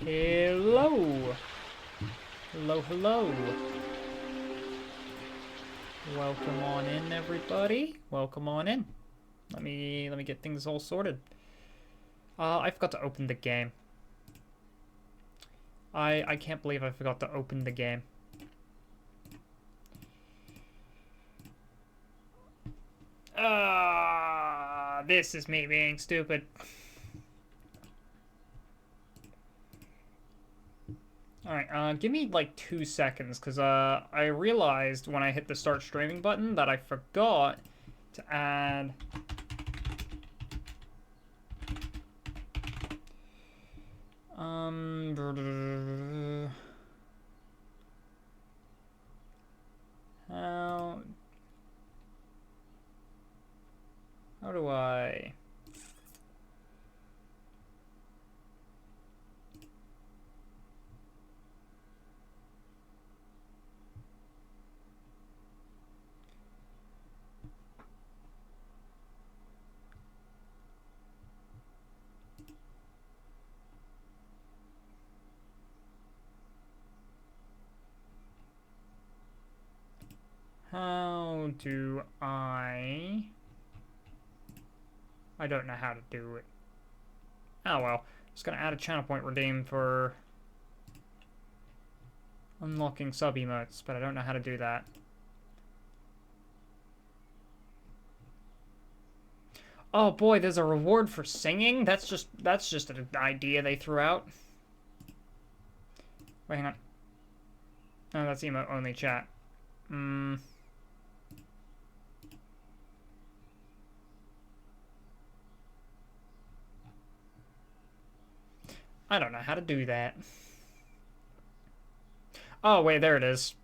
Hello. Hello. Welcome on in, everybody. Welcome on in. Let me get things all sorted. I forgot to open the game. I can't believe I forgot to open the game. This is me being stupid. Alright, give me like 2 seconds, because I realized when I hit the start streaming button that I forgot to add... How do I... How do I don't know how to do it. Oh well. Just gonna add a channel point redeem for unlocking sub emotes, but I don't know how to do that. Oh boy, there's a reward for singing? That's just an idea they threw out. Wait, hang on. Oh, that's emote only chat. I don't know how to do that. Oh, wait, there it is.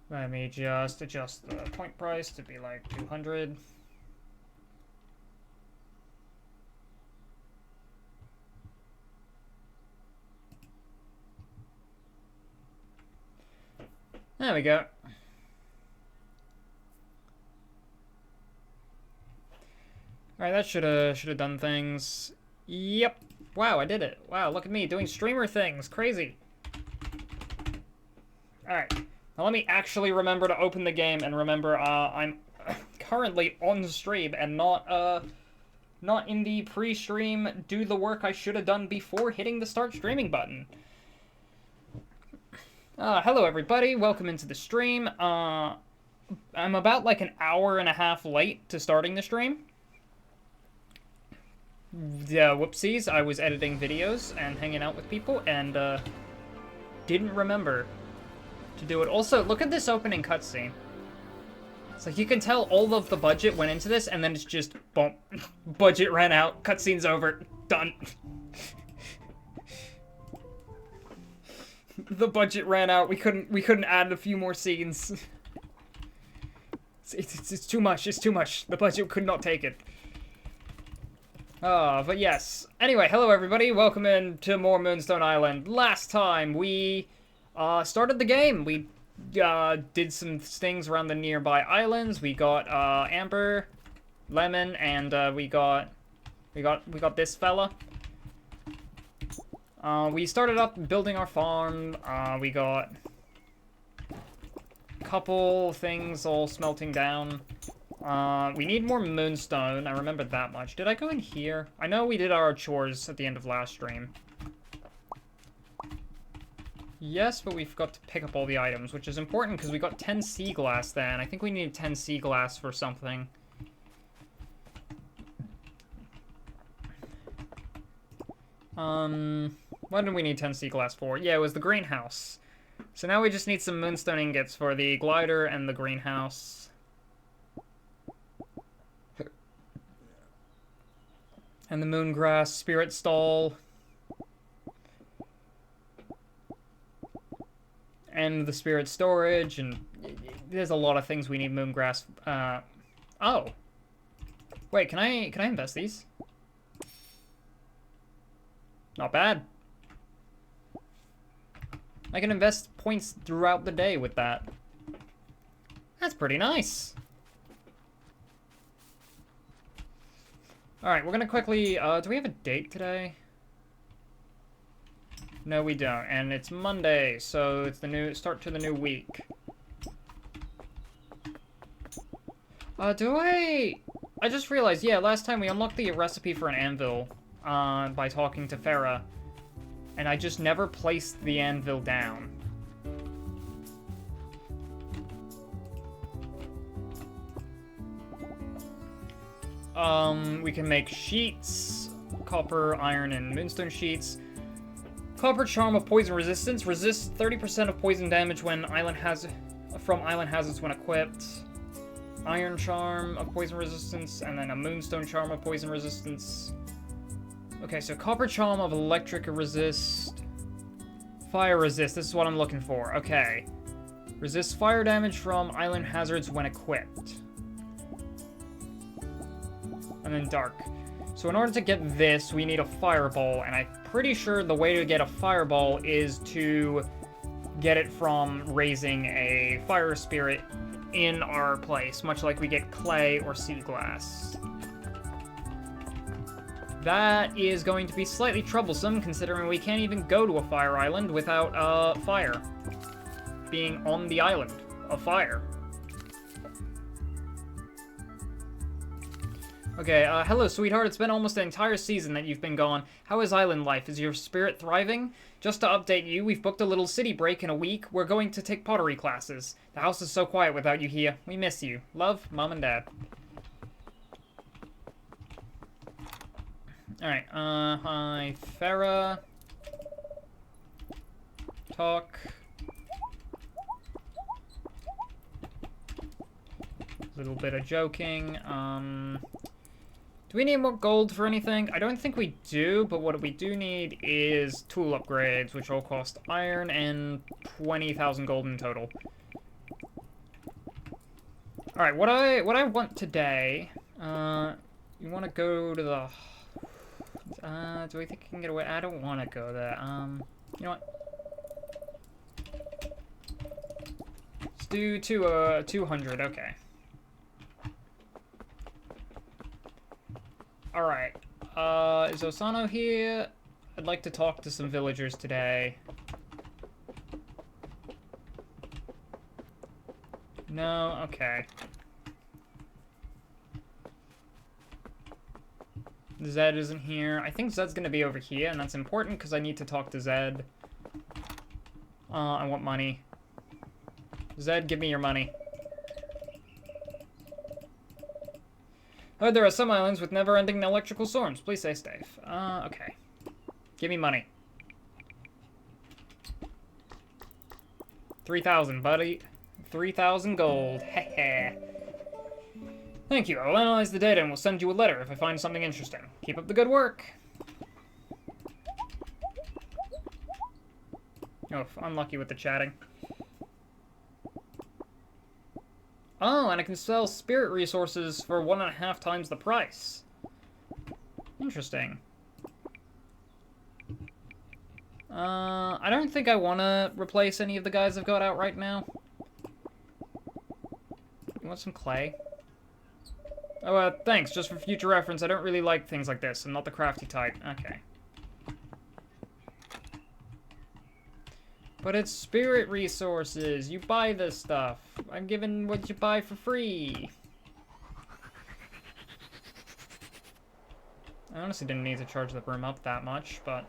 Let me just adjust the point price to be like 200. There we go. Alright, that should have done things. Yep. Wow, I did it. Wow, look at me doing streamer things. Crazy. Alright. Now let me actually remember to open the game and remember I'm currently on stream and not in the pre-stream do the work I should have done before hitting the start streaming button. Hello everybody, welcome into the stream. I'm about like an hour and a half late to starting the stream. Yeah, whoopsies, I was editing videos and hanging out with people and didn't remember to do it. Also, look at this opening cutscene. It's like you can tell all of the budget went into this and then it's just, boom, budget ran out, cutscene's over, done. The budget ran out, we couldn't add a few more scenes. It's too much, the budget could not take it. But yes. Anyway, hello everybody, welcome in to more Moonstone Island. Last time we started the game, we did some things around the nearby islands. We got Amber, Lemon, and we got this fella. We started up building our farm. We got a couple things all smelting down. We need more Moonstone. I remember that much. Did I go in here? I know we did our chores at the end of last stream. Yes, but we forgot to pick up all the items, which is important because we got 10 sea glass then. I think we need 10 sea glass for something. What did we need 10 sea glass for? Yeah, it was the greenhouse. So now we just need some Moonstone ingots for the glider and the greenhouse. And the moongrass, spirit stall. And the spirit storage, and there's a lot of things we need moongrass. Oh. Wait, can I invest these? Not bad. I can invest points throughout the day with that. That's pretty nice. Alright, we're gonna quickly, do we have a date today? No, we don't. And it's Monday, so it's the new, start to the new week. I just realized, yeah, last time we unlocked the recipe for an anvil, by talking to Farah. And I just never placed the anvil down. We can make sheets, copper, iron, and moonstone sheets. Copper charm of poison resistance. Resists 30% of poison damage when from island hazards when equipped. Iron charm of poison resistance, and then a moonstone charm of poison resistance. Okay, so copper charm of electric resist. Fire resist, this is what I'm looking for. Okay. Resists fire damage from island hazards when equipped. And then dark. So in order to get this, we need a fireball, and I'm pretty sure the way to get a fireball is to get it from raising a fire spirit in our place, much like we get clay or sea glass. That is going to be slightly troublesome, considering we can't even go to a fire island without fire being on the island of fire. Okay, hello, sweetheart. It's been almost an entire season that you've been gone. How is island life? Is your spirit thriving? Just to update you, we've booked a little city break in a week. We're going to take pottery classes. The house is so quiet without you here. We miss you. Love, Mom and Dad. Alright, hi, Farah. Talk. Little bit of joking, do we need more gold for anything? I don't think we do, but what we do need is tool upgrades, which all cost iron and 20,000 gold in total. Alright, what I want today, you want to go to the... do we think I can get away? I don't want to go there. You know what? Let's do 200, okay. Alright, is Osano here? I'd like to talk to some villagers today. No? Okay. Zed isn't here. I think Zed's gonna be over here, and that's important because I need to talk to Zed. I want money. Zed, give me your money. Heard there are some islands with never-ending electrical storms. Please stay safe. Okay. Give me money. 3,000, buddy. 3,000 gold. Heh. Thank you. I'll analyze the data and we'll send you a letter if I find something interesting. Keep up the good work. Oh, unlucky with the chatting. Oh, and I can sell spirit resources for 1.5 times the price. Interesting. I don't think I want to replace any of the guys I've got out right now. You want some clay? Oh, thanks. Just for future reference, I don't really like things like this. I'm not the crafty type. Okay. But it's spirit resources. You buy this stuff. I'm giving what you buy for free. I honestly didn't need to charge the room up that much, but...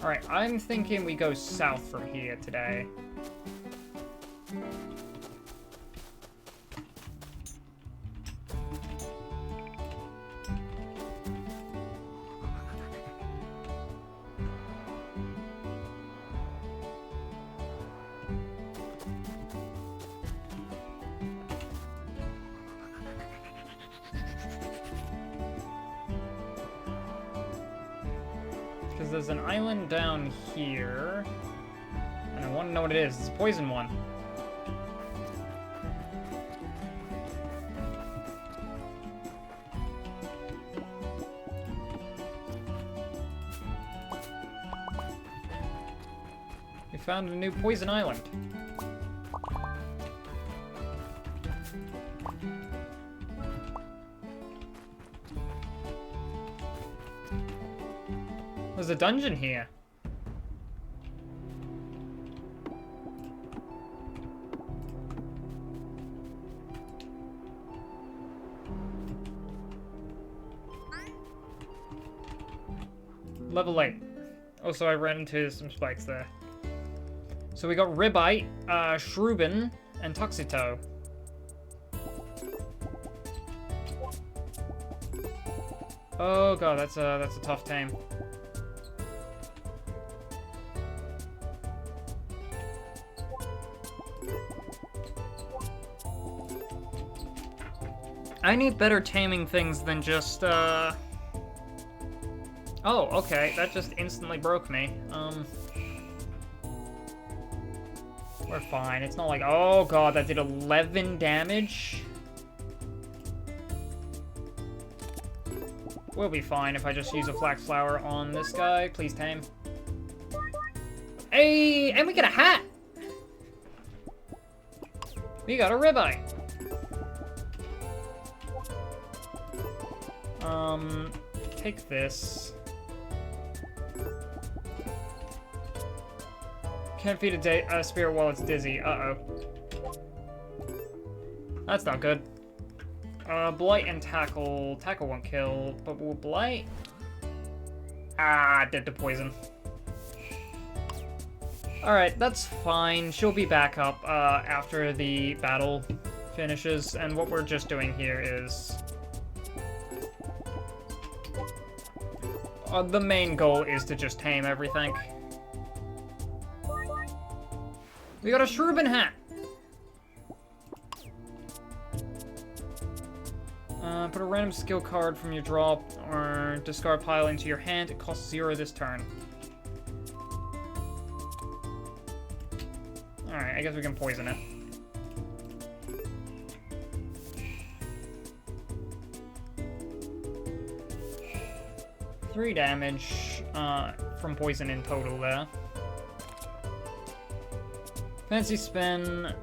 Alright, I'm thinking we go south from here today. Because there's an island down here, and I want to know what it is. It's a poison one. We found a new poison island. There's a dungeon here. Level 8. Also, I ran into some spikes there. So we got Ribite, Shrubin, and Tuxito. Oh god, that's a tough tame. I need better taming things than just, Oh, okay, that just instantly broke me. We're fine. It's not like, oh god, that did 11 damage. We'll be fine if I just use a flax flower on this guy. Please tame. Hey, and we get a hat! We got a ribeye. Take this. Can't feed a spirit while it's dizzy. Uh-oh. That's not good. Blight and tackle. Tackle won't kill, but will blight? Ah, dead to poison. Alright, that's fine. She'll be back up after the battle finishes, and what we're just doing here is... the main goal is to just tame everything. We got a Shrubin hat! Put a random skill card from your draw or discard pile into your hand. It costs 0 this turn. Alright, I guess we can poison it. Three damage from poison in total there. Fancy spin.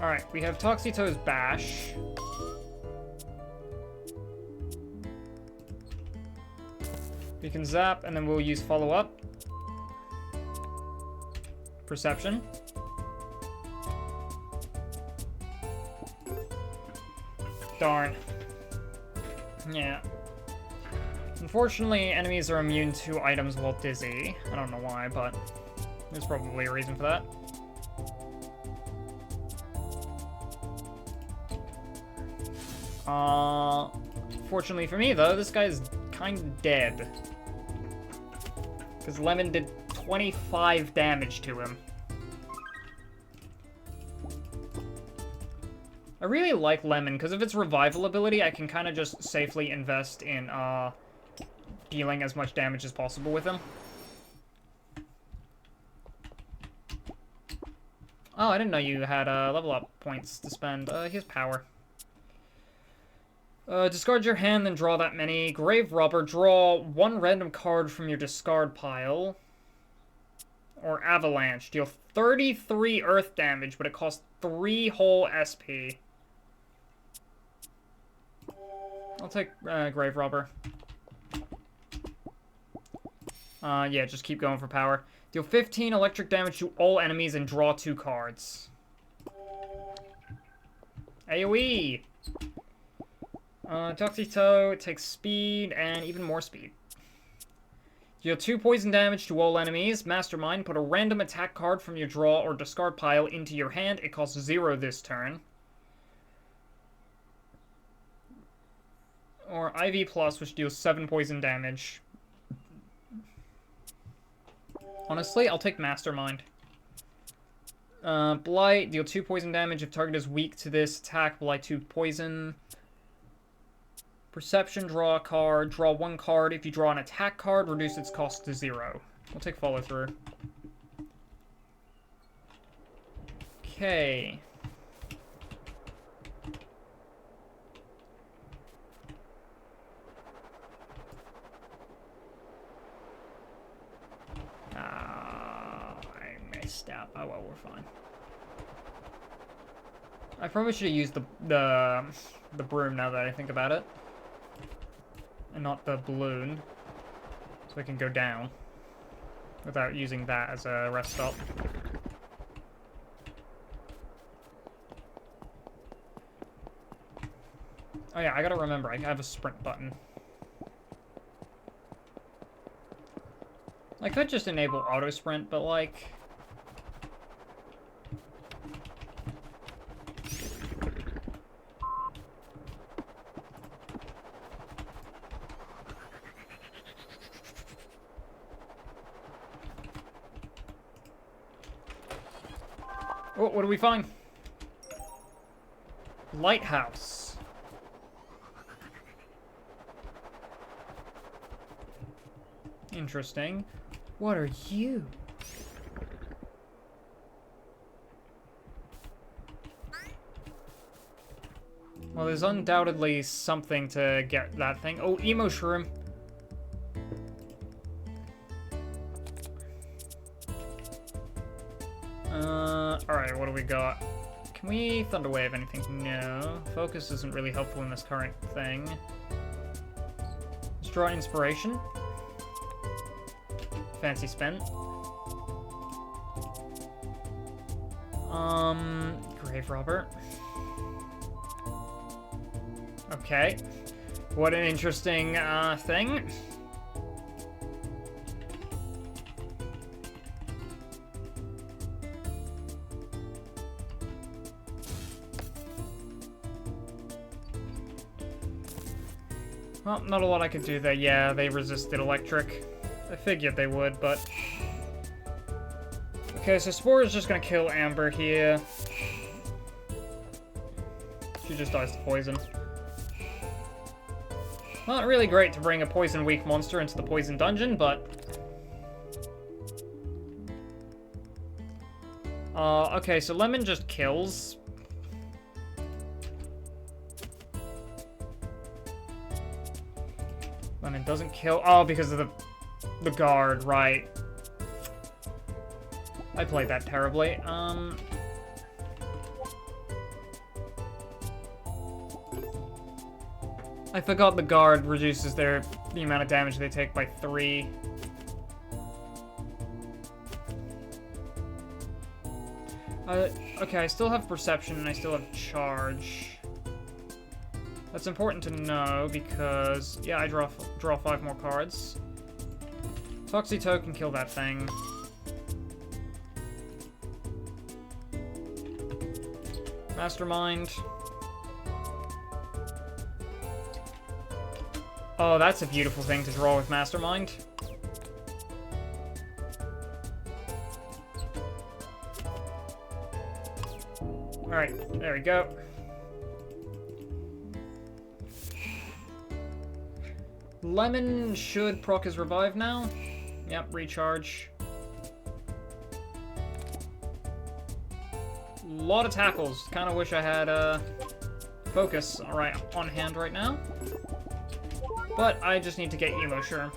Alright, we have Toxito's Bash. We can zap, and then we'll use Follow Up. Perception. Darn. Yeah. Unfortunately, enemies are immune to items while dizzy. I don't know why, but there's probably a reason for that. Fortunately for me, though, this guy's kind of dead. Because Lemon did 25 damage to him. I really like Lemon, because of its revival ability, I can kind of just safely invest in, dealing as much damage as possible with him. Oh, I didn't know you had, level up points to spend. Here's power. Discard your hand, then draw that many. Grave Robber, draw one random card from your discard pile. Or Avalanche. Deal 33 earth damage, but it costs 3 whole SP. I'll take Grave Robber. Yeah, just keep going for power. Deal 15 electric damage to all enemies and draw 2 cards. AoE! Tuxito, it takes speed and even more speed. Deal 2 poison damage to all enemies. Mastermind, put a random attack card from your draw or discard pile into your hand. It costs 0 this turn. Or IV Plus, which deals 7 poison damage. Honestly, I'll take Mastermind. Blight, deal 2 poison damage. If target is weak to this attack, Blight 2 poison. Perception, draw a card. Draw 1 card. If you draw an attack card, reduce its cost to 0. We'll take follow through. Okay. I messed up. Oh well, we're fine. I probably should have used the broom now that I think about it. and not the balloon, so we can go down without using that as a rest stop. Oh yeah, I gotta remember, I have a sprint button. I could just enable auto sprint, but like... Oh, what do we find? Lighthouse. Interesting. What are you? Well, there's undoubtedly something to get that thing. Oh, emo shroom. Alright, what do we got? Can we Thunder Wave anything? No. Focus isn't really helpful in this current thing. Let's draw Inspiration. Fancy spin. Grave Robber. Okay. What an interesting, thing. Well, not a lot I could do there. Yeah, they resisted electric. I figured they would, but... Okay, so Spore is just gonna kill Amber here. She just dies to poison. Not really great to bring a poison-weak monster into the poison dungeon, but... okay, so Lemon just kills. Lemon doesn't kill... Oh, because of the guard, right. I played that terribly. I forgot the guard reduces the amount of damage they take by 3. Okay, I still have perception and I still have charge. That's important to know because, yeah, I draw 5 more cards. Toxito can kill that thing. Mastermind. Oh, that's a beautiful thing to draw with Mastermind. Alright, there we go. Lemon should proc his revive now. Yep, recharge. Lot of tackles. Kind of wish I had focus on hand right now. But I just need to get Emo Sure.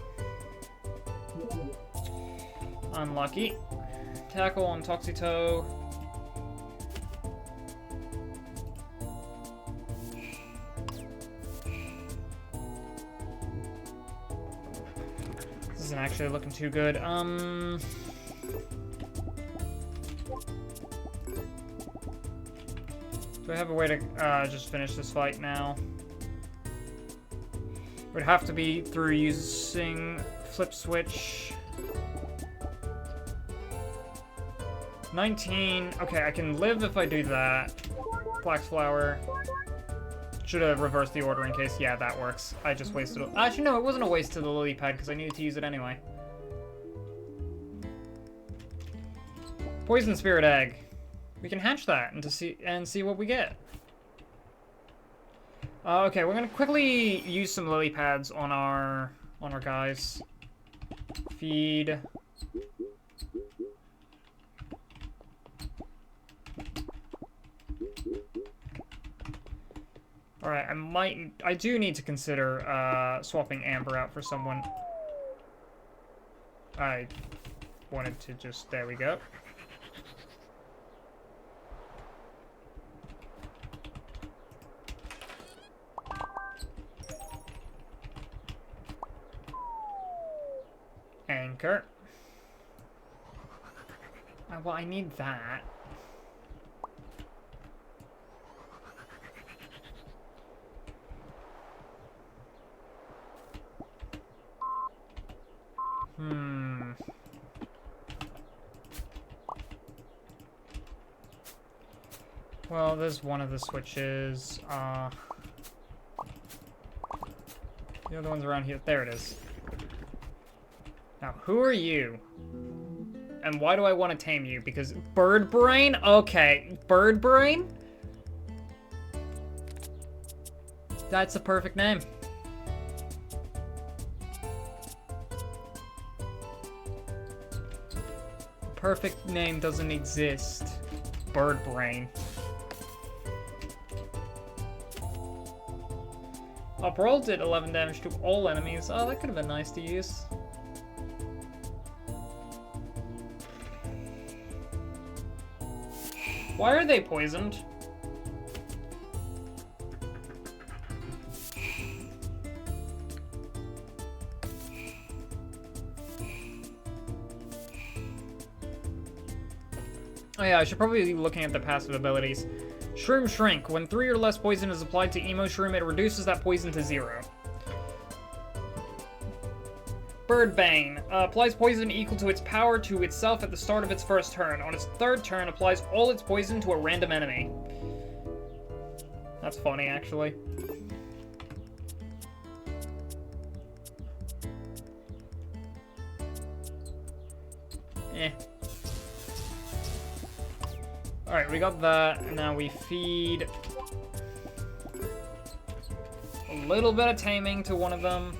Unlucky. Tackle on Toxito. This isn't actually looking too good. Do I have a way to just finish this fight now? It would have to be through using Flip Switch. 19. Okay, I can live if I do that. Black Flower. Should have reversed the order in case. Yeah, that works. I just wasted it. Actually, no, it wasn't a waste of the lily pad because I needed to use it anyway. Poison Spirit Egg. We can hatch that and see what we get. Okay, we're gonna quickly use some lily pads on our guys. Feed. Alright, I do need to consider swapping Amber out for someone. I wanted to just, there we go. Anchor. Well, I need that. Well, there's one of the switches. The other one's around here. There it is. Now, who are you? And why do I want to tame you? Because bird brain? Okay, bird brain? That's a perfect name. Perfect name doesn't exist. Bird brain. Uproll did 11 damage to all enemies. Oh, that could have been nice to use. Why are they poisoned? Oh yeah, I should probably be looking at the passive abilities. Shroom Shrink. When 3 or less poison is applied to Emo Shroom, it reduces that poison to 0. Bird Bane. Applies poison equal to its power to itself at the start of its first turn. On its third turn, applies all its poison to a random enemy. That's funny, actually. Eh. Alright, we got that, and now we feed a little bit of taming to one of them.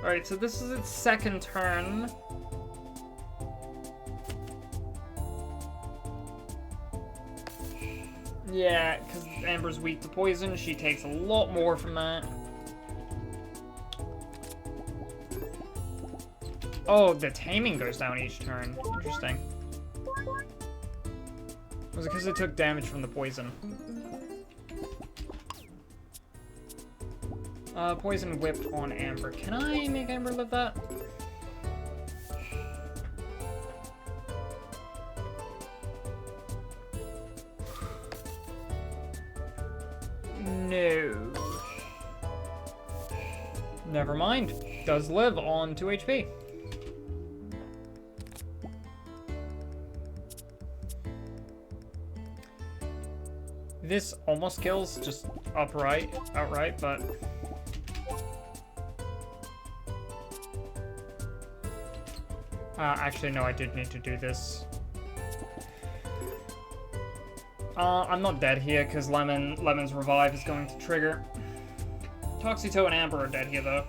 Alright, so this is its second turn. Yeah, because Amber's weak to poison, she takes a lot more from that. Oh, the taming goes down each turn. Interesting. Was it because it took damage from the poison? Poison whip on Amber. Can I make Amber live that? No. Never mind. Does live on 2 HP. This almost kills just outright, but actually no, I did need to do this. I'm not dead here because Lemon's revive is going to trigger. Toxito and Amber are dead here though.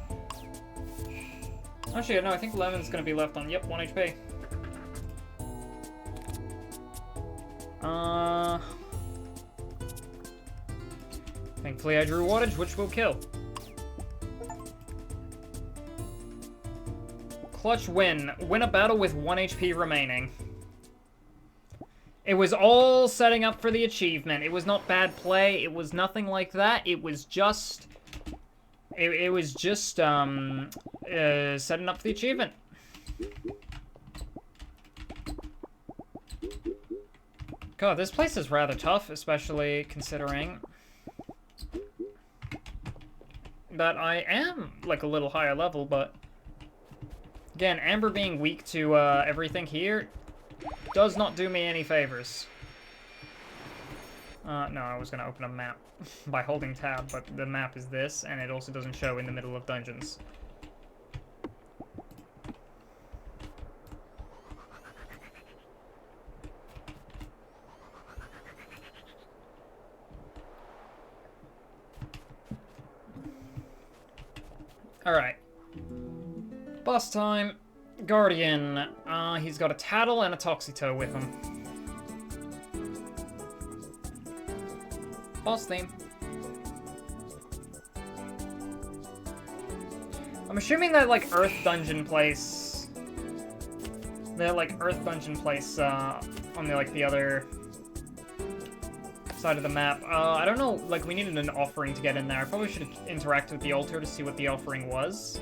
Actually, no, I think Lemon's gonna be left on, yep, 1 HP. Thankfully I drew wattage, which will kill. Clutch win. Win a battle with 1 HP remaining. It was all setting up for the achievement. It was not bad play. It was nothing like that. It was just... It was just, setting up for the achievement. God, this place is rather tough, especially considering that I am, like, a little higher level, but... Again, Amber being weak to, everything here does not do me any favors. No, I was gonna open a map by holding tab, but the map is this, and it also doesn't show in the middle of dungeons. Alright. Boss time. Guardian. He's got a Tattle and a Toxito with him. Boss theme. I'm assuming that, like, Earth Dungeon place... That, like, Earth Dungeon place, on the, like, the other side of the map. I don't know, like, we needed an offering to get in there. I probably should have interacted with the altar to see what the offering was.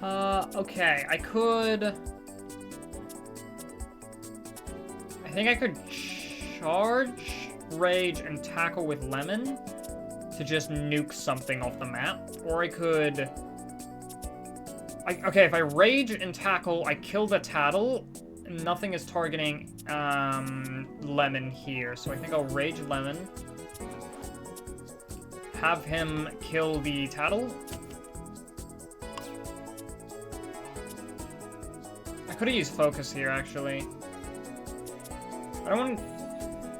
Okay, I think I could charge, rage, and tackle with lemon to just nuke something off the map. Or I could... okay, if I rage and tackle, I kill the tattle. Nothing is targeting, lemon here. So I think I'll rage lemon. Have him kill the tattle. I could have used focus here, actually. I don't want...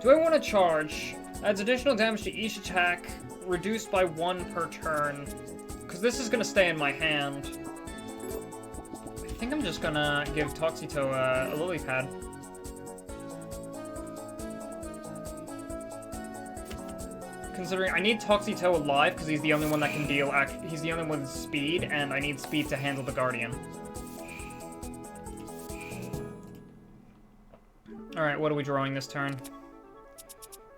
Do I want to charge? Adds additional damage to each attack, reduced by 1 per turn. Because this is going to stay in my hand. I think I'm just going to give Toxito a lily pad. Considering I need Toxito alive, because he's the only one that can deal... He's the only one with speed, and I need speed to handle the Guardian. Alright, what are we drawing this turn?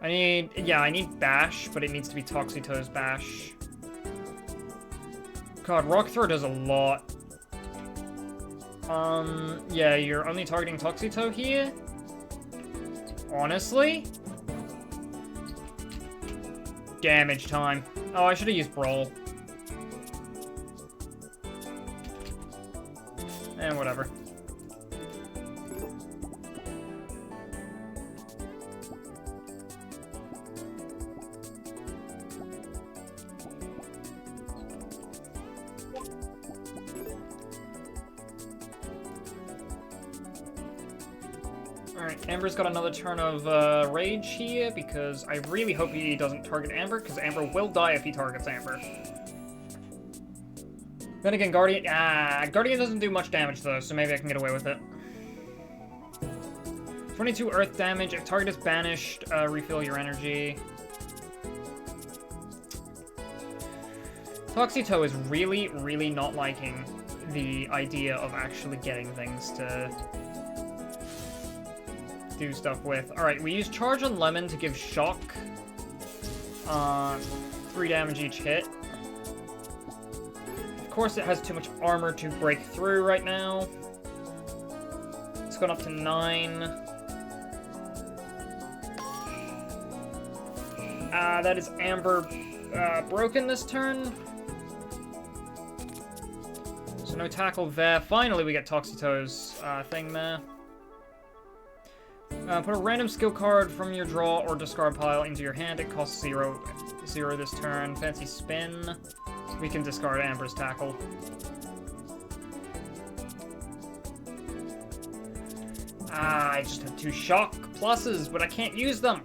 I need Bash, but it needs to be Toxito's Bash. God, Rock Throw does a lot. Yeah, you're only targeting Toxito here? Honestly? Damage time. Oh, I should have used Brawl. And whatever. Alright, Amber's got another turn of Rage here, because I really hope he doesn't target Amber, because Amber will die if he targets Amber. Then again, Guardian... Guardian doesn't do much damage, though, so maybe I can get away with it. 22 Earth damage. If target is banished, refill your energy. Toxito is really, really not liking the idea of actually getting things to... do stuff with. Alright, we use Charge on Lemon to give Shock. 3 damage each hit. Of course, it has too much armor to break through right now. It's gone up to 9. That is Amber broken this turn. So no tackle there. Finally, we get Toxito's thing there. Put a random skill card from your draw or discard pile into your hand. It costs 0 this turn. Fancy spin. We can discard Amber's tackle. I just have 2 shock pluses, but I can't use them.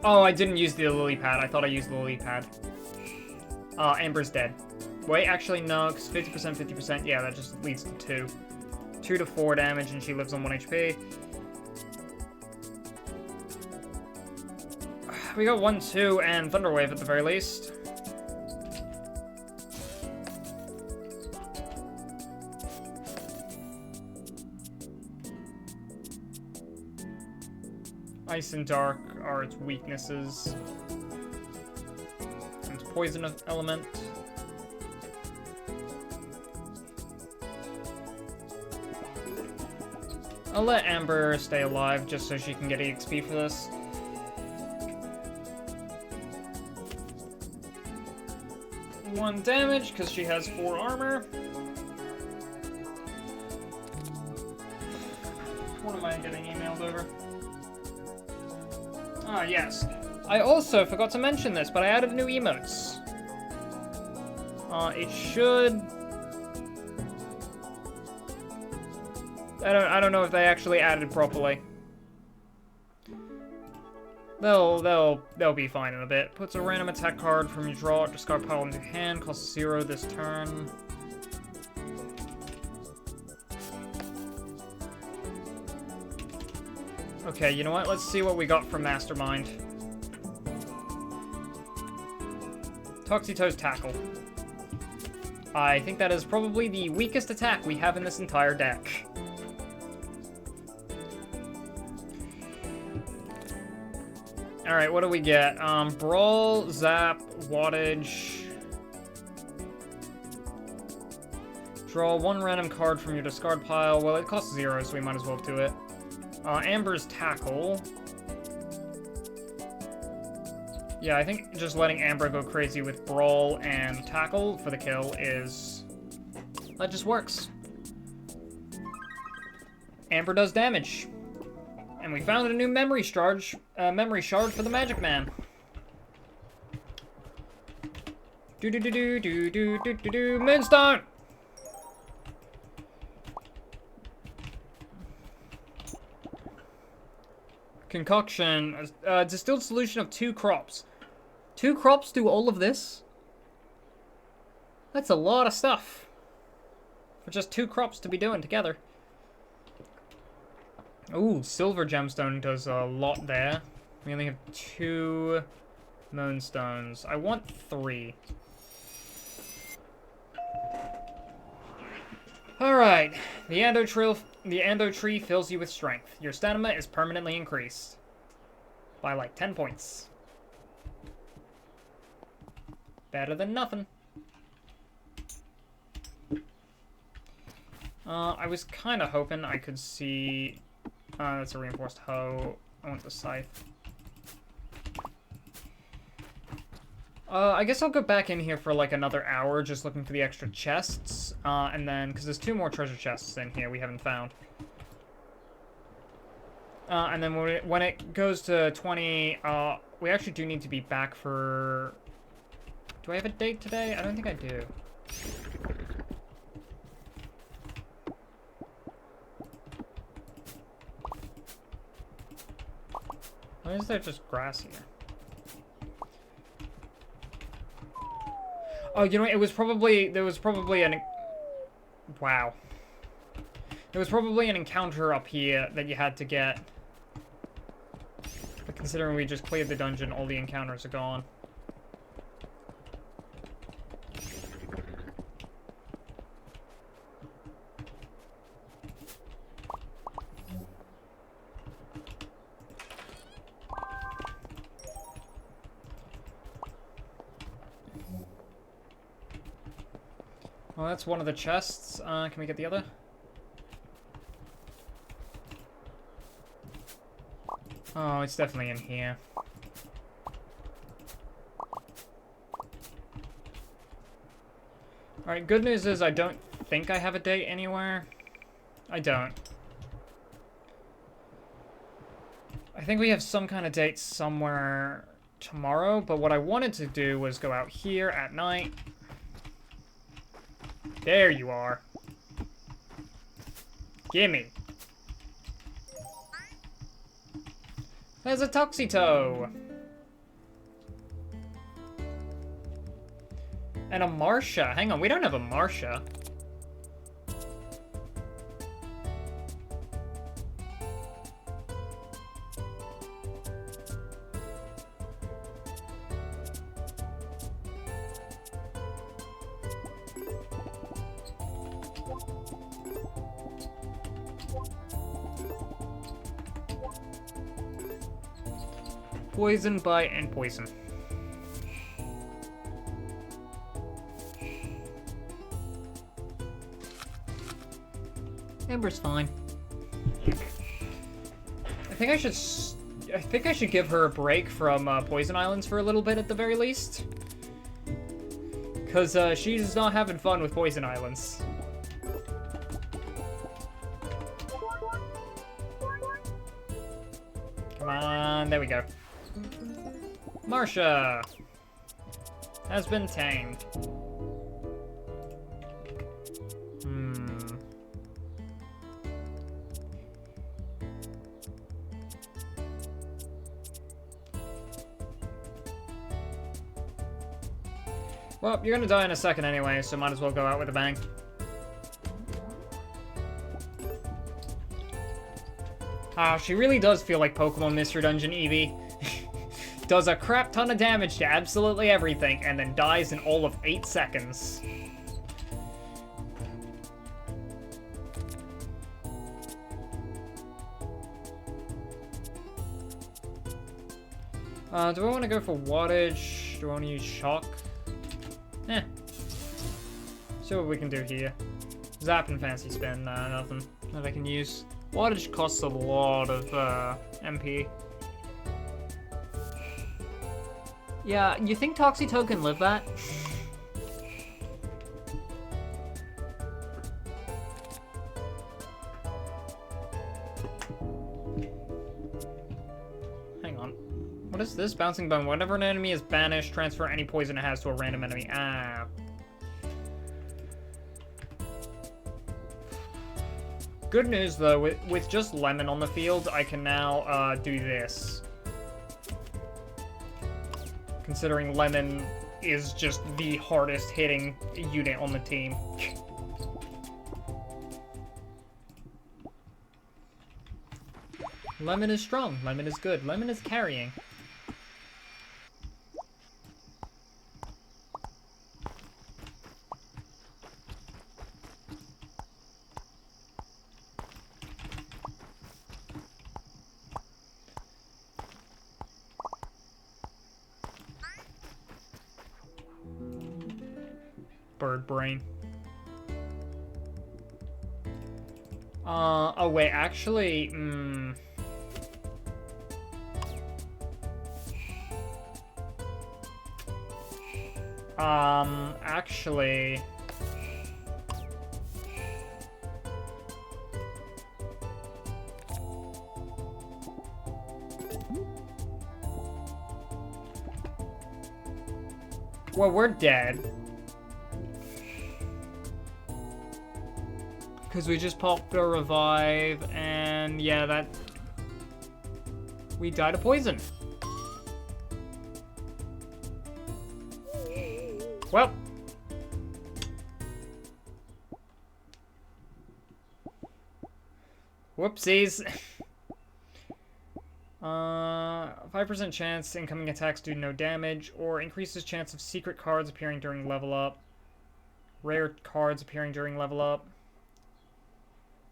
Oh, I didn't use the lily pad. I thought I used the lily pad. Amber's dead. Wait, actually, no, because 50%, 50%, yeah, that just leads to 2. 2 to 4 damage, and she lives on 1 HP. We got 1, 2, and Thunderwave at the very least. Ice and Dark are its weaknesses. And its poison element. I'll let Amber stay alive just so she can get EXP for this. One damage because she has 4 armor. What am I getting emailed over? Ah, yes. I also forgot to mention this, but I added new emotes. It should... I don't know if they actually added it properly. They'll be fine in a bit. Puts a random attack card from your draw, discard pile into your hand, costs 0 this turn. Okay, you know what? Let's see what we got from Mastermind. Toxito's Tackle. I think that is probably the weakest attack we have in this entire deck. Alright, what do we get? Brawl, Zap, Wattage. Draw one random card from your discard pile. Well, it costs 0, so we might as well do it. Amber's Tackle. Yeah, I think just letting Amber go crazy with Brawl and Tackle for the kill is... that just works. Amber does damage. And we found a new memory shard for the Magic Man. Moonstone! Concoction. Distilled solution of 2 crops. 2 crops do all of this? That's a lot of stuff. For just 2 crops to be doing together. Ooh, silver gemstone does a lot there. We only have 2 moonstones. I want 3. Alright. The Ando tree fills you with strength. Your stamina is permanently increased. By like 10 points. Better than nothing. I was kind of hoping I could see... that's a reinforced hoe. I want the scythe. I guess I'll go back in here for like another hour just looking for the extra chests. And then, because there's 2 more treasure chests in here we haven't found. And then when it goes to 20, we actually do need to be back for... Do I have a date today? I don't think I do. Why is there just grass here? Oh, you know what? There was probably an... Wow. There was probably an encounter up here that you had to get. But considering we just cleared the dungeon, all the encounters are gone. Well, that's one of the chests. Can we get the other? Oh, it's definitely in here. Alright, good news is I don't think I have a date anywhere. I don't. I think we have some kind of date somewhere tomorrow, but what I wanted to do was go out here at night. There you are. Gimme. There's a Tuxedo. And a Marcia. Hang on, we don't have a Marcia. Poison, bite, and poison. Amber's fine. I think I should give her a break from Poison Islands for a little bit at the very least. Because she's not having fun with Poison Islands. Come on, there we go. Marcia has been tamed. Well, you're gonna die in a second anyway, so might as well go out with a bang. Ah, she really does feel like Pokemon Mystery Dungeon Eevee. Does a crap ton of damage to absolutely everything, and then dies in all of 8 seconds. Do I want to go for wattage? Do I want to use shock? Eh. See what we can do here. Zap and fancy spin, nothing that I can use. Wattage costs a lot of MP. Yeah, you think Toxito can live that? Hang on. What is this? Bouncing Bone. Whenever an enemy is banished, transfer any poison it has to a random enemy. Ah. Good news, though, with just Lemon on the field, I can now do this. Considering Lemon is just the hardest hitting unit on the team. Lemon is strong. Lemon is good. Lemon is carrying. Bird brain. Oh wait, actually, actually... Well, we're dead. Because we just popped a revive, and yeah, that... We died of poison. Well. Whoopsies. 5% chance incoming attacks do no damage, or increases chance of secret cards appearing during level up. Rare cards appearing during level up.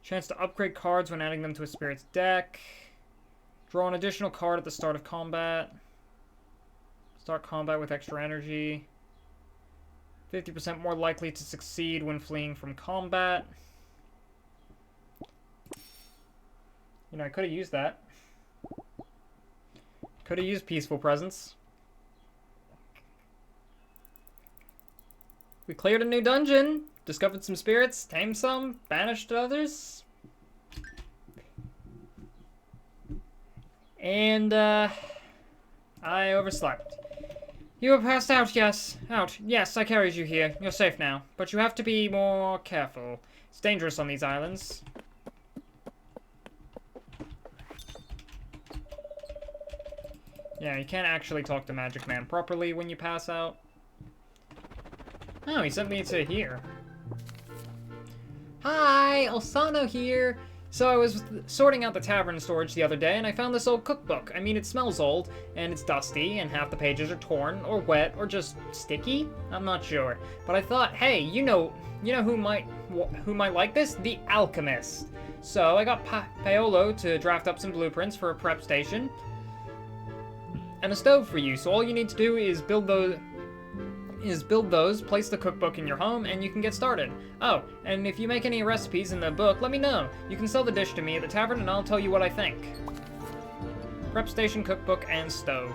Chance to upgrade cards when adding them to a spirit's deck. Draw an additional card at the start of combat. Start combat with extra energy. 50% more likely to succeed when fleeing from combat. You know, I could have used that. Could have used Peaceful Presence. We cleared a new dungeon. Discovered some spirits, tamed some, banished others. And, I overslept. You were passed out, yes. Out. Yes, I carried you here. You're safe now. But you have to be more careful. It's dangerous on these islands. Yeah, you can't actually talk to Magic Man properly when you pass out. Oh, he sent me to here. Hi, Alsano here. So I was sorting out the tavern storage the other day, and I found this old cookbook. I mean, it smells old, and it's dusty, and half the pages are torn, or wet, or just sticky? I'm not sure. But I thought, hey, you know who might like this? The Alchemist. So I got Paolo to draft up some blueprints for a prep station, and a stove for you. So all you need to do is build those, place the cookbook in your home, and you can get started. Oh, and if you make any recipes in the book, let me know. You can sell the dish to me at the tavern, and I'll tell you what I think. Prep station, cookbook, and stove.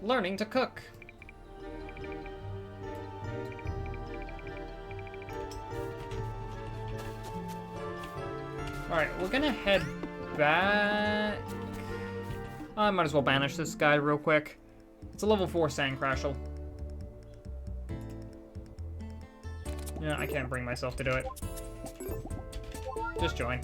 Learning to cook. Alright, we're gonna head back. I might as well banish this guy real quick. It's a level 4 Sandcrashel. Yeah, I can't bring myself to do it. Just join.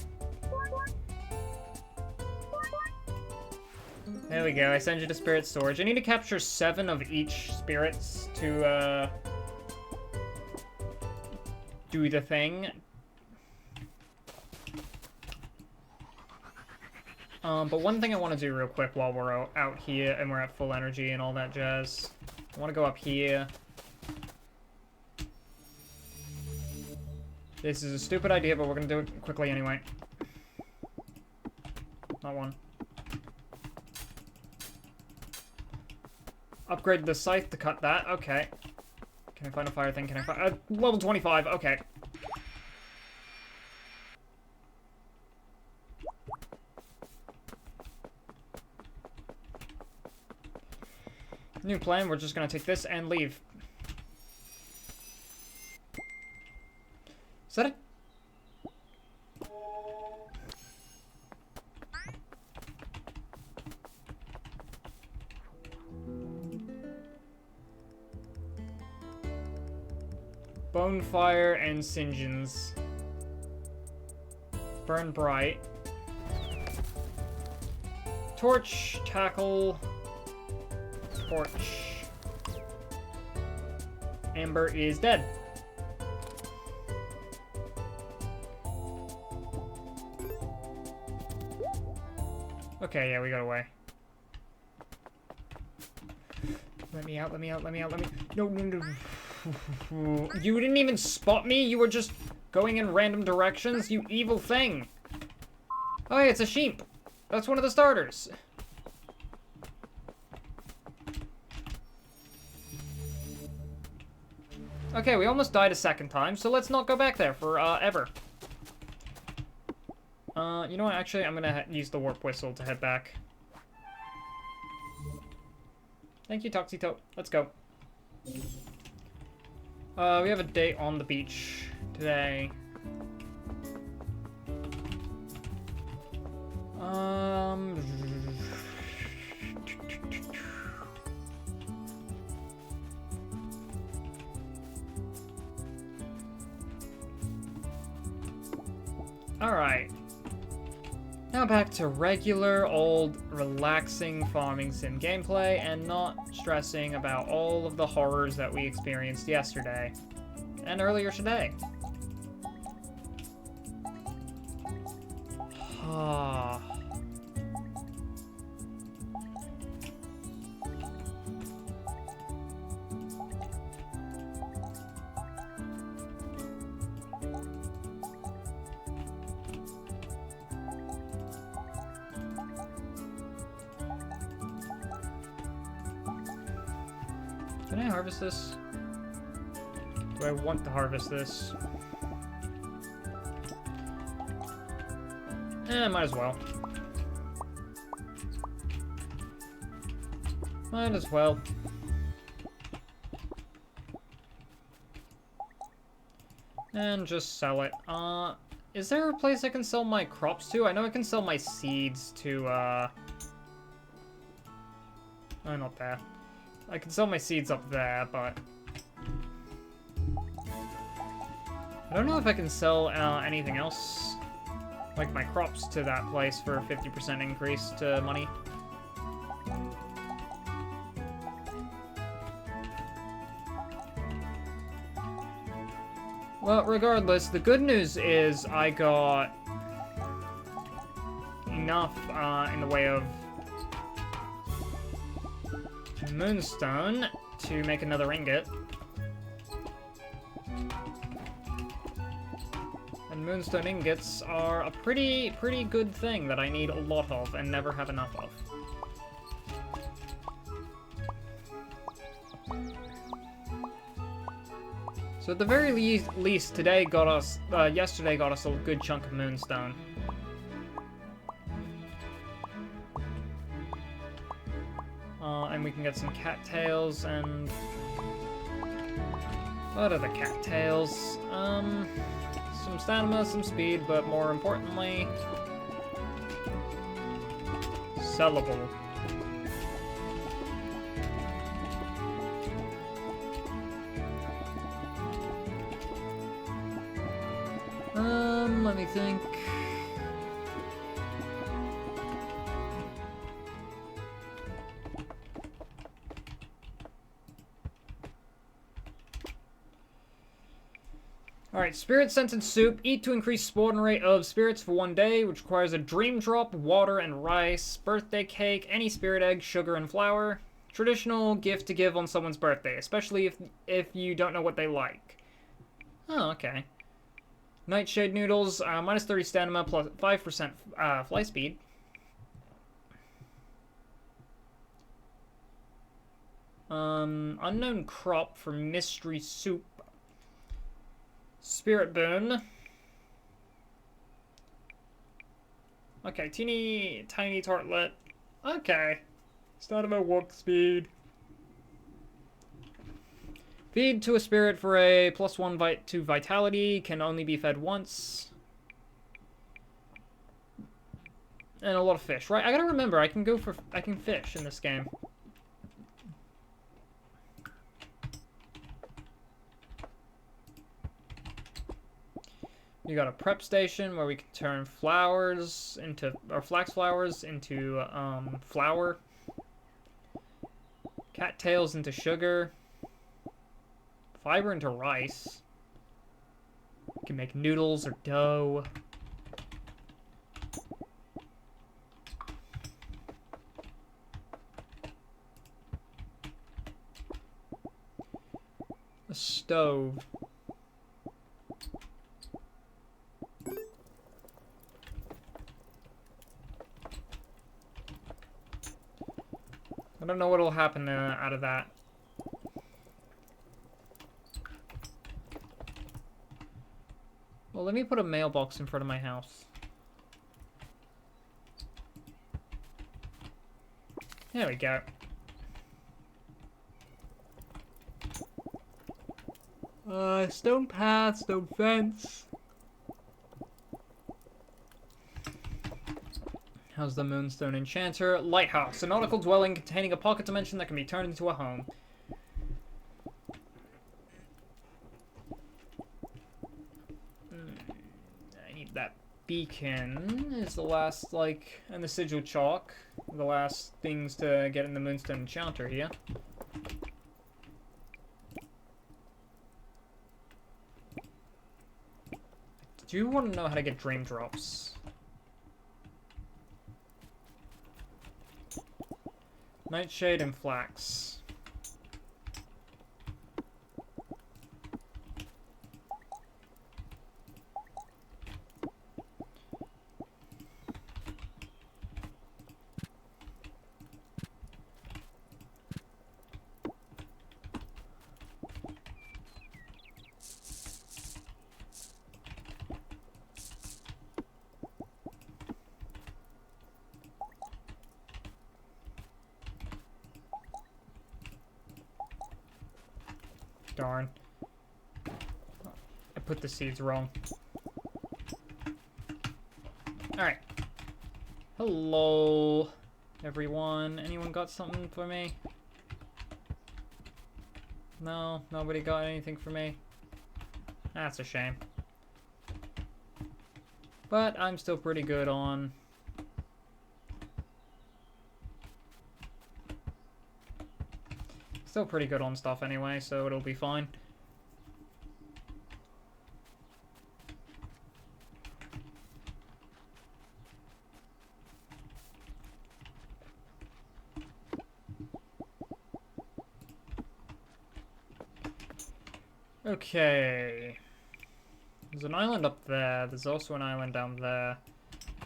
There we go, I send you to Spirit Storage. I need to capture 7 of each spirits to, do the thing. But one thing I want to do real quick while we're out here and we're at full energy and all that jazz. I want to go up here. This is a stupid idea, but we're going to do it quickly anyway. Not one. Upgrade the scythe to cut that. Okay. Can I find a fire thing? Can I find... level 25. Okay. New plan. We're just gonna take this and leave. Is that it? Bonefire and Sinjins. Burn bright. Torch, tackle, torch. Amber is dead. Okay, yeah, we got away. Let me out, let me out, let me out, let me... No, no, no. You didn't even spot me? You were just going in random directions? You evil thing. Oh, hey, it's a sheep. That's one of the starters. Okay, we almost died a second time, so let's not go back there for, ever. You know what? Actually, I'm gonna use the warp whistle to head back. Thank you, Toxito. Let's go. We have a date on the beach today. Alright. Now back to regular, old, relaxing farming sim gameplay and not stressing about all of the horrors that we experienced yesterday and earlier today. Ah. Can I harvest this? Do I want to harvest this? Might as well. Might as well. And just sell it. Is there a place I can sell my crops to? I know I can sell my seeds to, oh, not there. I can sell my seeds up there, but... I don't know if I can sell anything else, like my crops, to that place for a 50% increase to money. Well, regardless, the good news is I got enough in the way of Moonstone to make another ingot. And Moonstone ingots are a pretty good thing that I need a lot of and never have enough of. So at the very least, today got us, yesterday got us a good chunk of Moonstone. And we can get some cattails and... what are the cattails? Some stamina, some speed, but more importantly... sellable. Let me think... Alright, spirit scented soup. Eat to increase spawn rate of spirits for 1 day, which requires a dream drop, water, and rice. Birthday cake, any spirit egg, sugar, and flour. Traditional gift to give on someone's birthday, especially if you don't know what they like. Oh, okay. Nightshade noodles, minus 30 stamina, plus 5% fly speed. Unknown crop for mystery soup. Spirit boon. Okay, teeny tiny tartlet. Okay. Start about walk speed. Feed to a spirit for a +1 to vitality. Can only be fed once. And a lot of fish, right? I gotta remember, I can fish in this game. You got a prep station where we can turn flowers into, or flax flowers into, flour. Cattails into sugar. Fiber into rice. You can make noodles or dough. A stove. I don't know what'll happen out of that. Well, let me put a mailbox in front of my house. There we go. Stone path, stone fence. How's the Moonstone Enchanter? Lighthouse, a nautical dwelling containing a pocket dimension that can be turned into a home. I need that beacon is the last, like, and the sigil chalk. The last things to get in the Moonstone Enchanter here. I do want to know how to get dream drops. Nightshade and flax. Darn. I put the seeds wrong. Alright. Hello, everyone. Anyone got something for me? No, nobody got anything for me. That's a shame. But I'm still pretty good on... Still pretty good on stuff anyway, so it'll be fine. Okay. There's an island up there. There's also an island down there.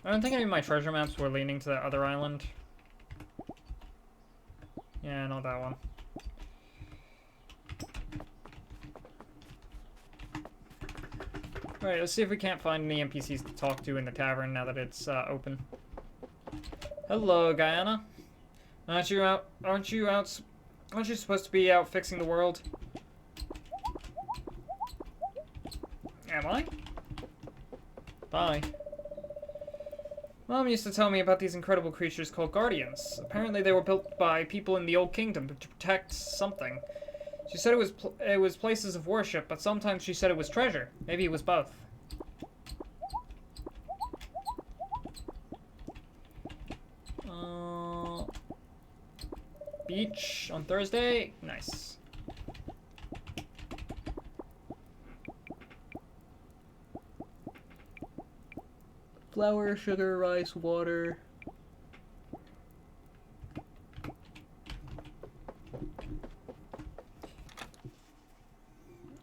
I don't think any of my treasure maps were leaning to that other island. Yeah, not that one. Alright, let's see if we can't find any NPCs to talk to in the tavern now that it's open. Hello, Guyana. Aren't you supposed to be out fixing the world? Am I? Bye. Mom used to tell me about these incredible creatures called guardians. Apparently they were built by people in the Old Kingdom to protect something. She said it was places of worship, but sometimes she said it was treasure. Maybe it was both. Beach on Thursday? Nice. Flour, sugar, rice, water.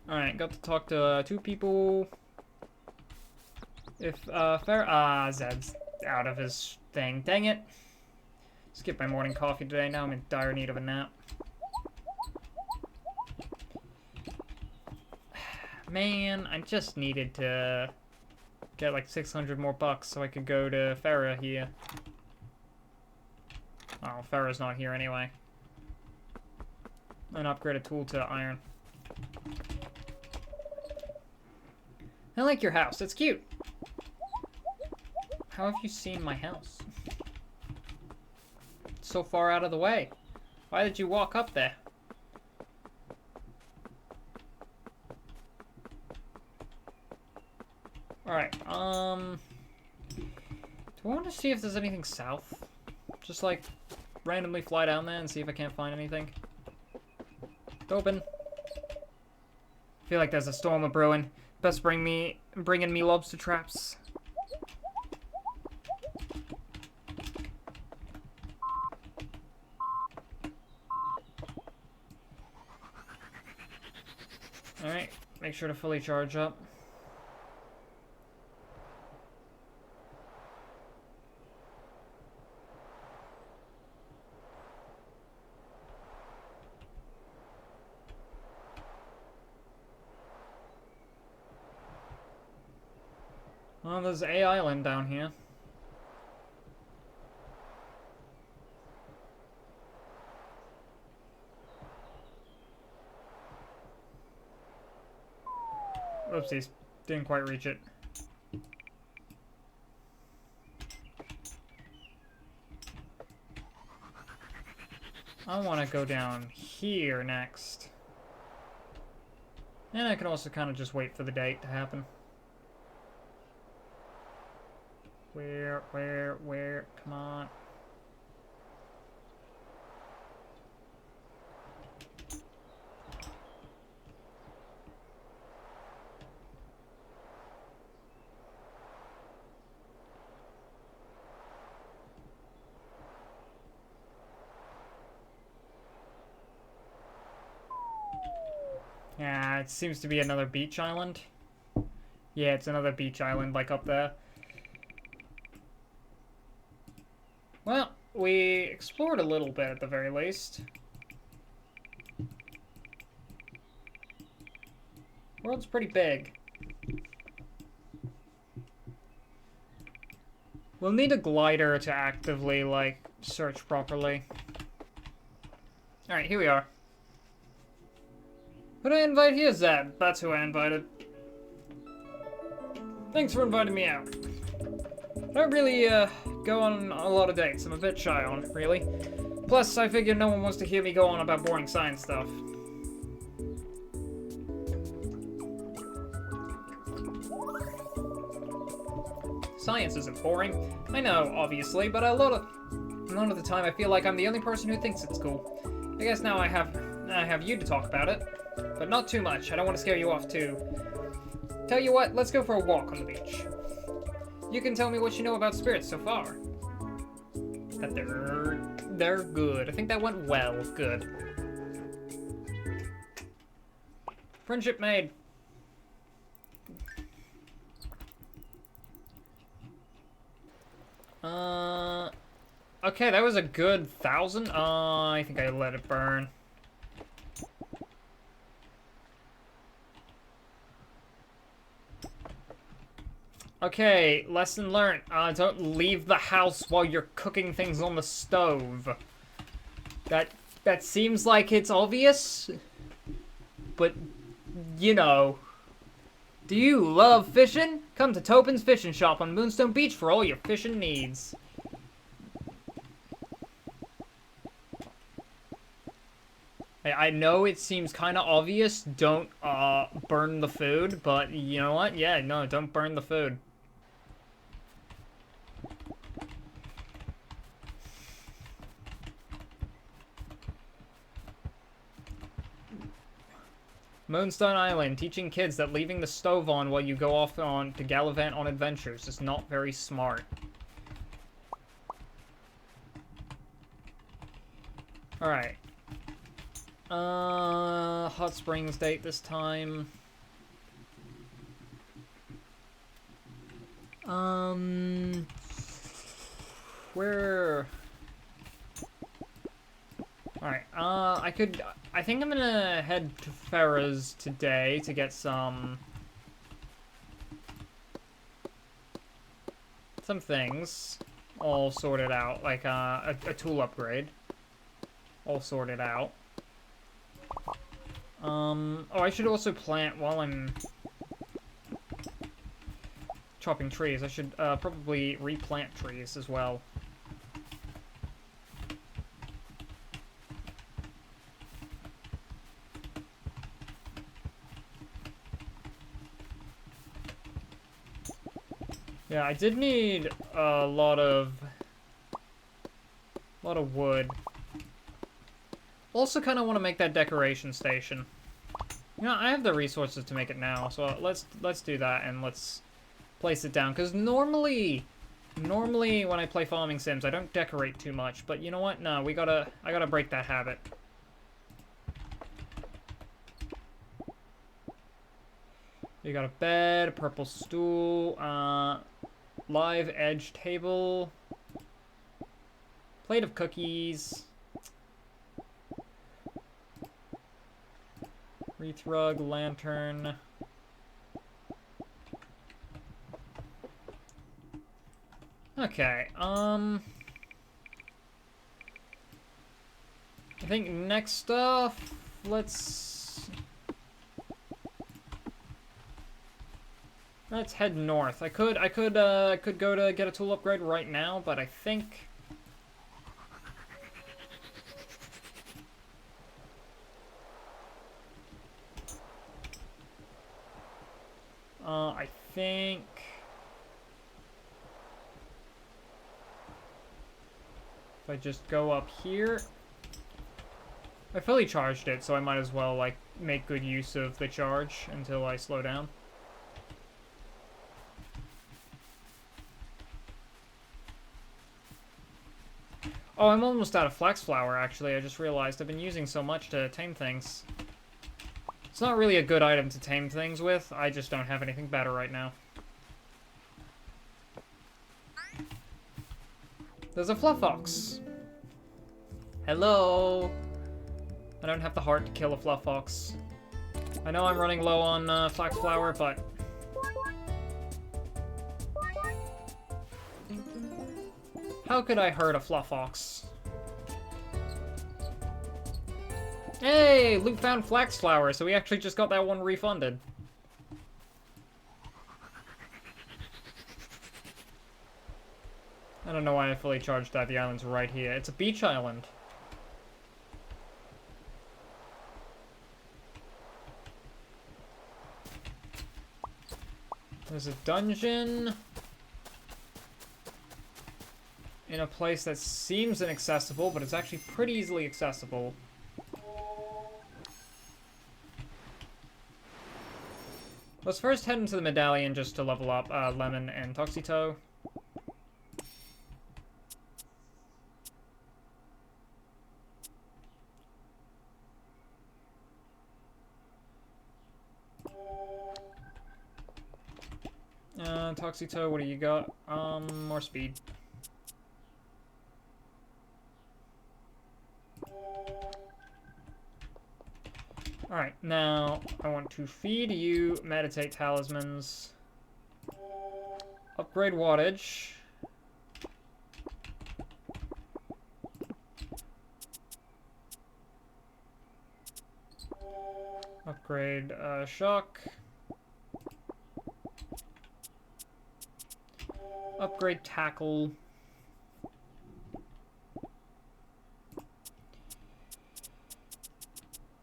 Alright, got to talk to 2 people. If, Zed's out of his thing. Dang it. Skipped my morning coffee today, now I'm in dire need of a nap. Man, I just needed to get like 600 more bucks so I could go to Farah here. Oh, Farah's not here anyway. And upgrade a tool to iron. I like your house. It's cute. How have you seen my house? It's so far out of the way. Why did you walk up there? Alright, do I want to see if there's anything south? Just like randomly fly down there and see if I can't find anything. It's open. I feel like there's a storm a-brewing. Best bringing me lobster traps. Alright, make sure to fully charge up. Oh, there's A Island down here. Oopsies, didn't quite reach it. I want to go down here next. And I can also kind of just wait for the date to happen. Where? Come on. Yeah, it seems to be another beach island. Yeah, it's another beach island, like up there. Well, we explored a little bit at the very least. World's pretty big. We'll need a glider to actively, like, search properly. Alright, here we are. Who did I invite here, Zeb? That's who I invited. Thanks for inviting me out. I don't really, go on a lot of dates. I'm a bit shy on it, really. Plus, I figure no one wants to hear me go on about boring science stuff. Science isn't boring. I know, obviously, but a lot of the time I feel like I'm the only person who thinks it's cool. I guess now I have you to talk about it. But not too much. I don't want to scare you off, too. Tell you what, let's go for a walk on the beach. You can tell me what you know about spirits so far. That they're good. I think that went well. Good. Friendship made. Okay, that was a good 1,000. I think I let it burn. Okay, lesson learned. Don't leave the house while you're cooking things on the stove. That seems like it's obvious, but, you know. Do you love fishing? Come to Topin's Fishing Shop on Moonstone Beach for all your fishing needs. I know it seems kind of obvious, don't burn the food, but you know what? Yeah, no, don't burn the food. Moonstone Island, teaching kids that leaving the stove on while you go off on to gallivant on adventures is not very smart. Alright. Hot Springs date this time. Where? Alright, I could I think I'm gonna head to Farah's today to get some things all sorted out, like a tool upgrade all sorted out. Oh, I should also plant while I'm chopping trees. I should probably replant trees as well. Yeah, I did need a lot of wood. Also kind of want to make that decoration station. You know, I have the resources to make it now, so let's do that and let's place it down. Because normally when I play Farming Sims, I don't decorate too much. But you know what? No, I gotta break that habit. You got a bed, a purple stool, live edge table, plate of cookies, wreath rug, lantern. Okay, I think next up, let's head north. I could go to get a tool upgrade right now, but I think if I just go up here, I fully charged it, so I might as well like make good use of the charge until I slow down. Oh, I'm almost out of flax flour, actually. I just realized I've been using so much to tame things. It's not really a good item to tame things with. I just don't have anything better right now. There's a fluff fox. Hello. I don't have the heart to kill a fluff fox. I know I'm running low on flax flour, but how could I hurt a fluff fox? Hey, Luke found flax flour, so we actually just got that one refunded. I don't know why I fully charged that. The island's right here. It's a beach island. There's a dungeon in a place that seems inaccessible, but it's actually pretty easily accessible. Let's first head into the medallion just to level up Lemon and Toxito. Toxito, what do you got? More speed. Alright, now I want to feed you meditate talismans. Upgrade wattage. Upgrade shock. Upgrade tackle.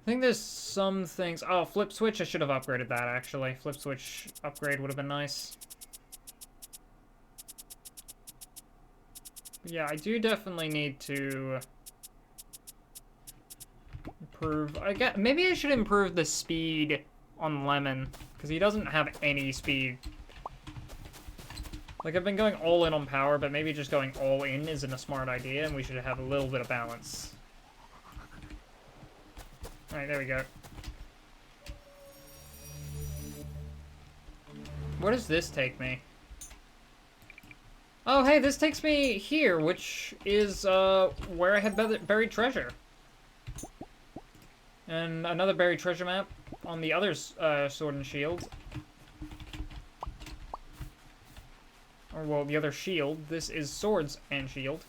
I think there's some things. Oh, flip switch. I should have upgraded that actually. Flip switch upgrade would have been nice. But yeah, I do definitely need to improve. Maybe I should improve the speed on Lemon because he doesn't have any speed. Like, I've been going all in on power, but maybe just going all in isn't a smart idea, and we should have a little bit of balance. Alright, there we go. Where does this take me? Oh, hey, this takes me here, which is, where I had buried treasure. And another buried treasure map on the other sword and shield. Or, well, the other shield. This is swords and shield.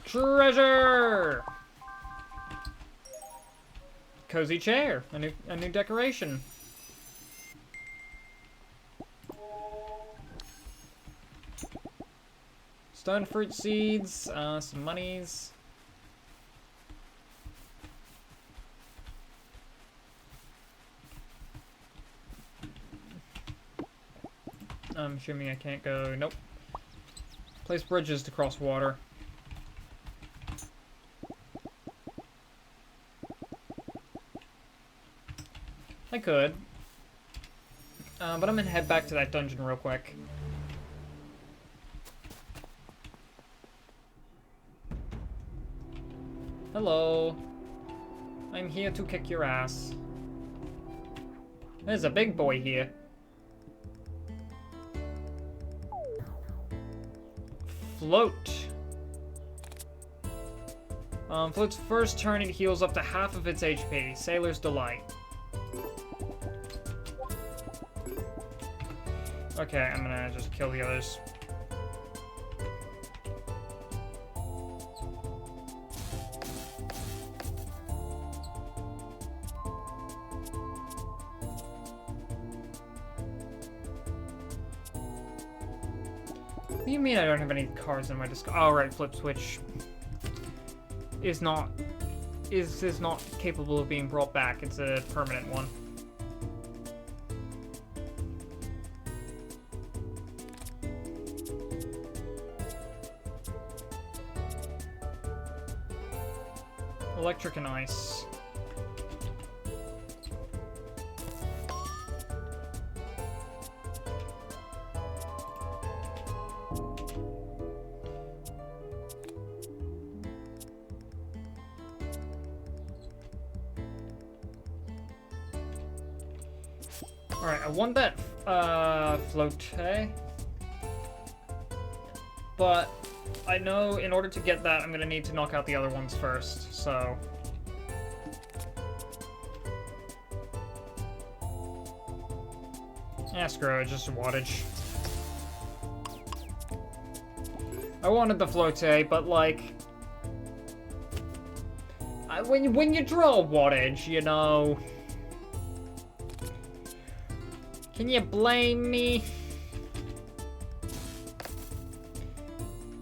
Treasure! Cozy chair. A new decoration. Stone fruit seeds, some monies. I'm assuming I can't go, nope. Place bridges to cross water. I could. But I'm gonna head back to that dungeon real quick. Hello. I'm here to kick your ass. There's a big boy here. Float. Float's first turn, it heals up to half of its HP. Sailor's Delight. Okay, I'm gonna just kill the others. What do you mean I don't have any cards in my discard? Oh, right, flip switch is not capable of being brought back. It's a permanent one. Electric and ice. Alright, I want that float, but I know in order to get that, I'm gonna need to knock out the other ones first, so... Yeah, screw it, just a wattage. I wanted the float, but like... when you draw a wattage, you know... Can you blame me?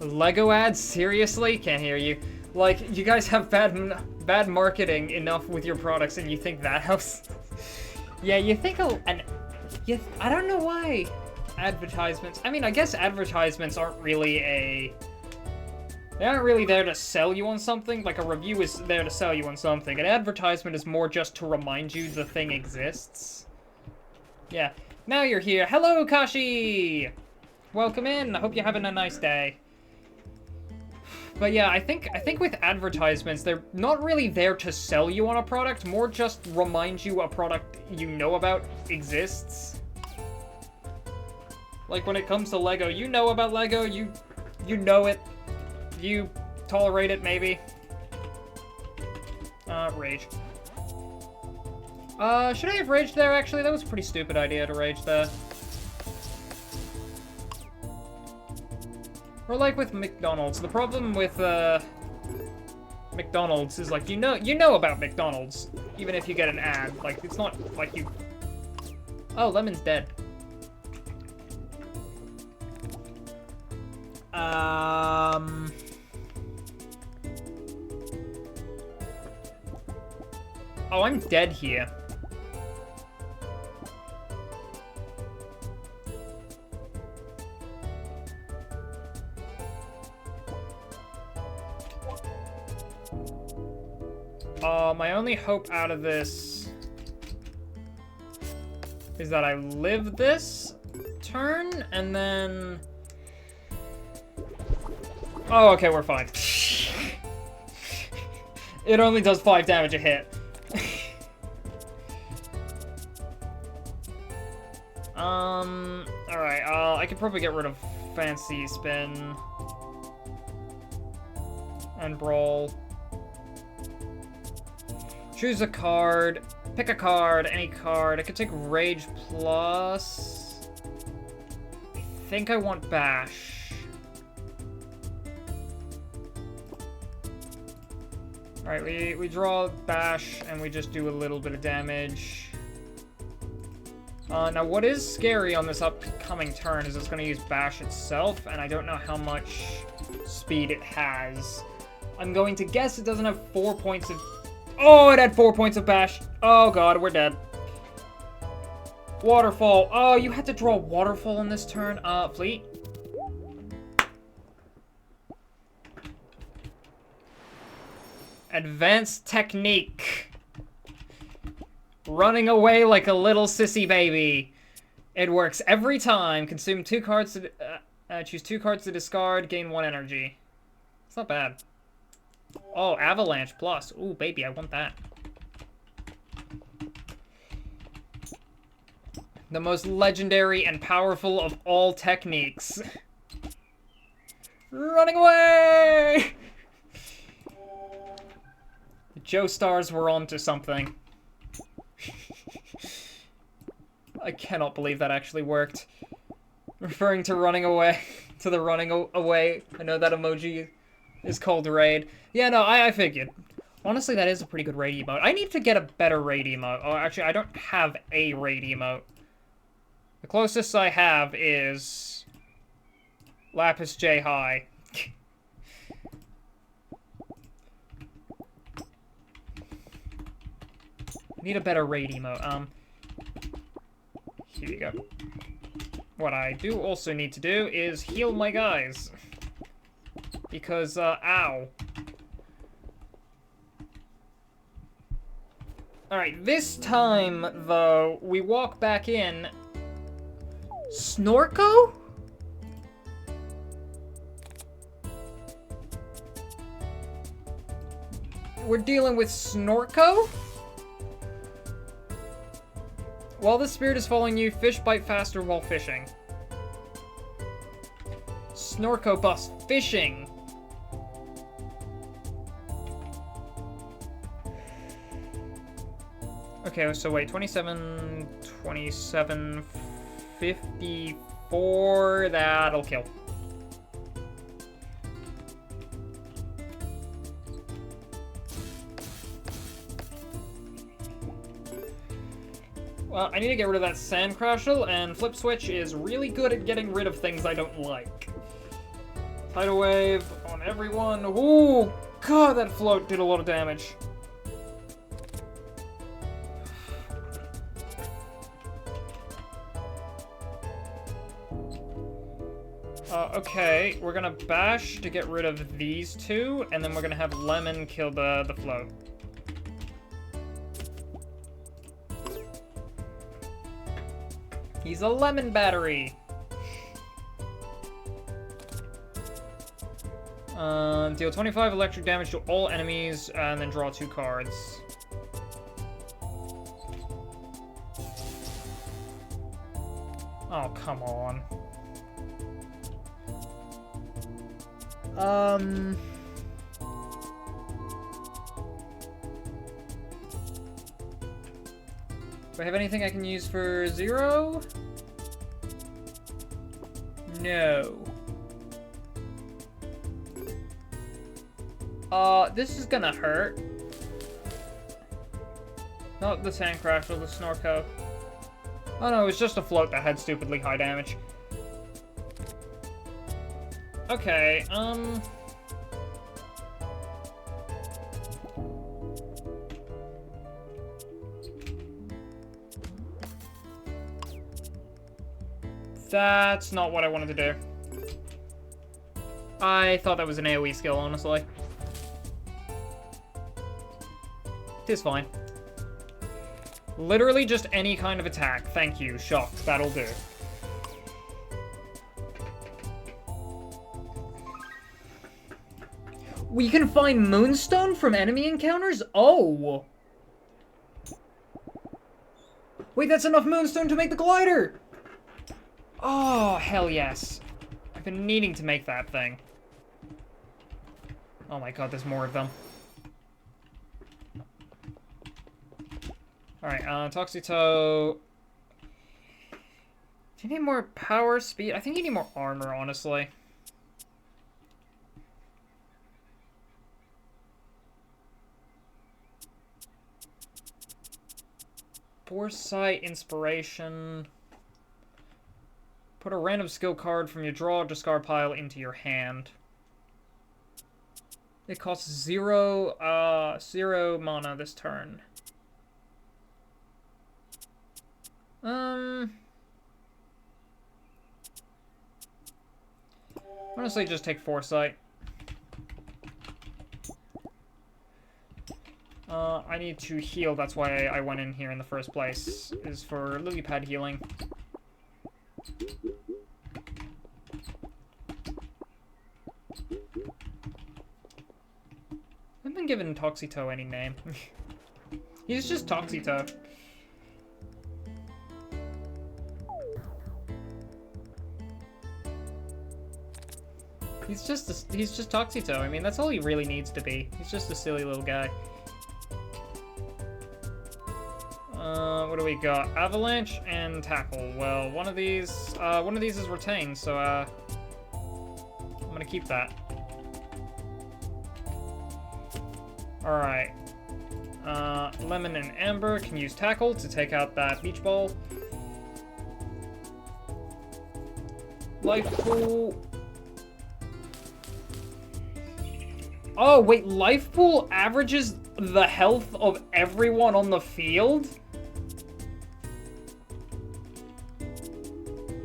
Lego ads? Seriously? Can't hear you. Like, you guys have bad marketing enough with your products and you think that helps? Yeah, you think I don't know why advertisements... I mean, I guess advertisements aren't really they aren't really there to sell you on something. Like, a review is there to sell you on something. An advertisement is more just to remind you the thing exists. Yeah. Now you're here. Hello, Kashi! Welcome in. I hope you're having a nice day. But yeah, I think with advertisements, they're not really there to sell you on a product, more just remind you a product you know about exists. Like when it comes to Lego, you know about Lego, you know it. You tolerate it, maybe. Rage. Should I have raged there, actually? That was a pretty stupid idea to rage there. Or like with McDonald's. The problem with, McDonald's is, like, you know about McDonald's, even if you get an ad. Like, it's not like you... Oh, Lemon's dead. Oh, I'm dead here. My only hope out of this is that I live this turn, and then... Oh, okay, we're fine. It only does 5 damage a hit. Alright, I could probably get rid of fancy spin. And brawl. Choose a card. Pick a card, any card. I could take Rage Plus. I think I want Bash. Alright, we draw Bash and we just do a little bit of damage. Now what is scary on this upcoming turn is it's going to use Bash itself, and I don't know how much speed it has. I'm going to guess it doesn't have 4 points of... Oh, it had 4 points of Bash. Oh god, we're dead. Waterfall. Oh, you had to draw Waterfall on this turn. Fleet. Advanced technique. Running away like a little sissy baby. It works every time. Consume 2 cards to... choose 2 cards to discard. Gain 1 energy. It's not bad. Oh, Avalanche Plus. Ooh, baby, I want that. The most legendary and powerful of all techniques. Running away! The Joestars were onto something. I cannot believe that actually worked. Referring to running away, to the running away. I know that emoji is called raid. Yeah, no, I figured. Honestly, that is a pretty good raid emote. I need to get a better raid emote. Oh, actually, I don't have a raid emote. The closest I have is... Lapis J High. I need a better raid emote. Here you go. What I do also need to do is heal my guys. Because, ow. Alright, this time, though, we walk back in. Snorko? We're dealing with Snorko? While the spirit is following you, fish bite faster while fishing. Snorko buffs fishing. Okay, so wait, 27, 27, 54, that'll kill. Well, I need to get rid of that Sandcrashel, and Flip Switch is really good at getting rid of things I don't like. Tidal Wave on everyone. Ooh, god, that float did a lot of damage. Okay, we're gonna bash to get rid of these two, and then we're gonna have Lemon kill the float. He's a lemon battery! Deal 25 electric damage to all enemies, and then draw 2 cards. Oh, come on. Do I have anything I can use for 0? No. This is gonna hurt. Not the Sandcrashel, the Snorko. Oh no, it was just a float that had stupidly high damage. Okay, that's not what I wanted to do. I thought that was an AoE skill, honestly. Tis fine. Literally just any kind of attack. Thank you, shocked. That'll do. We can find Moonstone from enemy encounters? Oh! Wait, that's enough Moonstone to make the glider! Oh, hell yes. I'm been needing to make that thing. Oh my god, there's more of them. Alright, Toxito... Do you need more power, speed? I think you need more armor, honestly. Foresight, inspiration... Put a random skill card from your draw or discard pile into your hand. It costs zero mana this turn. Honestly, just take Foresight. I need to heal, that's why I went in here in the first place, is for lily pad healing. I haven't been given Toxito any name. He's just Toxito. He's just Toxito. I mean, that's all he really needs to be. He's just a silly little guy. What do we got? Avalanche and Tackle. Well, one of these is retained, so I'm gonna keep that. All right. Lemon and Amber can use Tackle to take out that beach ball. Life Pool. Oh, wait, Life Pool averages the health of everyone on the field?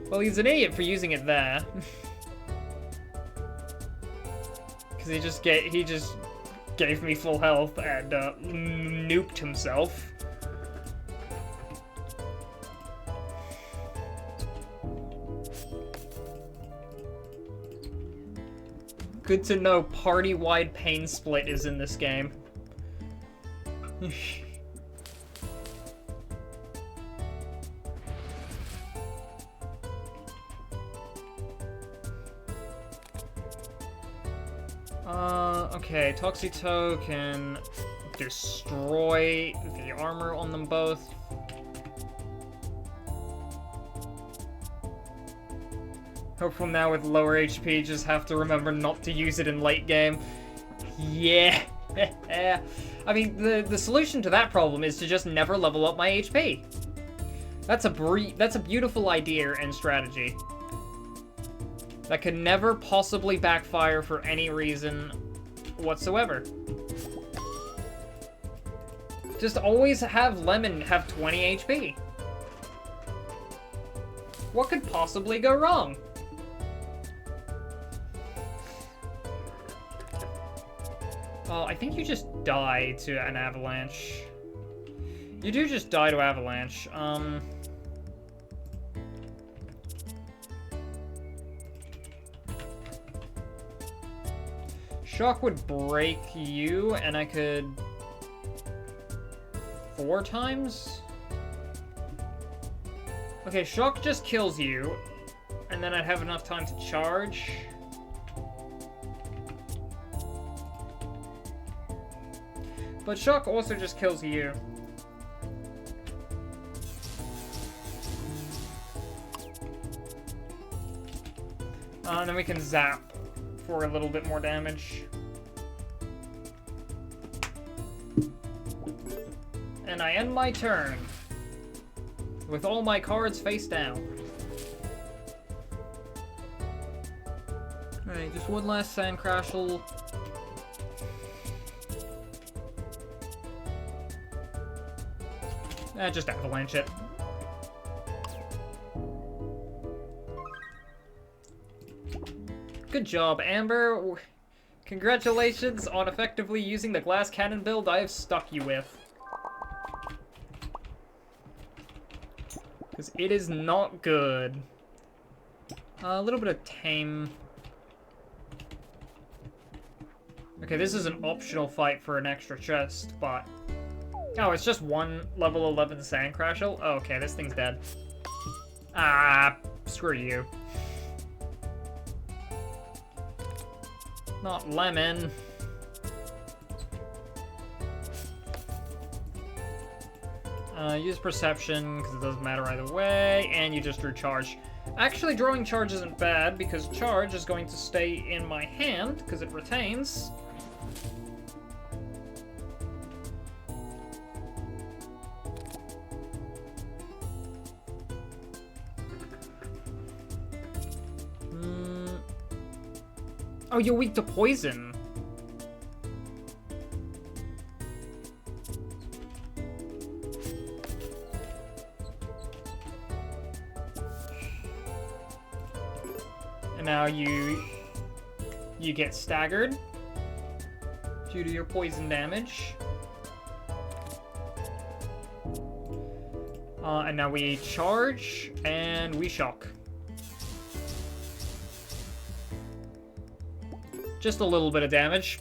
Well, he's an idiot for using it there. Because he just gave me full health and nuked himself. Good to know party-wide pain split is in this game. Okay, Toxito can destroy the armor on them both. Hopeful now with lower HP, just have to remember not to use it in late game. Yeah. I mean, the solution to that problem is to just never level up my HP. That's a beautiful idea and strategy. That could never possibly backfire for any reason whatsoever. Just always have Lemon have 20 HP. What could possibly go wrong? I think you just die to an avalanche. You do just die to avalanche. Shock would break you, and I could... 4 times? Okay, Shock just kills you, and then I'd have enough time to charge. But Shock also just kills you. And then we can zap for a little bit more damage. And I end my turn with all my cards face down. Alright, just one last Sand Crashel. Just avalanche it. Good job, Amber. Congratulations on effectively using the glass cannon build I have stuck you with. Because it is not good. A little bit of tame. Okay, this is an optional fight for an extra chest, but... Oh, it's just one level 11 Sand Crashel? Oh, okay, this thing's dead. Ah, screw you. Not lemon. Use perception, because it doesn't matter either way, and you just drew charge. Actually, drawing charge isn't bad, because charge is going to stay in my hand, because it retains. Oh, you're weak to poison. And now you get staggered due to your poison damage. And now we charge and we shock. Just a little bit of damage.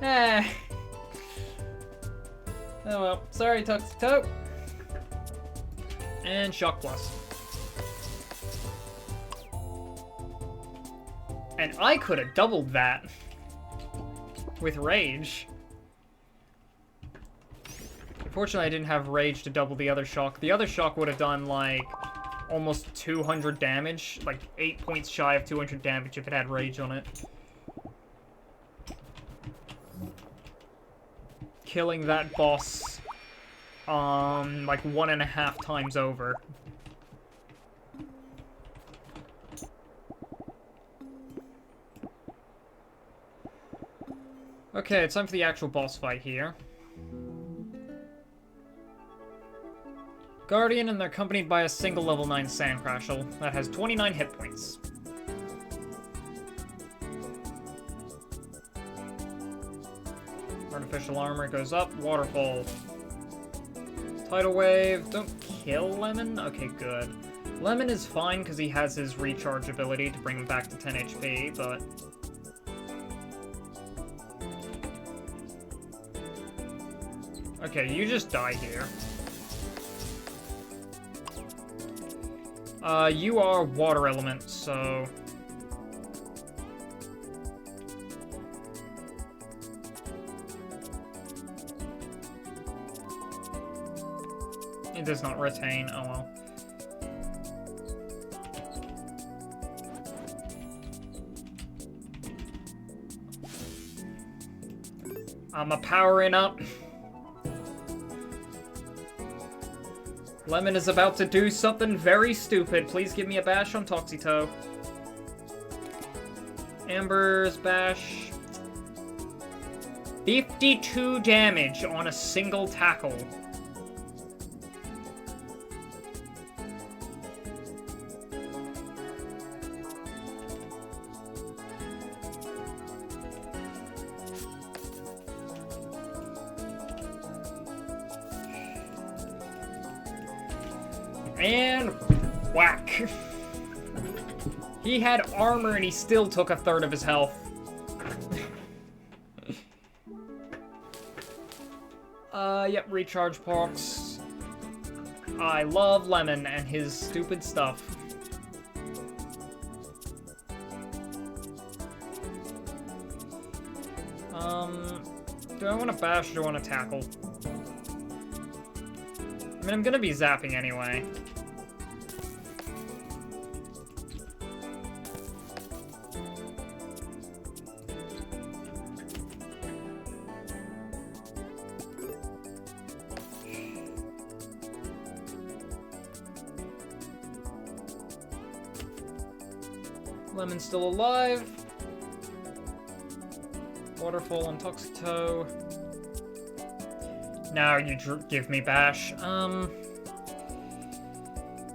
Eh. Oh well. Sorry, Tuxedo. And shock plus. And I could have doubled that with rage. Unfortunately, I didn't have rage to double the other shock. The other shock would have done like almost 200 damage, like 8 points shy of 200 damage if it had rage on it. Killing that boss, like 1.5 times over. Okay, it's time for the actual boss fight here. Guardian, and they're accompanied by a single level 9 Sandcrashel that has 29 hit points. Artificial armor goes up, waterfall. Tidal wave, don't kill Lemon? Okay, good. Lemon is fine because he has his recharge ability to bring him back to 10 HP, but... Okay, you just die here. You are water element, so... It does not retain, oh well. I'm powering up. Lemon is about to do something very stupid. Please give me a bash on Toxito. Amber's bash. 52 damage on a single tackle. And whack. He had armor and he still took 1/3 of his health. Yep, recharge box. I love Lemon and his stupid stuff. Do I want to bash or do I want to tackle? I mean, I'm gonna be zapping anyway. Lemon's still alive. Waterfall on Toxito. Now you give me bash.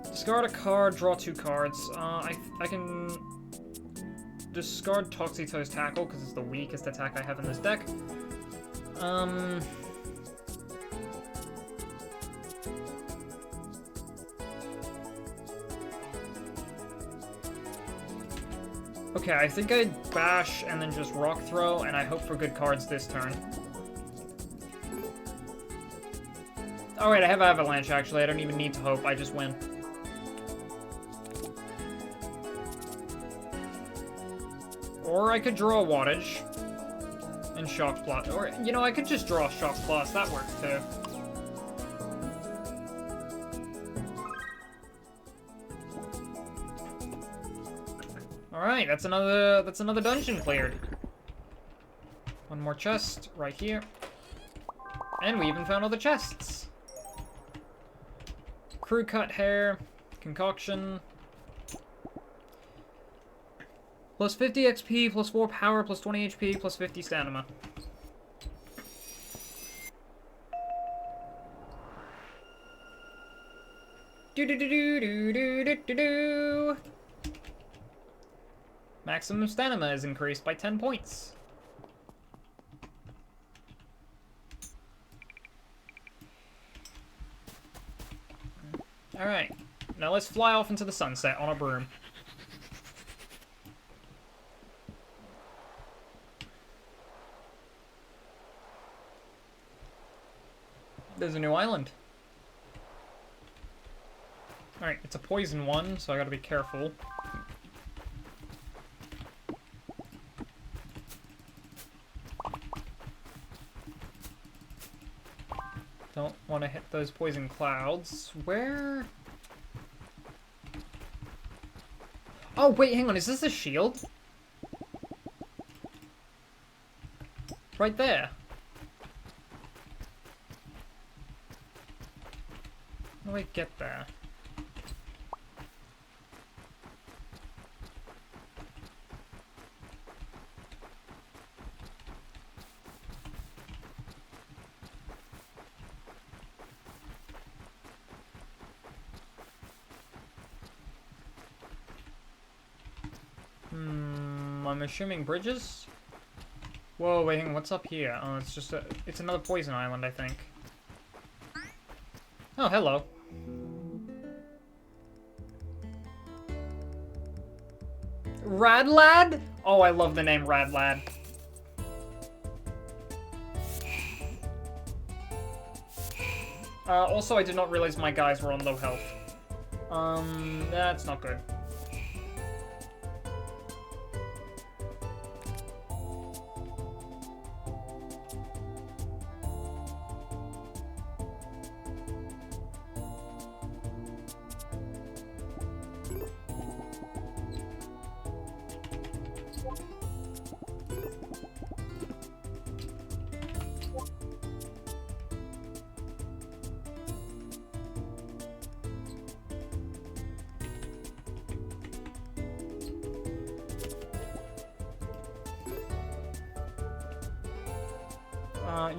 Discard a card, draw 2 cards. I can discard Toxito's tackle because it's the weakest attack I have in this deck. Okay, I think I'd bash and then just rock throw, and I hope for good cards this turn. Oh wait, I have avalanche actually. I don't even need to hope. I just win. Or I could draw Wattage and Shock Blast. Or, you know, I could just draw Shock Blast. That works too. Alright, that's another dungeon cleared. One more chest right here. And we even found all the chests. Crew cut hair, concoction. Plus 50 XP, plus 4 power, plus 20 HP, plus 50 stamina. Do-do-do-do-do-do-do-do-do. Maximum stamina is increased by 10 points. Alright, now let's fly off into the sunset on a broom. There's a new island. Alright, it's a poison one, so I gotta be careful. Don't want to hit those poison clouds. Where? Oh, wait, hang on. Is this a shield? Right there. How do I get there? I'm assuming bridges? Whoa, wait, hang on, what's up here? Oh, it's just it's another poison island, I think. Oh, hello. Rad Lad? Oh, I love the name Rad Lad. Also, I did not realize my guys were on low health. That's not good.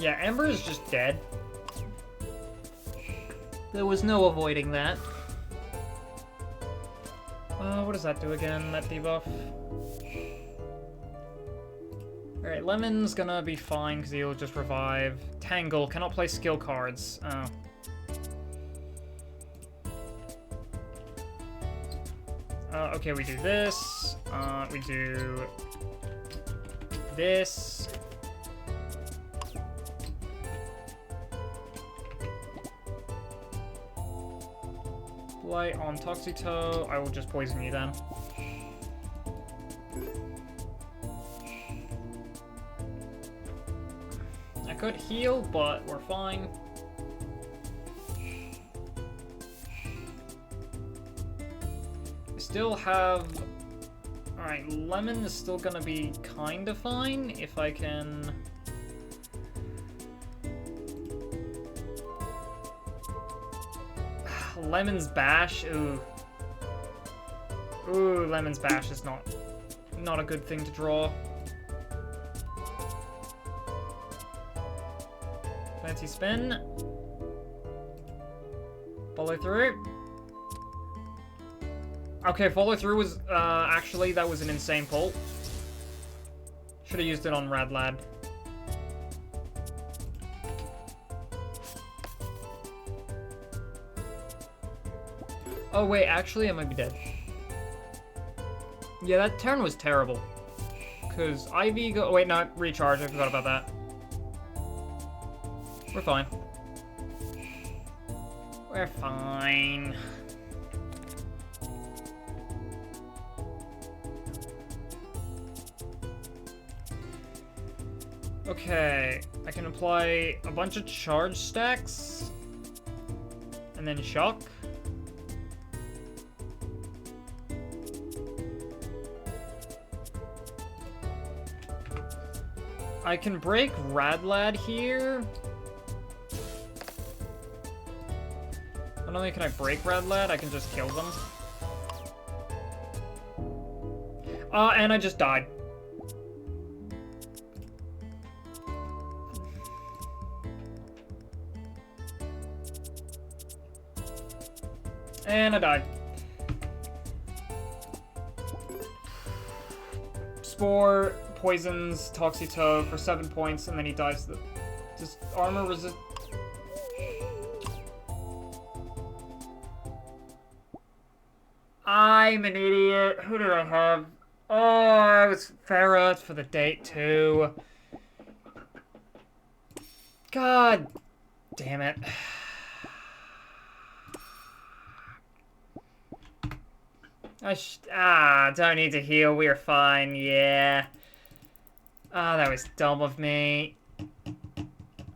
Yeah, Amber is just dead. There was no avoiding that. What does that do again, that debuff? Alright, Lemon's gonna be fine because he'll just revive. Tangle, cannot play skill cards. Oh. Okay, we do this. We do this. Light on Toxito. I will just poison you then. I could heal, but we're fine. I still have... Alright, Lemon is still gonna be kinda fine if I can... Lemon's Bash, ooh. Ooh, Lemon's Bash is not a good thing to draw. Fancy spin. Follow through. Okay, follow through was, actually, that was an insane pull. Should have used it on Rad Lad. Oh wait, actually I might be dead. Yeah, that turn was terrible. Cause Ivy go- oh, wait, no, recharge, I forgot about that. We're fine. We're fine. Okay, I can apply a bunch of charge stacks. And then shock. I can break Radlad here. Not only can I break Radlad, I can just kill them. And I just died. And I died. Spore poisons Toxito for 7 points, and then he dies. Just armor resist. I'm an idiot. Who did I have? Oh, it was Farah. It's for the date too. God damn it. Don't need to heal. We're fine. Yeah. Ah, that was dumb of me.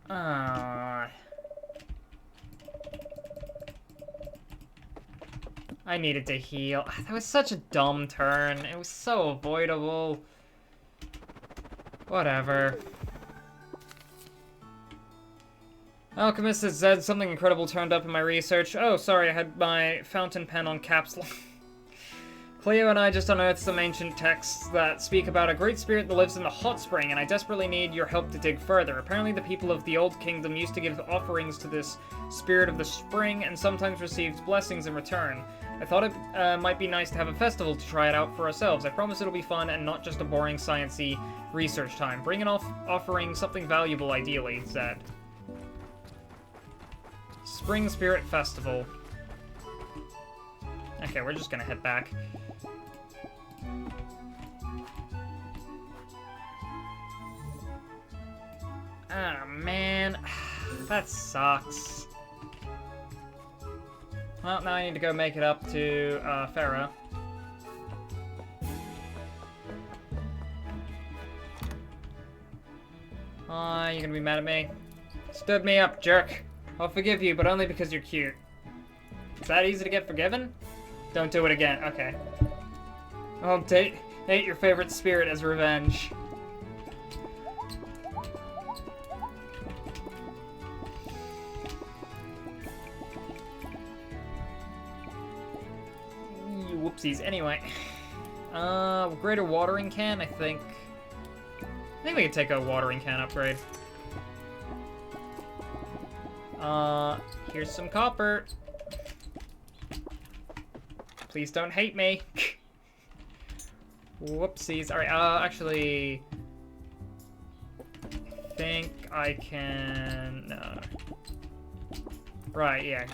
I needed to heal. That was such a dumb turn. It was so avoidable. Whatever. Alchemist has said something incredible turned up in my research. Oh, sorry, I had my fountain pen on caps lock. Cleo and I just unearthed some ancient texts that speak about a great spirit that lives in the hot spring, and I desperately need your help to dig further. Apparently the people of the Old Kingdom used to give offerings to this spirit of the spring, and sometimes received blessings in return. I thought it might be nice to have a festival to try it out for ourselves. I promise it'll be fun and not just a boring science-y research time. Bring an offering something valuable, ideally, Zed. Spring Spirit Festival. Okay, we're just gonna head back. Ah, man. That sucks. Well, now I need to go make it up to, Farah. You gonna be mad at me? Stood me up, jerk. I'll forgive you, but only because you're cute. Is that easy to get forgiven? Don't do it again. Okay. I'll hate your favorite spirit as revenge. Whoopsies. Anyway. Greater watering can, I think we could take a watering can upgrade. Here's some copper. Please don't hate me. Whoopsies. Alright, actually... I think I can... Right, yeah.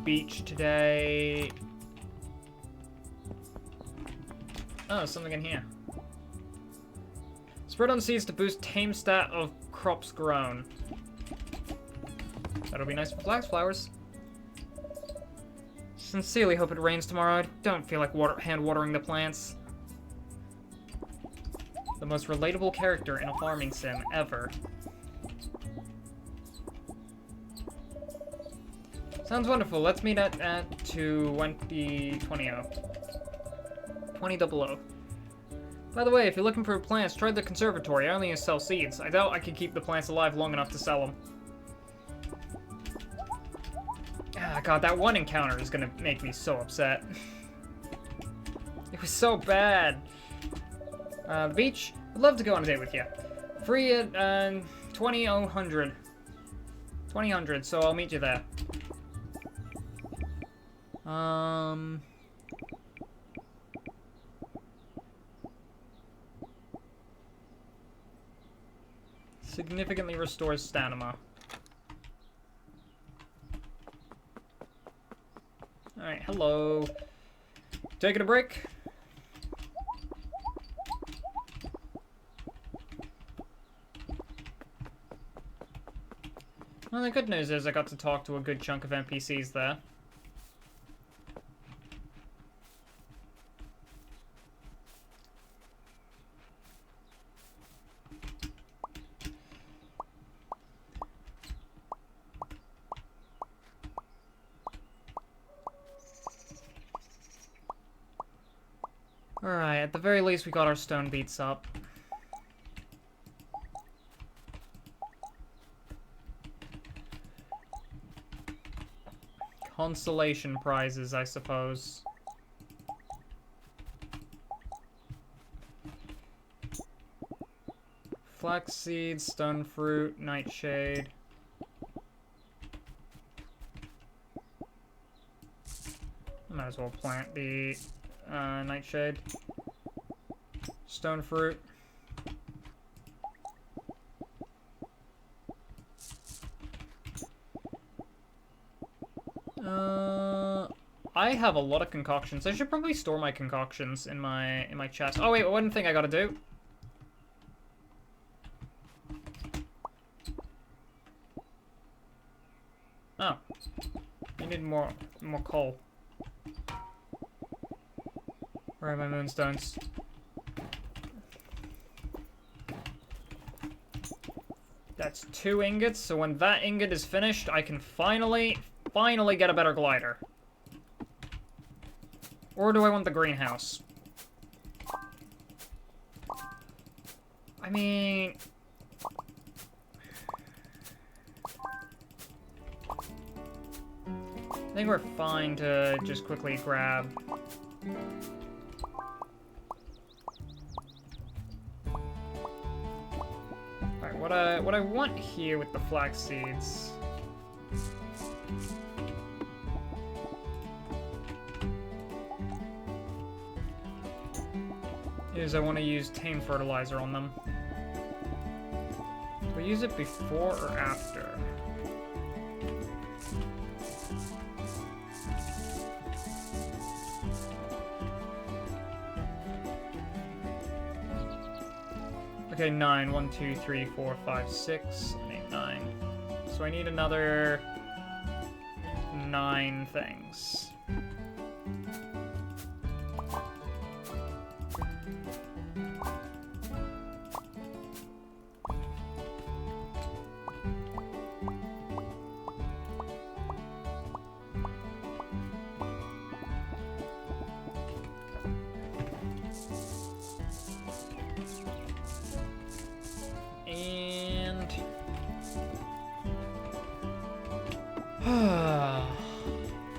Beach today. Oh, something in here. Spread on seeds to boost tame stat of crops grown. That'll be nice for flax flowers. Sincerely hope it rains tomorrow. I don't feel like hand watering the plants. The most relatable character in a farming sim ever. Sounds wonderful. Let's meet at 2000. By the way, if you're looking for plants, try the conservatory. I only sell seeds. I doubt I could keep the plants alive long enough to sell them. Ah, God, that one encounter is gonna make me so upset. It was so bad. Beach, I'd love to go on a date with you. Free at 2000. 2000, so I'll meet you there. Significantly restores stamina. Alright, hello. Taking a break? Well, the good news is I got to talk to a good chunk of NPCs there. Alright, at the very least we got our stone beats up. Consolation prizes, I suppose. Flaxseed, stone fruit, nightshade. Might as well plant the nightshade. Stone fruit. I have a lot of concoctions. I should probably store my concoctions in my chest. Oh wait, one thing I gotta do. Oh. I need more coal. Where are my moonstones? That's 2 ingots, so when that ingot is finished, I can finally get a better glider. Or do I want the greenhouse? I mean... I think we're fine to just quickly grab... Alright, what I want here with the flax seeds... is I want to use tame fertilizer on them. Do I use it before or after? Okay, 9. 1, 2, 3, 4, 5, 6, 7, 8, 9. So I need another 9 things.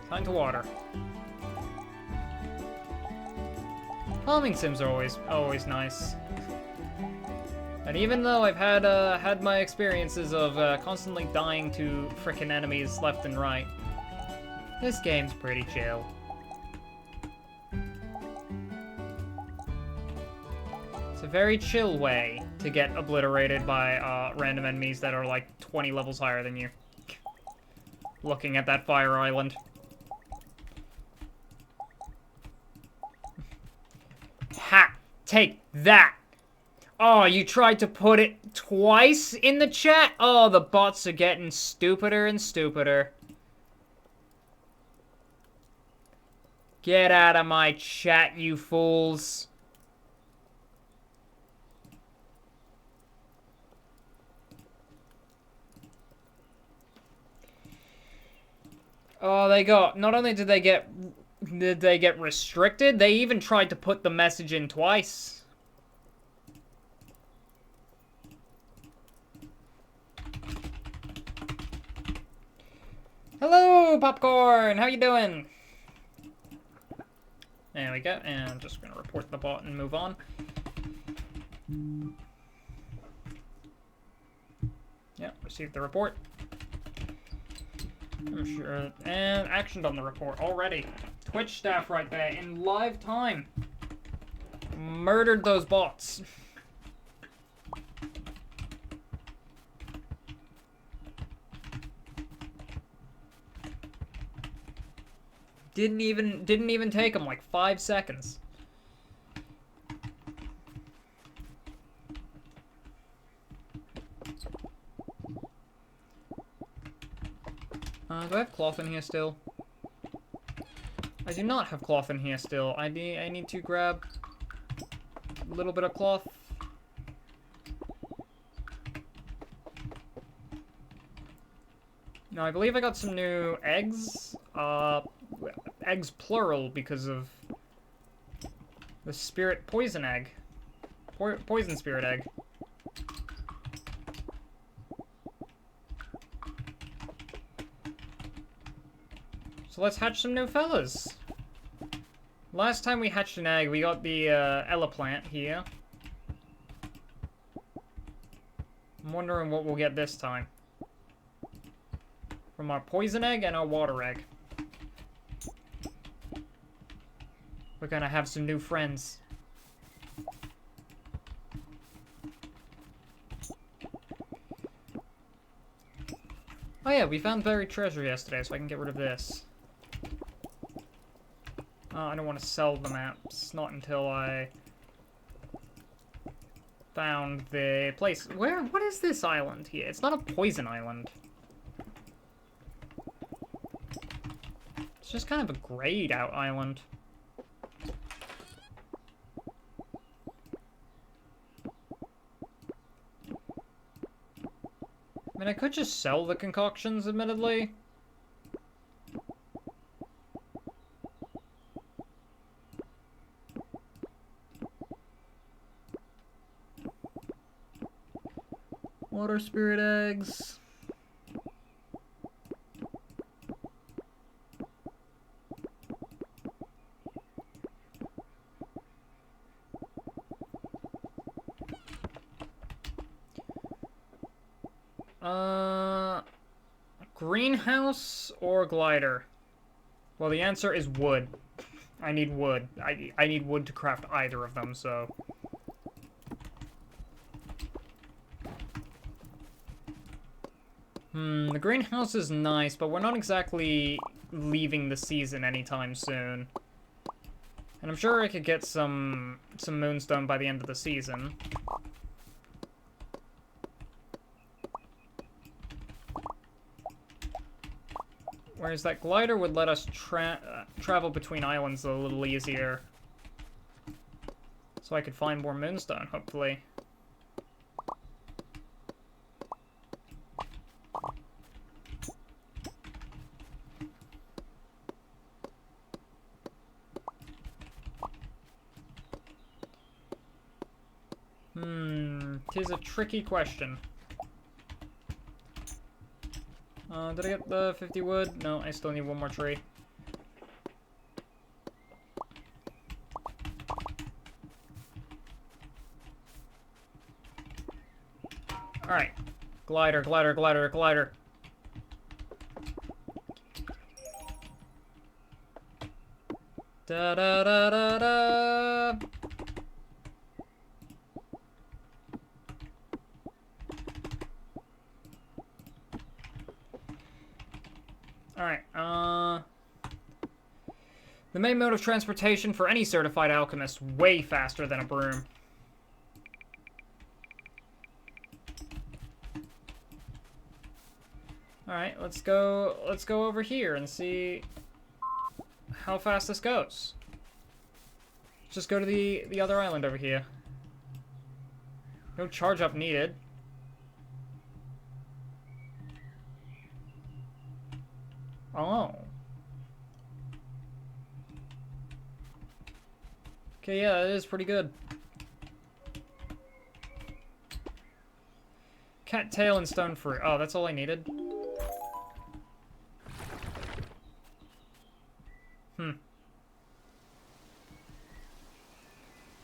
Time to water. Farming sims are always nice. And even though I've had my experiences of constantly dying to frickin' enemies left and right, this game's pretty chill. It's a very chill way to get obliterated by random enemies that are like 20 levels higher than you. Looking at that fire island. Ha! Take that! Oh, you tried to put it twice in the chat? Oh, the bots are getting stupider and stupider. Get out of my chat, you fools. Oh, they got... Not only did they get restricted, they even tried to put the message in twice. Hello, Popcorn! How you doing? There we go, and I'm just gonna report the bot and move on. Yep, received the report. I'm sure. And actioned on the report already. Twitch staff right there in live time. Murdered those bots. Didn't even take them like 5 seconds. Do I have cloth in here still? I do not have cloth in here still. I need to grab a little bit of cloth. No, I believe I got some new eggs. Eggs plural because of The spirit poison egg. Poison spirit egg. So let's hatch some new fellas. Last time we hatched an egg, we got the Ella plant here. I'm wondering what we'll get this time. From our poison egg and our water egg. We're gonna have some new friends. Oh yeah, we found buried treasure yesterday, so I can get rid of this. I don't want to sell the maps, not until I found the place. What is this island here? It's not a poison island. It's just kind of a grayed out island. I mean, I could just sell the concoctions, admittedly. Water spirit eggs. Greenhouse or glider? Well, the answer is wood. I need wood. I need wood to craft either of them, so... The greenhouse is nice, but we're not exactly leaving the season anytime soon. And I'm sure I could get some Moonstone by the end of the season. Whereas that glider would let us travel between islands a little easier. So I could find more Moonstone, hopefully. Tis a tricky question. Did I get the 50 wood? No, I still need one more tree. Alright. Glider, glider, glider, glider. Da da da da da. Alright, the main mode of transportation for any certified alchemist, way faster than a broom. Alright, let's go over here and see how fast this goes. Let's just go to the other island over here. No charge up needed. Oh. Okay, yeah, it is pretty good. Cat tail and stone fruit. Oh, that's all I needed.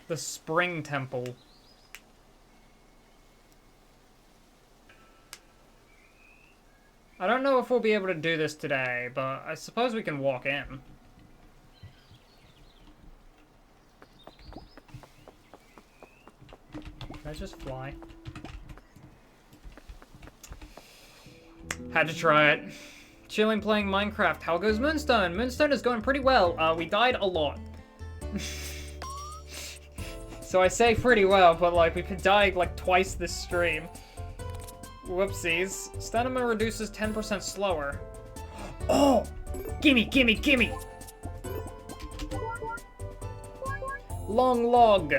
The spring temple. I don't know if we'll be able to do this today, but I suppose we can walk in. Can I just fly? Had to try it. Chilling playing Minecraft. How goes Moonstone? Moonstone is going pretty well. We died a lot. So I say pretty well, but like we've been dying like twice this stream. Whoopsies. Stamina reduces 10% slower. Oh! Gimme, gimme, gimme! Long log.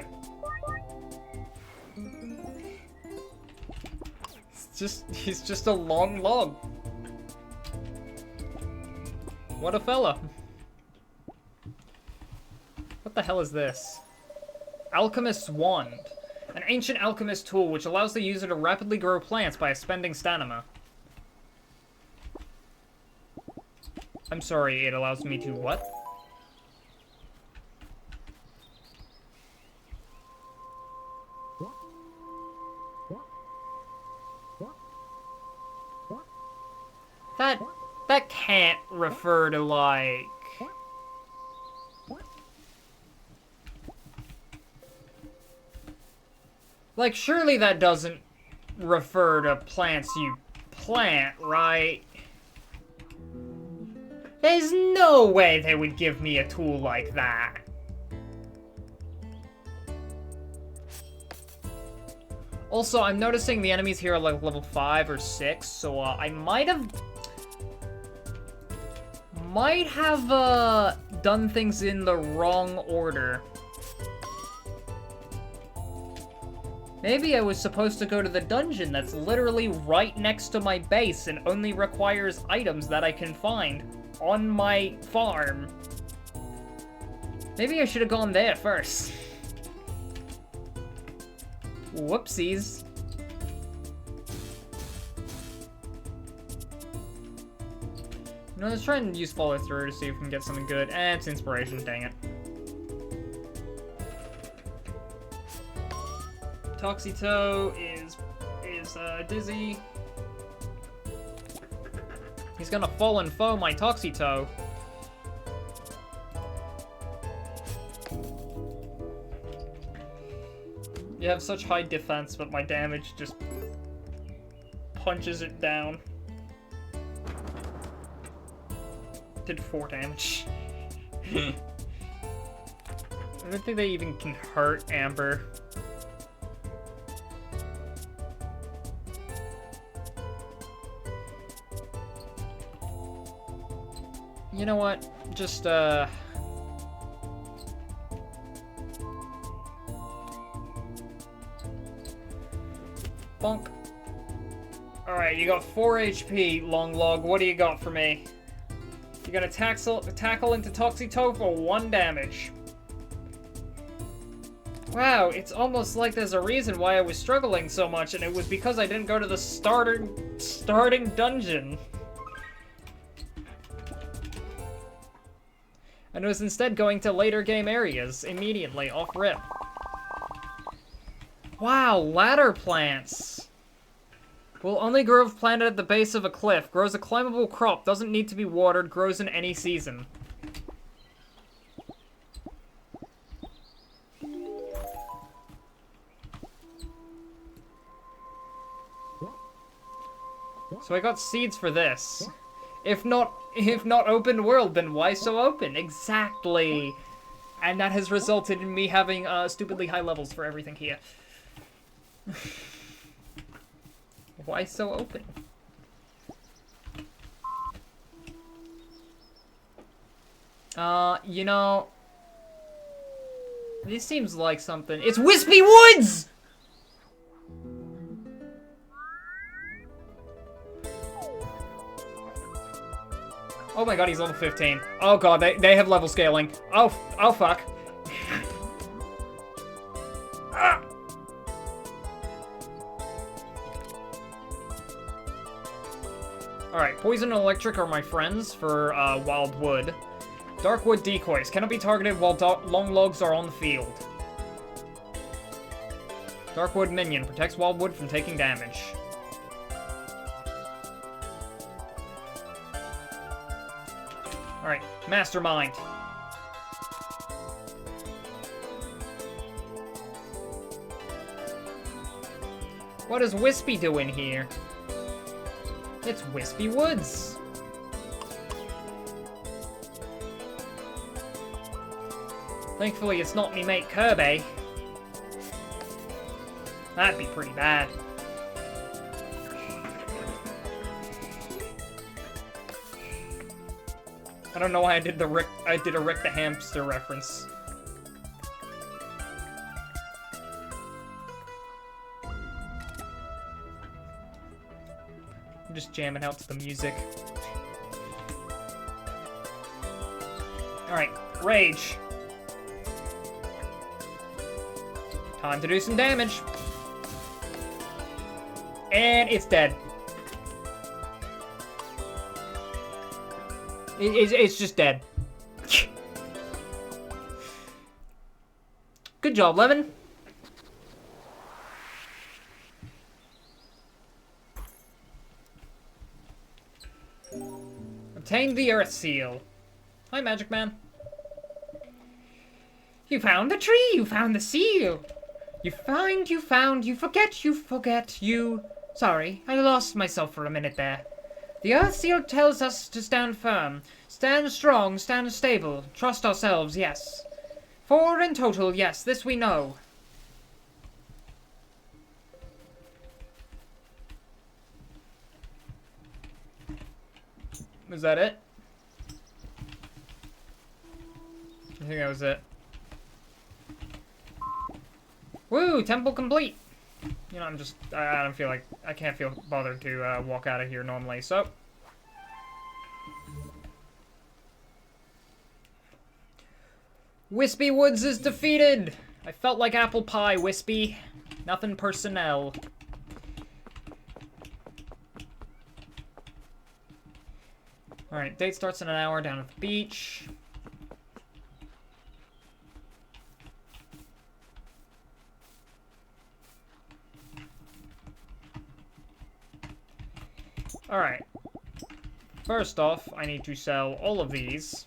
He's just a long log. What a fella. What the hell is this? Alchemist's Wand. An ancient alchemist tool which allows the user to rapidly grow plants by expending stamina. I'm sorry, it allows me to what? That can't refer to, like... Like, surely that doesn't refer to plants you plant, right? There's no way they would give me a tool like that. Also, I'm noticing the enemies here are like level 5 or 6, so I might have done things in the wrong order. Maybe I was supposed to go to the dungeon that's literally right next to my base and only requires items that I can find on my farm. Maybe I should have gone there first. Whoopsies. No, let's try and use follow through to see if we can get something good. It's inspiration, dang it. Toxito is dizzy. He's gonna fallen foe my Toxito. You have such high defense, but my damage just punches it down. Did 4 damage. I don't think they even can hurt Amber. You know what? Just, bonk. Alright, you got 4 HP, Long Log. What do you got for me? You're gonna tackle into Toxito for 1 damage. Wow, it's almost like there's a reason why I was struggling so much, and it was because I didn't go to the starting dungeon. And was instead going to later game areas immediately, off rip. Wow, ladder plants! Will only grow if planted at the base of a cliff. Grows a climbable crop, doesn't need to be watered, grows in any season. So I got seeds for this. If not open world, then why so open? Exactly. And that has resulted in me having stupidly high levels for everything here. Why so open? You know, this seems like something. It's Wispy Woods! Oh my god, he's level 15. Oh god, they have level scaling. Oh fuck. Ah! Alright, poison and electric are my friends for wild wood. Dark wood decoys cannot be targeted while long logs are on the field. Dark wood minion protects wild wood from taking damage. Alright, Mastermind. What is Wispy doing here? It's Wispy Woods. Thankfully, it's not me mate Kirby. That'd be pretty bad. I don't know why I did a Rick the Hamster reference. I'm just jamming out to the music. Alright, Rage. Time to do some damage. And it's dead. It's just dead. Good job, Lemon. Obtained the Earth Seal. Hi, Magic Man. You found the tree, you found the seal. You find, you found, you forget, you... Sorry, I lost myself for a minute there. The Earth Seal tells us to stand firm. Stand strong, stand stable. Trust ourselves, yes. 4 in total, yes, this we know. Was that it? I think that was it. Woo! Temple complete! You know, I don't feel like, I can't feel bothered to walk out of here normally, so. Wispy Woods is defeated! I felt like apple pie, Wispy. Nothing personnel. Alright, date starts in an hour down at the beach. Alright. First off, I need to sell all of these.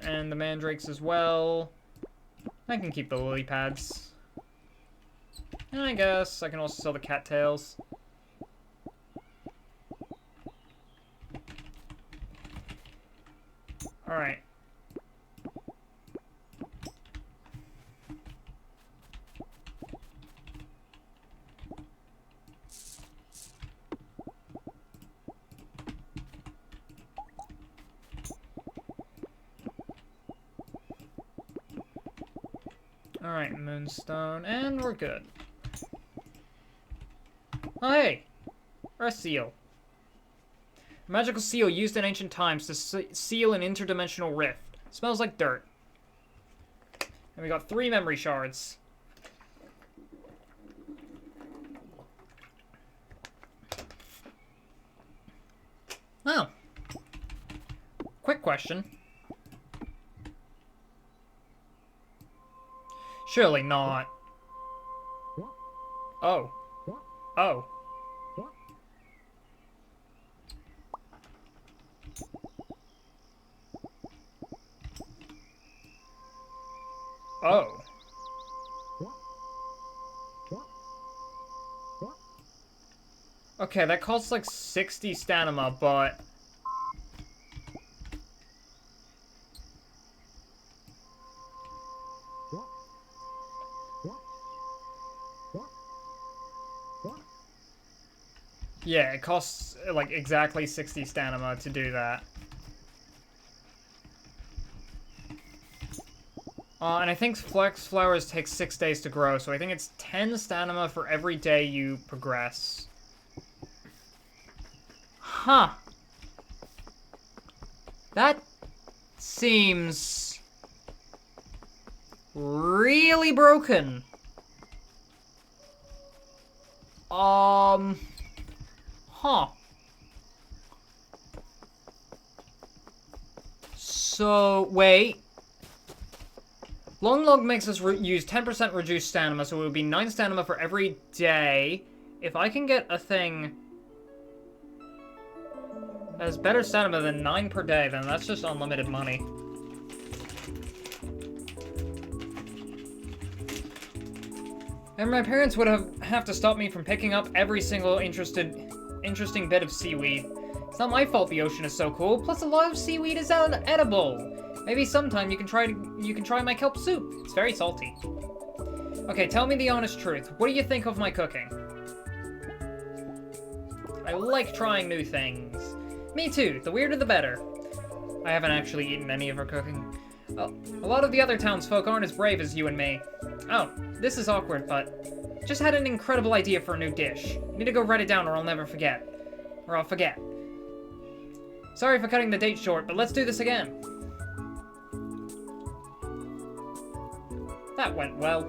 And the mandrakes as well. I can keep the lily pads. And I guess I can also sell the cattails. Alright. Alright, Moonstone, and we're good. Oh, hey! Earth Seal. A magical seal used in ancient times to seal an interdimensional rift. Smells like dirt. And we got 3 memory shards. Oh. Quick question. Surely not. Oh. Oh. Oh. Okay, that costs like 60 stamina, but... Yeah, it costs like exactly 60 stamina to do that. And I think flex flowers take 6 days to grow, so I think it's 10 stamina for every day you progress. Huh. That seems really broken. Huh. So, wait. Long log makes us use 10% reduced stamina, so it would be 9 stamina for every day. If I can get a thing that has better stamina than 9 per day, then that's just unlimited money. And my parents would have to stop me from picking up every single interesting bit of seaweed. It's not my fault the ocean is so cool, plus a lot of seaweed is edible. Maybe sometime you can try my kelp soup. It's very salty. Okay, tell me the honest truth. What do you think of my cooking? I like trying new things. Me too, the weirder the better. I haven't actually eaten any of her cooking. Oh, a lot of the other townsfolk aren't as brave as you and me. Oh, this is awkward, but just had an incredible idea for a new dish. Need to go write it down or I'll never forget. Or I'll forget. Sorry for cutting the date short, but let's do this again. That went well.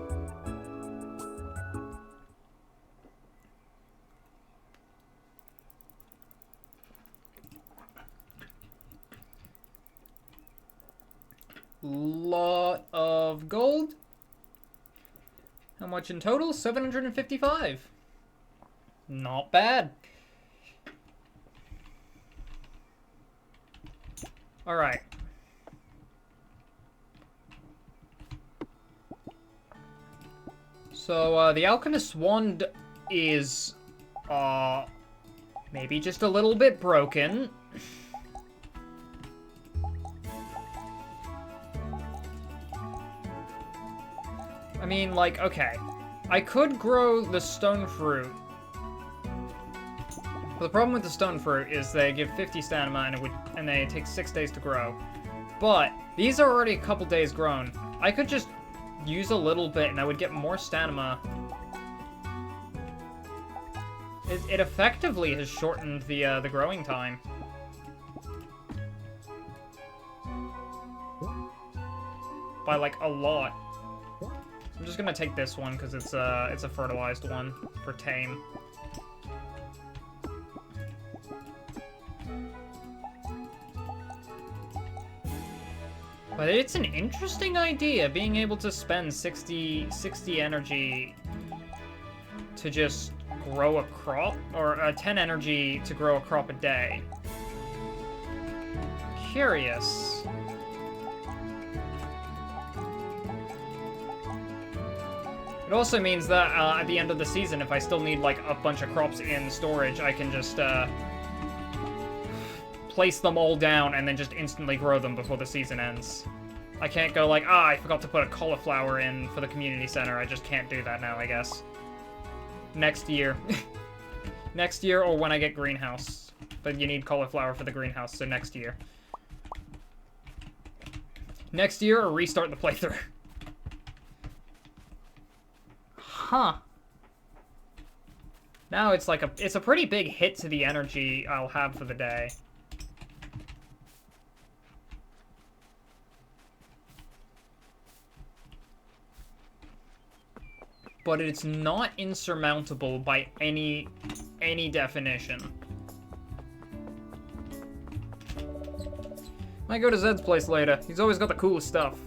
Lot of gold. How much in total? 755. Not bad. All right. So, the Alchemist's Wand is, maybe just a little bit broken. I mean, like, okay. I could grow the stone fruit. But the problem with the stone fruit is they give 50 stamina and they take 6 days to grow. But these are already a couple days grown. I could just use a little bit and I would get more stamina. It effectively has shortened the growing time. By like a lot. I'm just gonna take this one because it's a fertilized one for tame. But it's an interesting idea, being able to spend 60 energy to just grow a crop, or 10 energy to grow a crop a day. Curious. It also means that at the end of the season, if I still need like a bunch of crops in storage, I can just place them all down and then just instantly grow them before the season ends. I can't go like, I forgot to put a cauliflower in for the community center. I just can't do that now, I guess. Next year. Next year or when I get greenhouse. But you need cauliflower for the greenhouse, so next year. Next year or restart the playthrough. Huh. Now it's like it's a pretty big hit to the energy I'll have for the day. But it's not insurmountable by any definition. Might go to Zed's place later. He's always got the coolest stuff.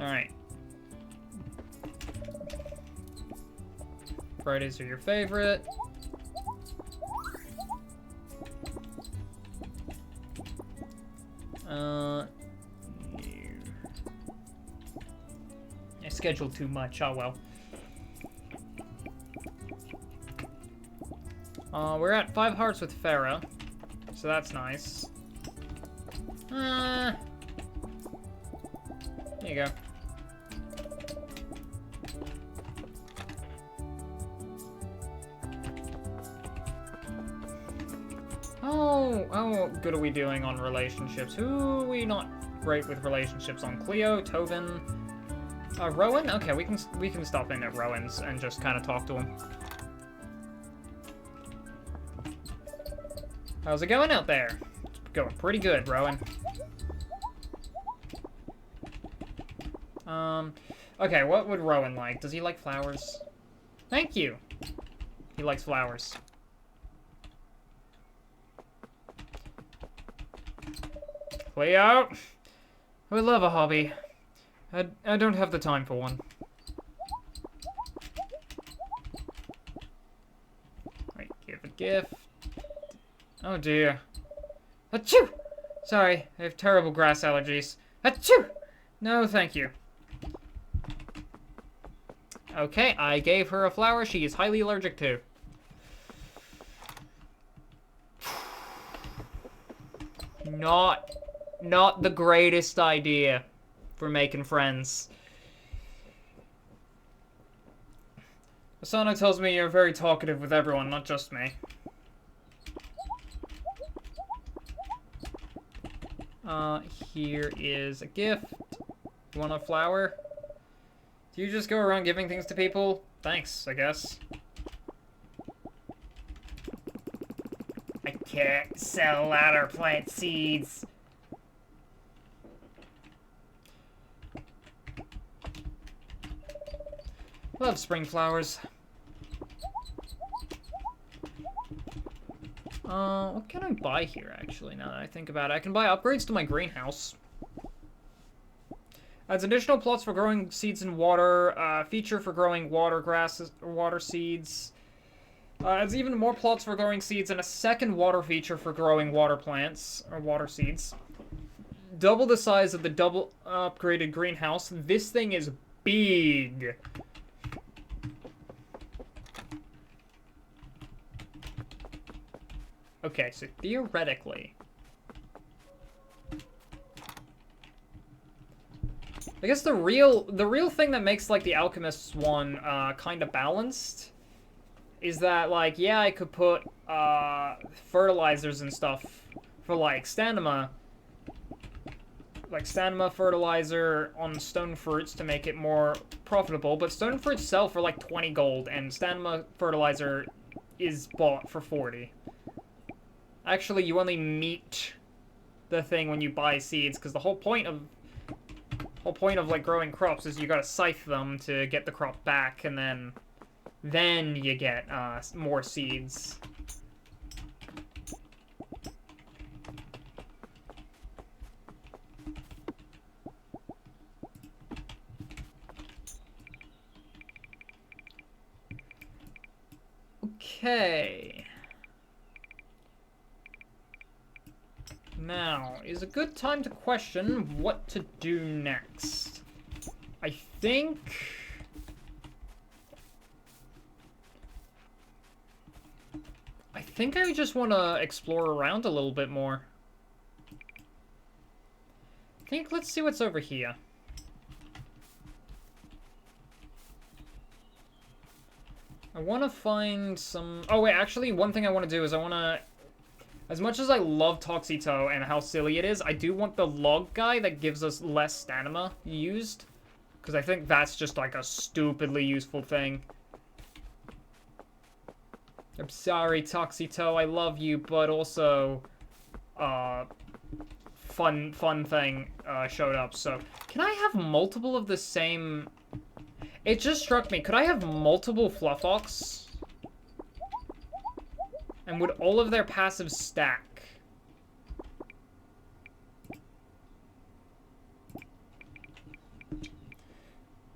Alright. Fridays are your favorite. I scheduled too much, oh well. We're at 5 hearts with Farah, so that's nice. There you go. How good are we doing on relationships? Who are we not great with relationships on? Cleo, Tobin, Rowan? Okay, we can stop in at Rowan's and just kind of talk to him. How's it going out there? It's going pretty good, Rowan. Okay, what would Rowan like? Does he like flowers? Thank you. He likes flowers. Cleo! I would love a hobby. I don't have the time for one. Right, give a gift. Oh dear. Achoo! Sorry, I have terrible grass allergies. Achoo! No, thank you. Okay, I gave her a flower she is highly allergic to. Not the greatest idea for making friends. Asano tells me you're very talkative with everyone, not just me. Here is a gift. You want a flower? Do you just go around giving things to people? Thanks, I guess. I can't sell ladder plant seeds. Love spring flowers. What can I buy here, actually, now that I think about it? I can buy upgrades to my greenhouse. Adds additional plots for growing seeds in water, feature for growing water grasses, or water seeds. Adds even more plots for growing seeds and a second water feature for growing water plants, or water seeds. Double the size of the double upgraded greenhouse. This thing is big. Okay, so theoretically, I guess the real thing that makes like the Alchemist's one kind of balanced is that, like, yeah, I could put fertilizers and stuff for like stamina, fertilizer on stone fruits to make it more profitable, but stone fruits sell for like 20 gold and stamina fertilizer is bought for 40. Actually, you only meet the thing when you buy seeds, because the whole point of like growing crops is you gotta scythe them to get the crop back, and then you get more seeds. Okay. Now is a good time to question what to do next. I think I just want to explore around a little bit more. Let's see what's over here. I want to find some... Oh, wait, actually, one thing I want to do is I want to... As much as I love Toxito and how silly it is, I do want the log guy that gives us less stamina used. Because I think that's just, like, a stupidly useful thing. I'm sorry, Toxito, I love you, but also... fun thing showed up, so... Can I have multiple of the same... It just struck me, could I have multiple Fluffox? And would all of their passives stack?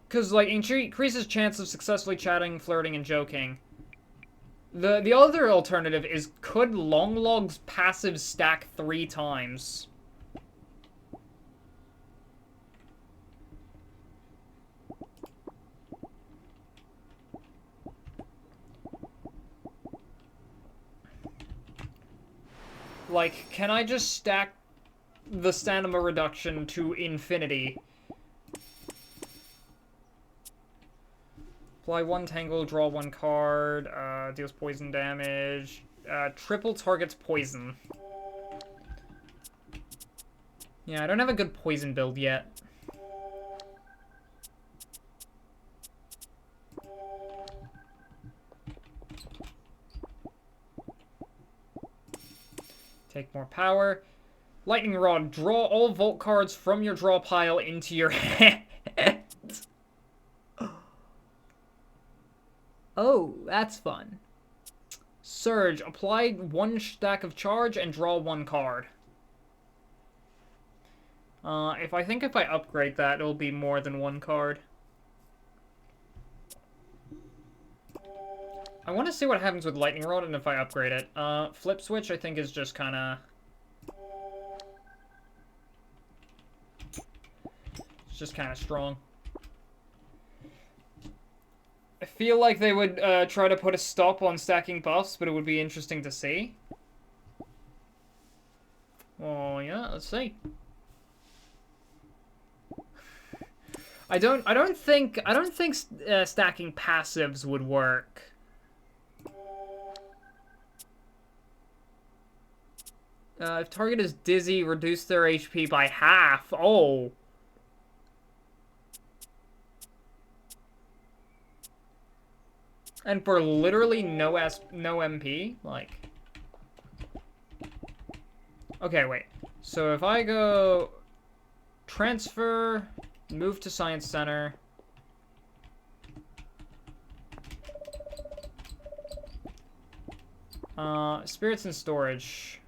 Because, like, increases chance of successfully chatting, flirting, and joking. The other alternative is, could Longlog's passive stack 3 times? Like, can I just stack the stamina reduction to infinity? Apply 1 tangle, draw 1 card, deals poison damage, triple targets poison. Yeah, I don't have a good poison build yet. Take more power. Lightning Rod. Draw all Vault cards from your draw pile into your hand. Oh, that's fun. Surge. Apply 1 stack of charge and draw 1 card. If I upgrade that, it'll be more than 1 card. I want to see what happens with Lightning Rod and if I upgrade it. Flip Switch, I think, is just kind of... It's just kind of strong. I feel like they would try to put a stop on stacking buffs, but it would be interesting to see. Oh, yeah, let's see. I don't think stacking passives would work. If target is dizzy, reduce their HP by half. Oh. And for literally no MP, like... Okay, wait. So if I go... Transfer, move to Science Center... spirits and storage.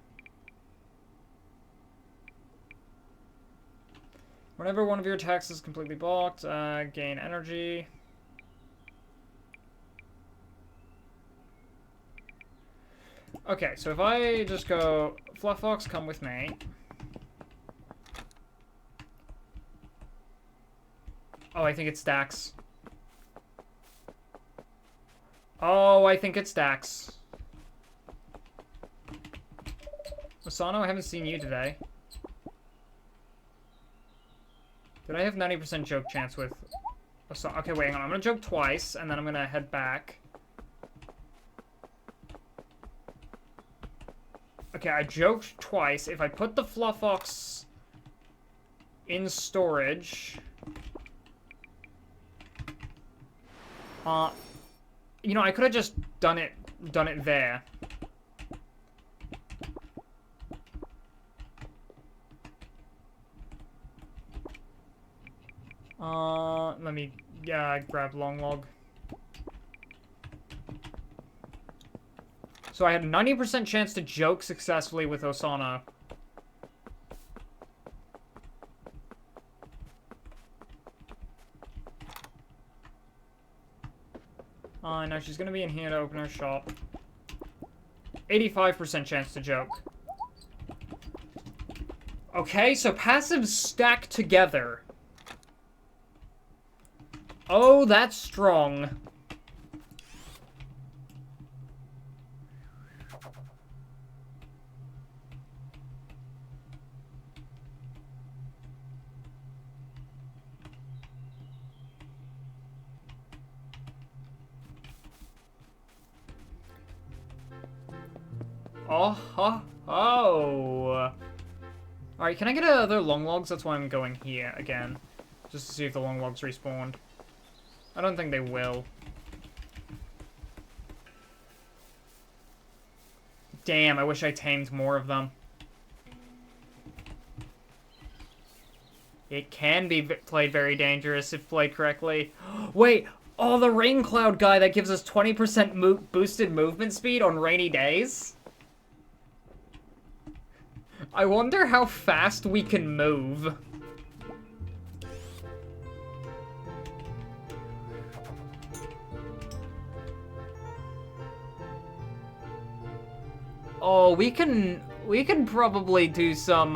Whenever one of your attacks is completely blocked, gain energy. Okay, so if I just go, Flufffox, come with me. Oh, I think it stacks. Oh, I think it stacks. Asano, I haven't seen you today. Did I have 90% joke chance with Asano? Okay, wait, hang on. I'm gonna joke twice, and then I'm gonna head back. Okay, I joked twice. If I put the Flufffox in storage... you know, I could have just done it there. Let me, grab long log. So I had a 90% chance to joke successfully with Osana. Now she's gonna be in here to open her shop. 85% chance to joke. Okay, so passives stack together. Oh, that's strong. Oh. Alright, can I get other long logs? That's why I'm going here again. Just to see if the long logs respawned. I don't think they will. Damn, I wish I tamed more of them. It can be played very dangerous if played correctly. Wait! Oh, the rain cloud guy that gives us 20% boosted movement speed on rainy days? I wonder how fast we can move. Oh, we can probably do some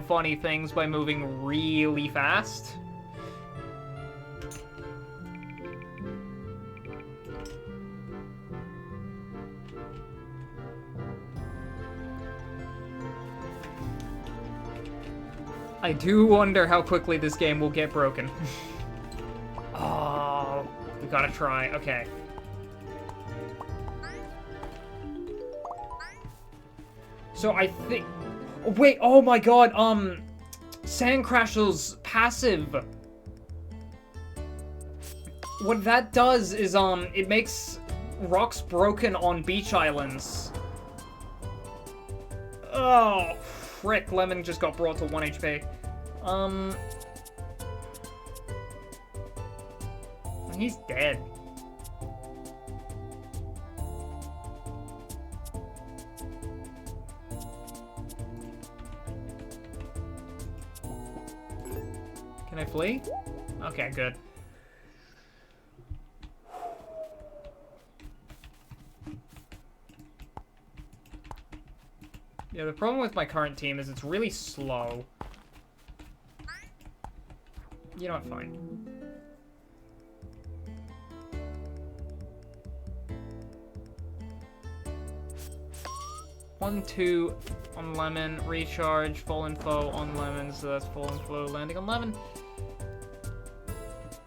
funny things by moving really fast. I do wonder how quickly this game will get broken. Oh, we gotta try. Okay. So I think... Wait, oh my god, Sandcrasher's passive. What that does is, it makes rocks broken on beach islands. Oh, frick, Lemon just got brought to 1 HP. He's dead. Can I flee? Okay, good. Yeah, the problem with my current team is it's really slow. You know what, fine. One, two on Lemon, recharge, fallen foe on Lemon, so that's fallen foe landing on Lemon.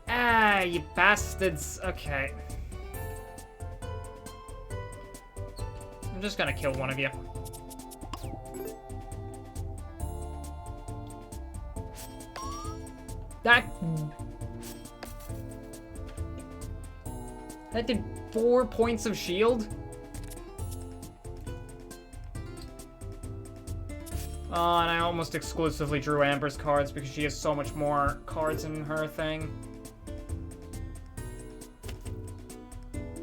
Ah, you bastards. Okay. I'm just gonna kill one of you. That... That did 4 points of shield? Oh, and I almost exclusively drew Amber's cards because she has so much more cards in her thing.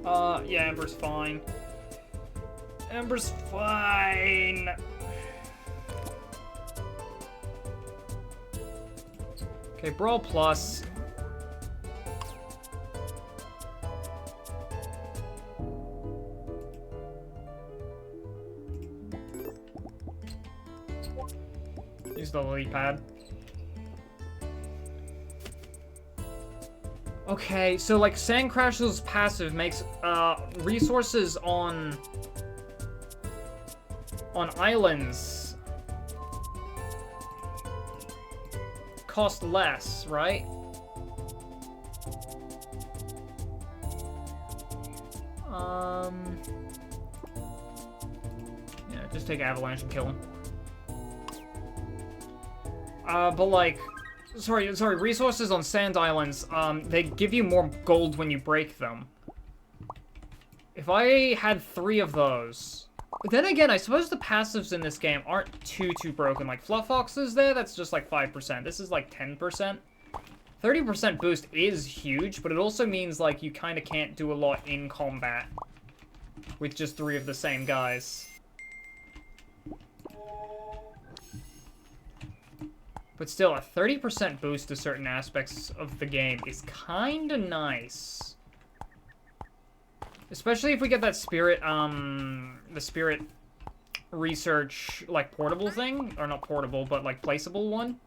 Yeah, Amber's fine. Amber's fine. Okay, Brawl Plus. Use the lily pad. Okay, so like Sandcrasher's passive makes resources on islands cost less, right? Yeah, just take Avalanche and kill him. But like, sorry, resources on sand islands, they give you more gold when you break them. If I had 3 of those... Then again, I suppose the passives in this game aren't too broken. Like, Fluff Fox is there, that's just like 5%. This is like 10%. 30% boost is huge, but it also means, like, you kind of can't do a lot in combat with just 3 of the same guys. But still, a 30% boost to certain aspects of the game is kinda nice. Especially if we get that spirit, the spirit research, like, portable thing. Or not portable, but, like, placeable one.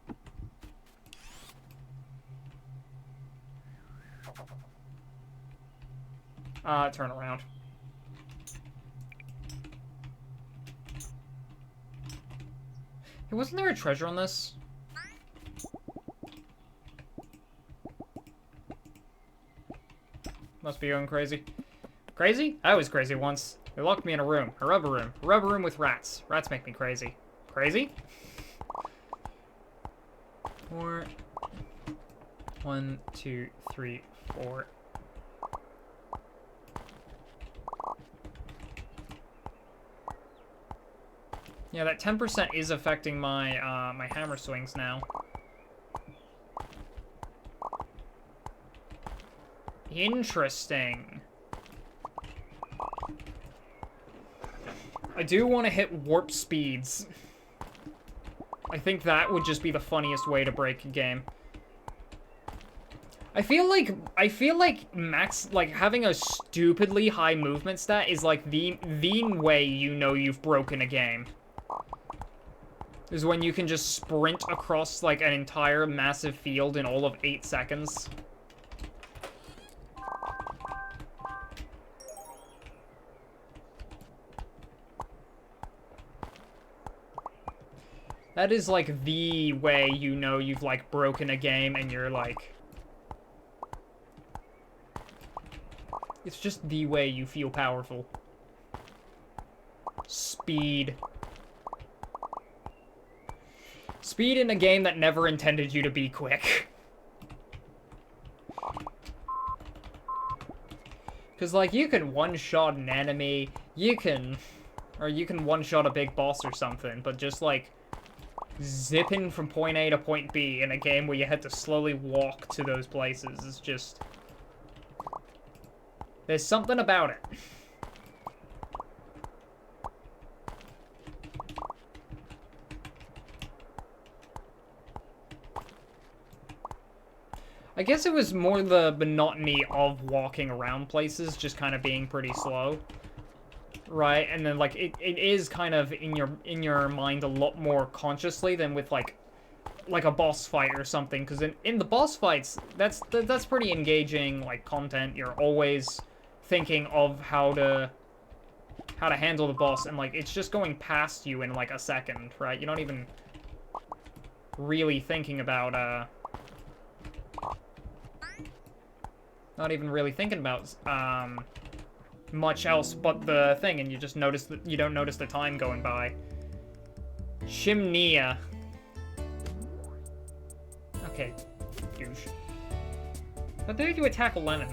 Turn around. Hey, wasn't there a treasure on this? Must be going crazy. Crazy? I was crazy once. They locked me in a room. A rubber room. A rubber room with rats. Rats make me crazy. Crazy? 4. 1, 2, 3, 4. Yeah, that 10% is affecting my, my hammer swings now. Interesting. I do want to hit warp speeds. I think that would just be the funniest way to break a game. I feel like max, like, having a stupidly high movement stat is like the way you know you've broken a game. Is when you can just sprint across like an entire massive field in all of 8 seconds. That is, like, the way you know you've, like, broken a game and you're, like... It's just the way you feel powerful. Speed. Speed in a game that never intended you to be quick. Because, like, you can one-shot an enemy, you can one-shot a big boss or something, but just, like... zipping from point A to point B in a game where you had to slowly walk to those places is just... There's something about it. I guess it was more the monotony of walking around places, just kind of being pretty slow. Right, and then, like, it is kind of in your mind a lot more consciously than with, like a boss fight or something, because in the boss fights, that's pretty engaging, like, content. You're always thinking of how to handle the boss, and, like, it's just going past you in, like, a second, right? You're not even really thinking about, much else but the thing, and you just notice that you don't notice the time going by. Chimnea. Okay, douche. How dare you attack a lemon?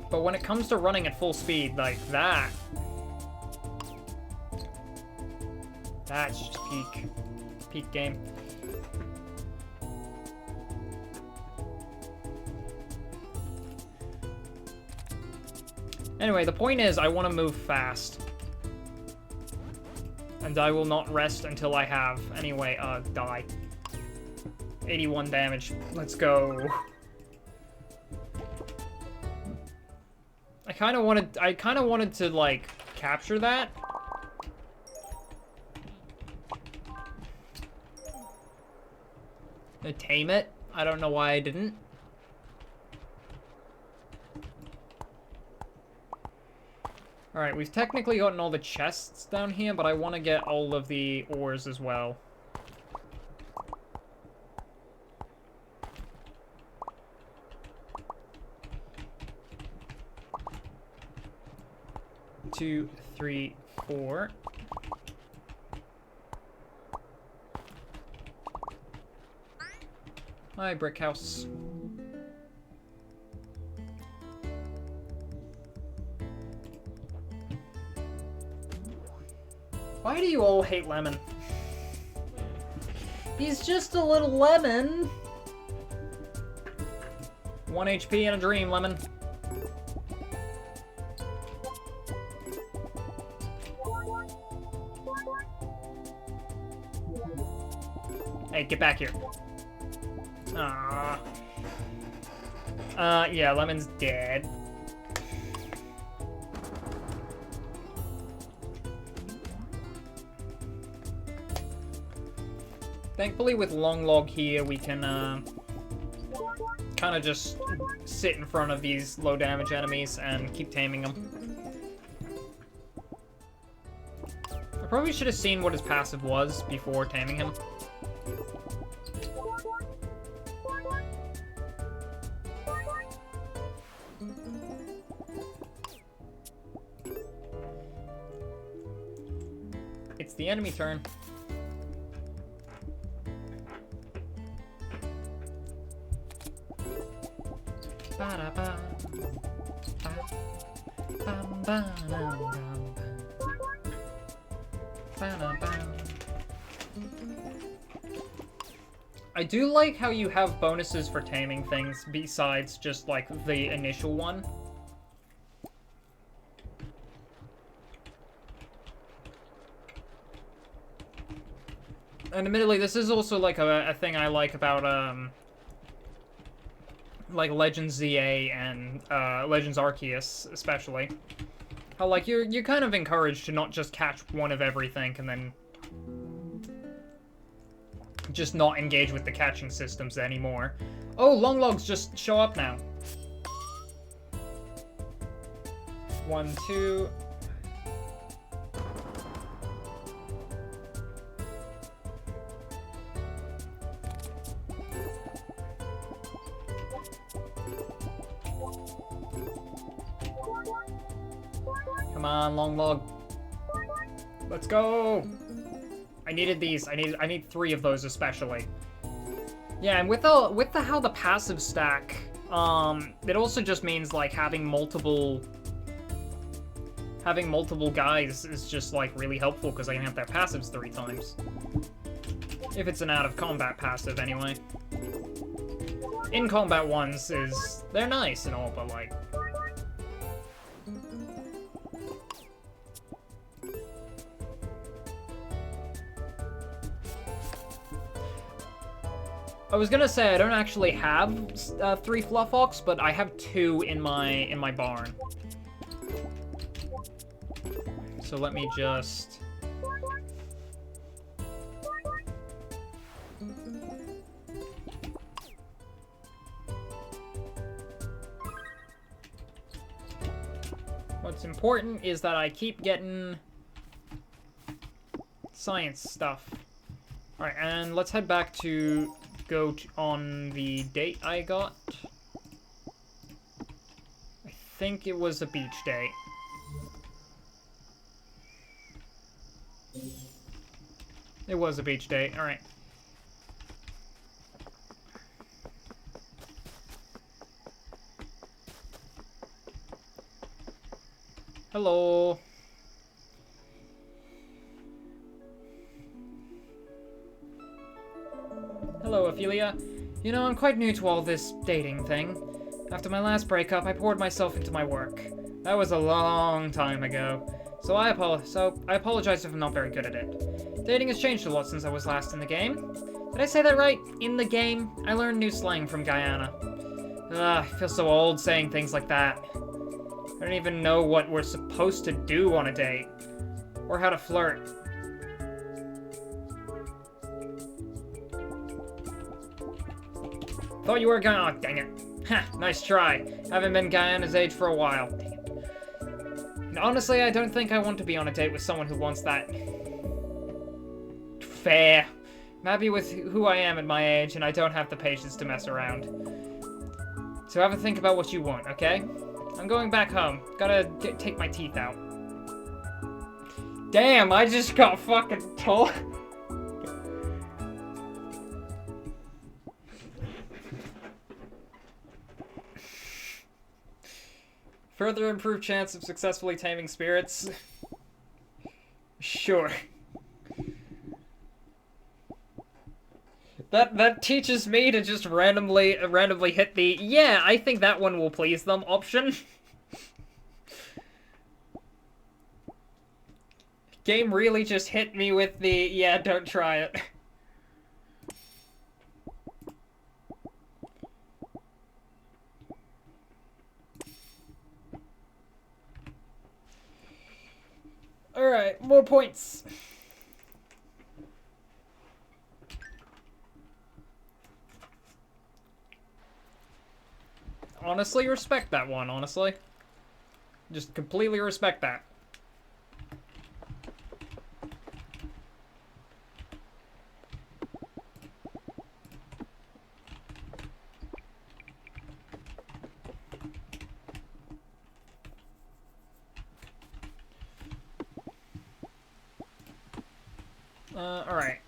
But when it comes to running at full speed like that, that's just peak game. Anyway, the point is I want to move fast. And I will not rest until I have. Anyway, die. 81 damage. Let's go. I kind of wanted to, like, capture that. To tame it. I don't know why I didn't. Alright, we've technically gotten all the chests down here, but I want to get all of the ores as well. Two, three, four. Hi, brick house. Why do you all hate Lemon? He's just a little lemon. 1 HP and a dream, Lemon. Hey, get back here. Yeah, Lemon's dead. Thankfully, with Long Log here, we can, kind of just sit in front of these low-damage enemies and keep taming them. I probably should have seen what his passive was before taming him. It's the enemy turn. I do like how you have bonuses for taming things besides just, like, the initial one. And admittedly, this is also, like, a thing I like about, like, Legends ZA and, Legends Arceus, especially. How, like, you're kind of encouraged to not just catch one of everything and then just not engage with the catching systems anymore. Oh, Long Logs just show up now. 1, 2... Come on, Long Log. Let's go! I needed these. I need 3 of those especially. Yeah, and with the how the passive stack, it also just means like having multiple guys is just like really helpful because I can have their passives 3 times. If it's an out of combat passive anyway. In combat ones they're nice and all, but like I was gonna say I don't actually have 3 Fluffox, but I have 2 in my barn. So let me just... What's important is that I keep getting science stuff. Alright, and let's head back to go on the date I got. I think it was a beach date. It was a beach date, alright. Hello. Hello, Ophelia. You know, I'm quite new to all this dating thing. After my last breakup, I poured myself into my work. That was a long time ago. So I apologize if I'm not very good at it. Dating has changed a lot since I was last in the game. Did I say that right? In the game? I learned new slang from Guyana. I feel so old saying things like that. I don't even know what we're supposed to do on a date. Or how to flirt. Thought you were gonna— oh, dang it. Ha, nice try. Haven't been Guyana's age for a while. Dang it. And honestly, I don't think I want to be on a date with someone who wants that. Fair. I'm happy with who I am at my age, and I don't have the patience to mess around. So have a think about what you want, okay? I'm going back home. Gotta take my teeth out. Damn, I just got fucking told. Further improved chance of successfully taming spirits. Sure. That teaches me to just randomly hit the "yeah, I think that one will please them" option. Game really just hit me with the "yeah, don't try it." Alright, more points. Honestly, respect that one, honestly. Just completely respect that. Alright.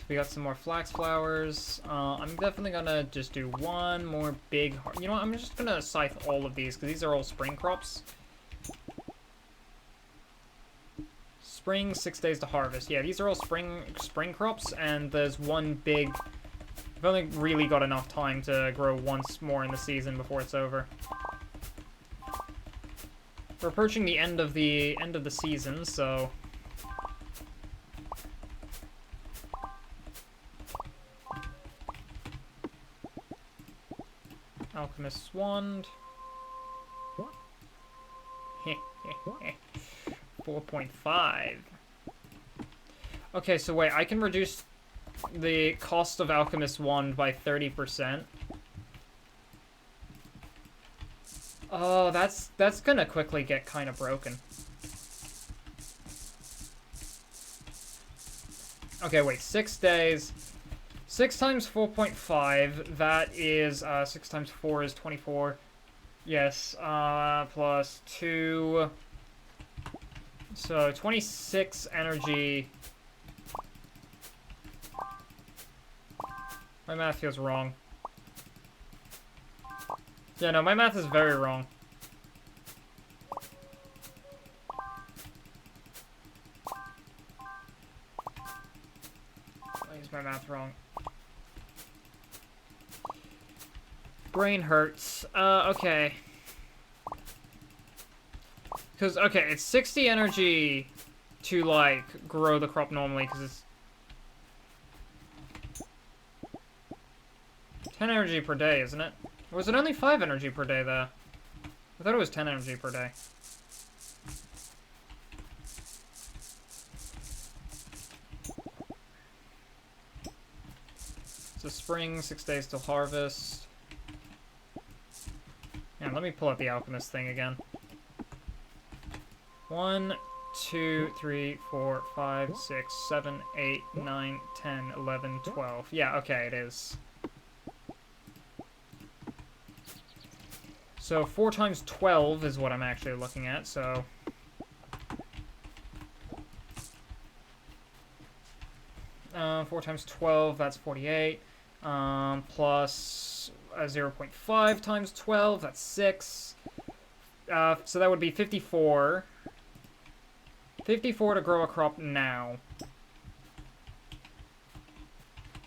We got some more flax flowers. I'm definitely gonna just do one more big... You know what? I'm just gonna scythe all of these, because these are all spring crops. Spring, 6 days to harvest. Yeah, these are all spring crops, and there's one big... I've only really got enough time to grow once more in the season before it's over. We're approaching the end of the season, so... Alchemist's Wand. 4.5. Okay, so wait, I can reduce the cost of Alchemist's Wand by 30%. Oh, that's gonna quickly get kind of broken. Okay, wait, 6 days. 6 times 4.5, that is, 6 times 4 is 24. Yes, plus 2. So, 26 energy. My math feels wrong. Yeah, no, my math is very wrong. Why is my math wrong? Brain hurts. Okay. Because, okay, it's 60 energy to, like, grow the crop normally, because it's 10 energy per day, isn't it? Or was it only 5 energy per day, though? I thought it was 10 energy per day. It's a spring, 6 days till harvest. Yeah, let me pull up the alchemist thing again. 1, 2, 3, 4, 5, 6, 7, 8, 9, 10, 11, 12. Yeah, okay, it is. So 4 times 12 is what I'm actually looking at, so... 4 times 12, that's 48. Plus 0.5 times 12, that's 6. So that would be 54. 54 to grow a crop now.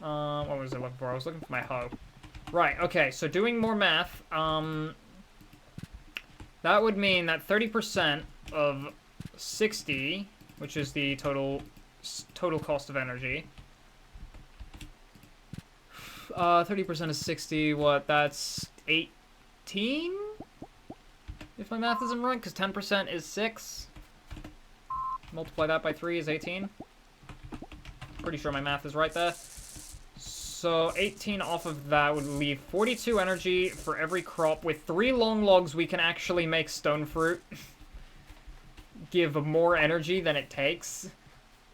What was I looking for? I was looking for my hoe. Right, okay, so doing more math, that would mean that 30% of 60, which is the total cost of energy. 30% of 60, what, that's 18? If my math isn't right, because 10% is 6. Multiply that by 3 is 18. Pretty sure my math is right there. So 18 off of that would leave 42 energy for every crop. With 3 long logs, we can actually make stone fruit give more energy than it takes.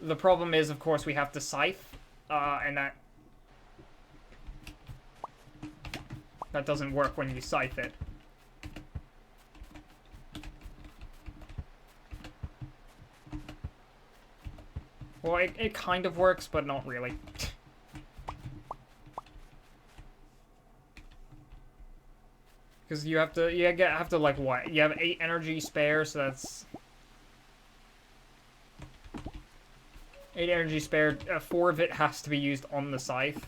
The problem is, of course, we have to scythe, and that doesn't work when you scythe it. Well, it kind of works, but not really. Because you have to like what? You have 8 energy spare, so that's 8 energy spare. 4 of it has to be used on the scythe.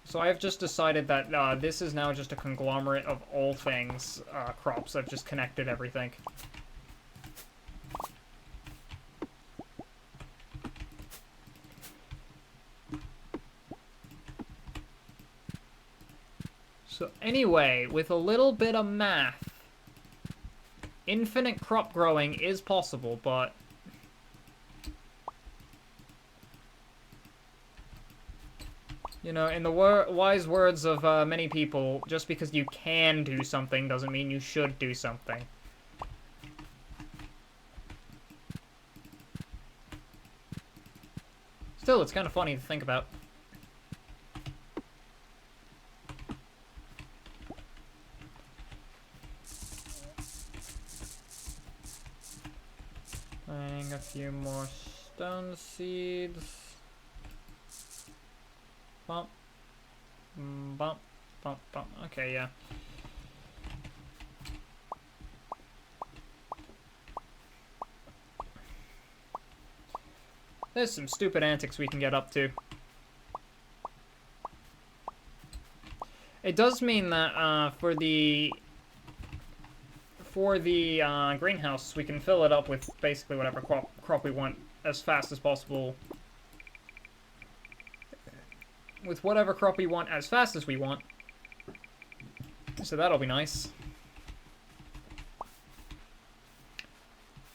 So I have just decided that this is now just a conglomerate of all things crops. I've just connected everything. So anyway, with a little bit of math, infinite crop growing is possible, but you know, in the wise words of many people, just because you can do something doesn't mean you should do something. Still, it's kind of funny to think about. A few more stone seeds. Bump. Bump. Bump. Bump. Okay, yeah. There's some stupid antics we can get up to. It does mean that for the greenhouse, we can fill it up with basically whatever crop we want as fast as possible. With whatever crop we want as fast as we want. So that'll be nice.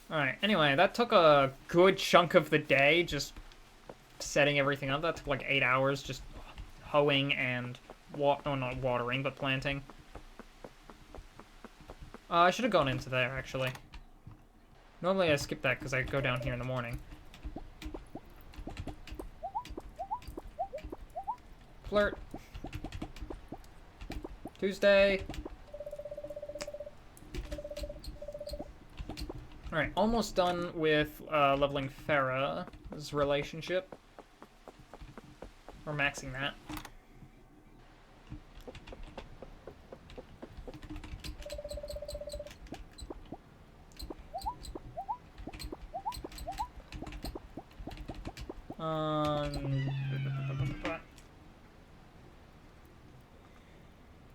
Alright, anyway, that took a good chunk of the day, just setting everything up. That took like 8 hours, just hoeing and, not watering, but planting. I should have gone into there, actually. Normally I skip that because I go down here in the morning. Flirt. Tuesday. Alright, almost done with leveling Farah's relationship. Or maxing that.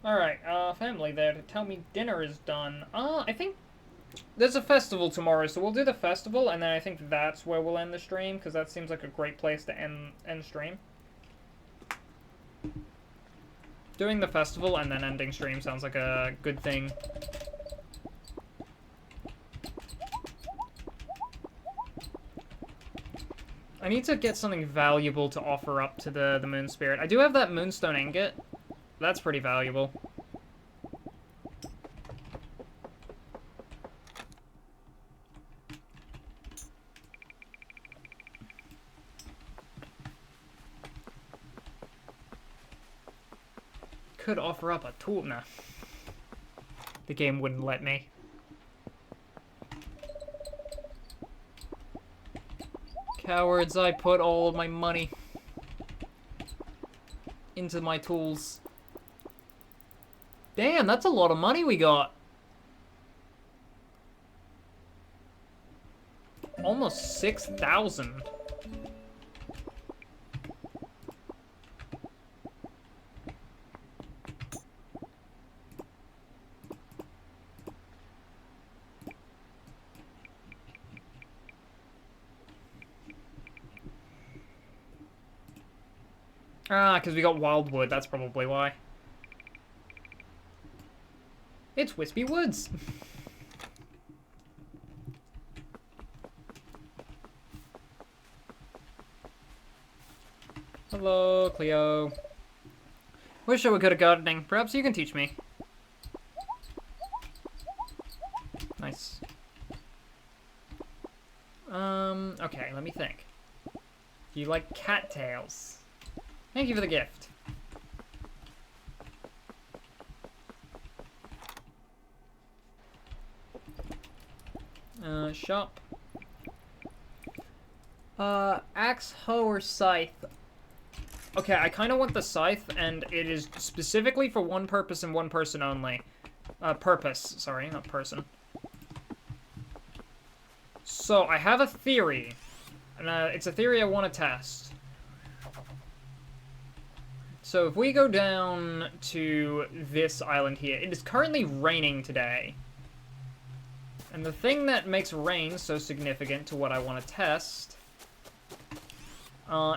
Alright, family there to tell me dinner is done. I think there's a festival tomorrow, so we'll do the festival, and then I think that's where we'll end the stream, because that seems like a great place to end stream. Doing the festival and then ending stream sounds like a good thing. I need to get something valuable to offer up to the Moon Spirit. I do have that Moonstone ingot. That's pretty valuable. Could offer up a tool. Nah. The game wouldn't let me. Cowards, I put all of my money into my tools. Damn, that's a lot of money we got. Almost 6,000. Ah, because we got wildwood, that's probably why. It's Wispy Woods. Hello, Cleo. Wish I were good at gardening. Perhaps you can teach me. Nice. Okay, let me think. Do you like cattails? Thank you for the gift. Shop. Axe, hoe, or scythe? Okay, I kind of want the scythe, and it is specifically for one purpose and one person only. Purpose, sorry, not person. So, I have a theory. And, it's a theory I want to test. So, if we go down to this island here, it is currently raining today. And the thing that makes rain so significant to what I want to test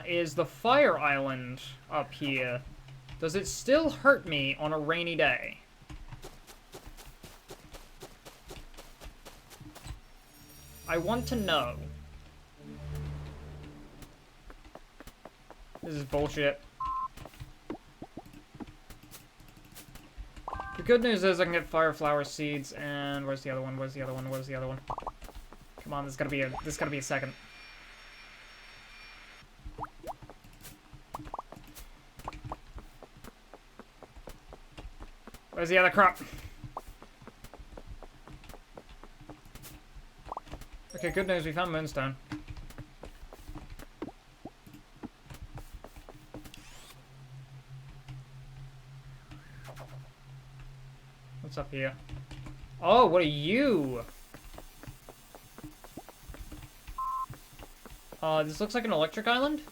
is the fire island up here. Does it still hurt me on a rainy day? I want to know. This is bullshit. The good news is I can get fire flower seeds, and where's the other one? Where's the other one? Where's the other one? Come on, this gotta be a second. Where's the other crop? Okay, good news, we found Moonstone. What's up here? Oh, what are you? This looks like an electric island?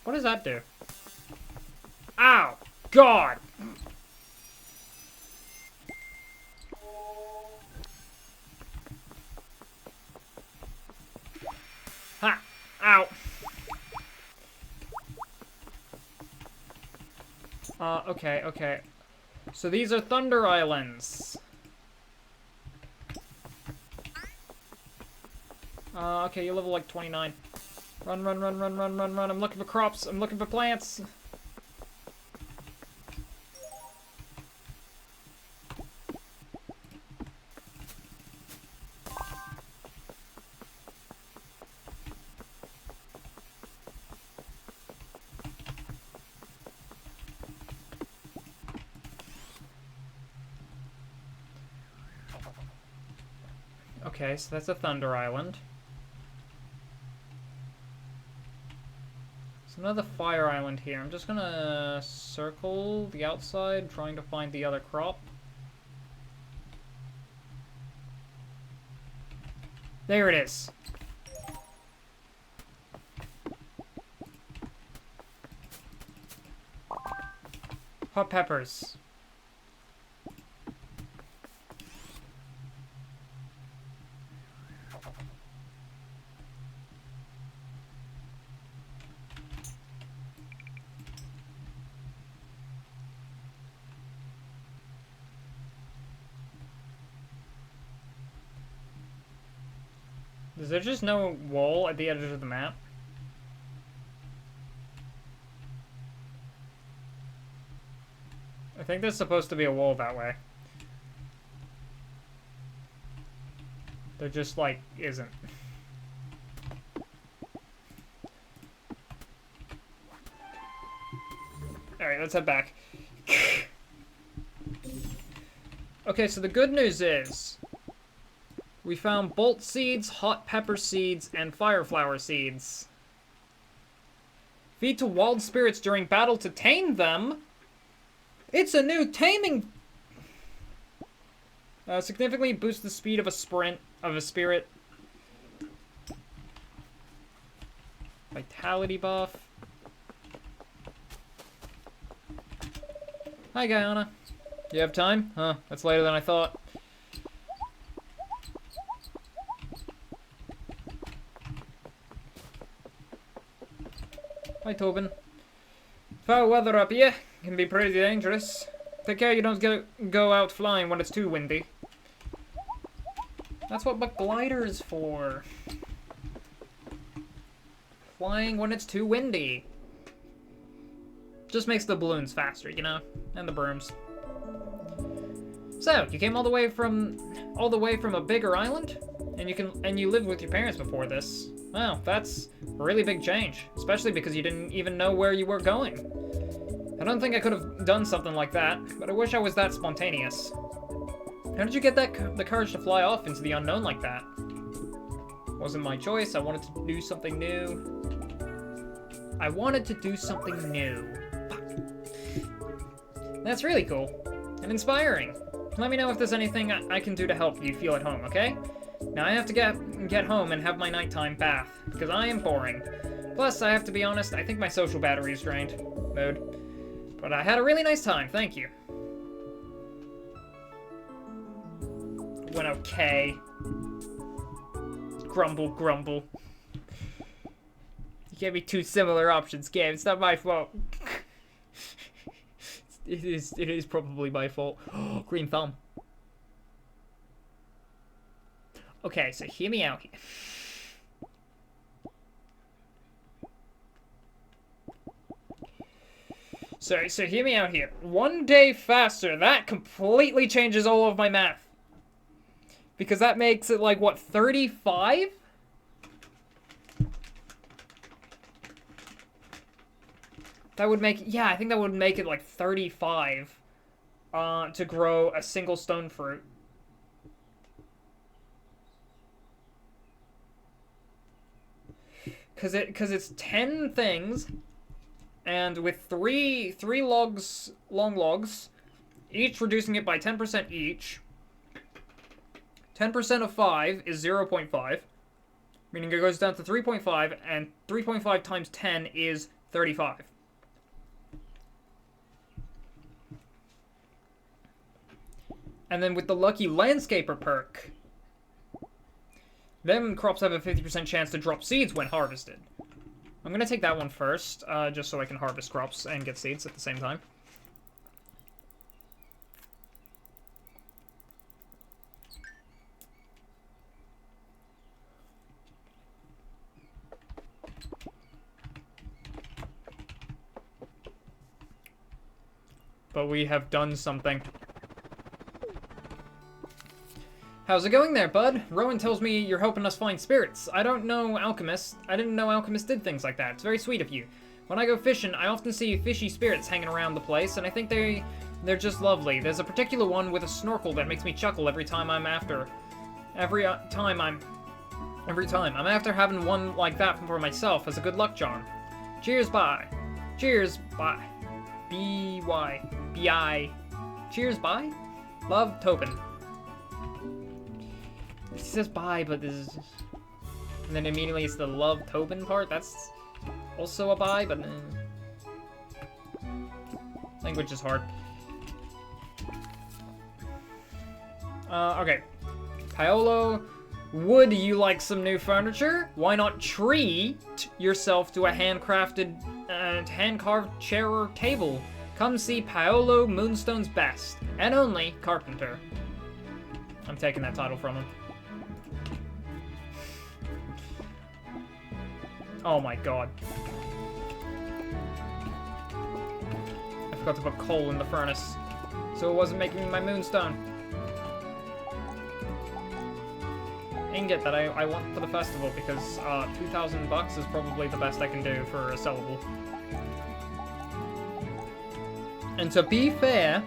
What does that do? Ow! God! Ha! Ow! Okay, okay. So these are Thunder Islands. Okay, you level like 29. Run, run, run, run, run, run, run. I'm looking for crops. I'm looking for plants. Okay, so that's a Thunder Island. There's another Fire Island here. I'm just gonna circle the outside, trying to find the other crop. There it is. Hot peppers. Is there just no wall at the edge of the map? I think there's supposed to be a wall that way. There just, like, isn't. Alright, let's head back. Okay, so the good news is we found bolt seeds, hot pepper seeds, and fireflower seeds. Feed to wild spirits during battle to tame them. It's a new taming. Significantly boost the speed of a spirit. Vitality buff. Hi, Guyana. You have time? Huh, that's later than I thought. Hi, Tobin. Foul weather up here can be pretty dangerous. Take care you don't go out flying when it's too windy. That's what my glider is for. Flying when it's too windy. Just makes the balloons faster, you know? And the brooms. So, you came all the way from a bigger island? And you lived with your parents before this. Wow, that's a really big change. Especially because you didn't even know where you were going. I don't think I could have done something like that, but I wish I was that spontaneous. How did you get the courage to fly off into the unknown like that? Wasn't my choice. I wanted to do something new. That's really cool. And inspiring. Let me know if there's anything I can do to help you feel at home, okay? Now I have to get home and have my nighttime bath, because I am boring. Plus, I have to be honest, I think my social battery is drained. Mood. But I had a really nice time, thank you. Went okay. Grumble, grumble. You gave me two similar options, game. It's not my fault. It is probably my fault. Oh, green thumb. Okay, so hear me out here. So hear me out here. 1 day faster. That completely changes all of my math. Because that makes it like, what, 35? That would make, yeah, I think that would make it like 35 to grow a single stone fruit. Cause it's 10 things, and with three long logs, each reducing it by 10% each. 10% of 5 is 0.5, meaning it goes down to 3.5, and 3.5 times 10 is 35. And then with the Lucky Landscaper perk, them crops have a 50% chance to drop seeds when harvested. I'm gonna take that one first, just so I can harvest crops and get seeds at the same time. But we have done something. How's it going there, bud? Rowan tells me you're helping us find spirits. I didn't know alchemists did things like that. It's very sweet of you. When I go fishing, I often see fishy spirits hanging around the place, and I think they're just lovely. There's a particular one with a snorkel that makes me chuckle every time I'm after having one like that for myself as a good luck charm. Cheers, bye. Cheers, bye. B-Y. B-I. Cheers, bye? Love, Tobin. It says bye, but this is just... And then immediately it's the love Tobin part. That's also a bye, but... Language is hard. Okay. Paolo, would you like some new furniture? Why not treat yourself to a handcrafted and hand-carved chair or table? Come see Paolo, Moonstone's best and only carpenter. I'm taking that title from him. Oh my god. I forgot to put coal in the furnace, so it wasn't making my moonstone. Ingot that I want for the festival, because 2,000 bucks is probably the best I can do for a sellable. And to be fair,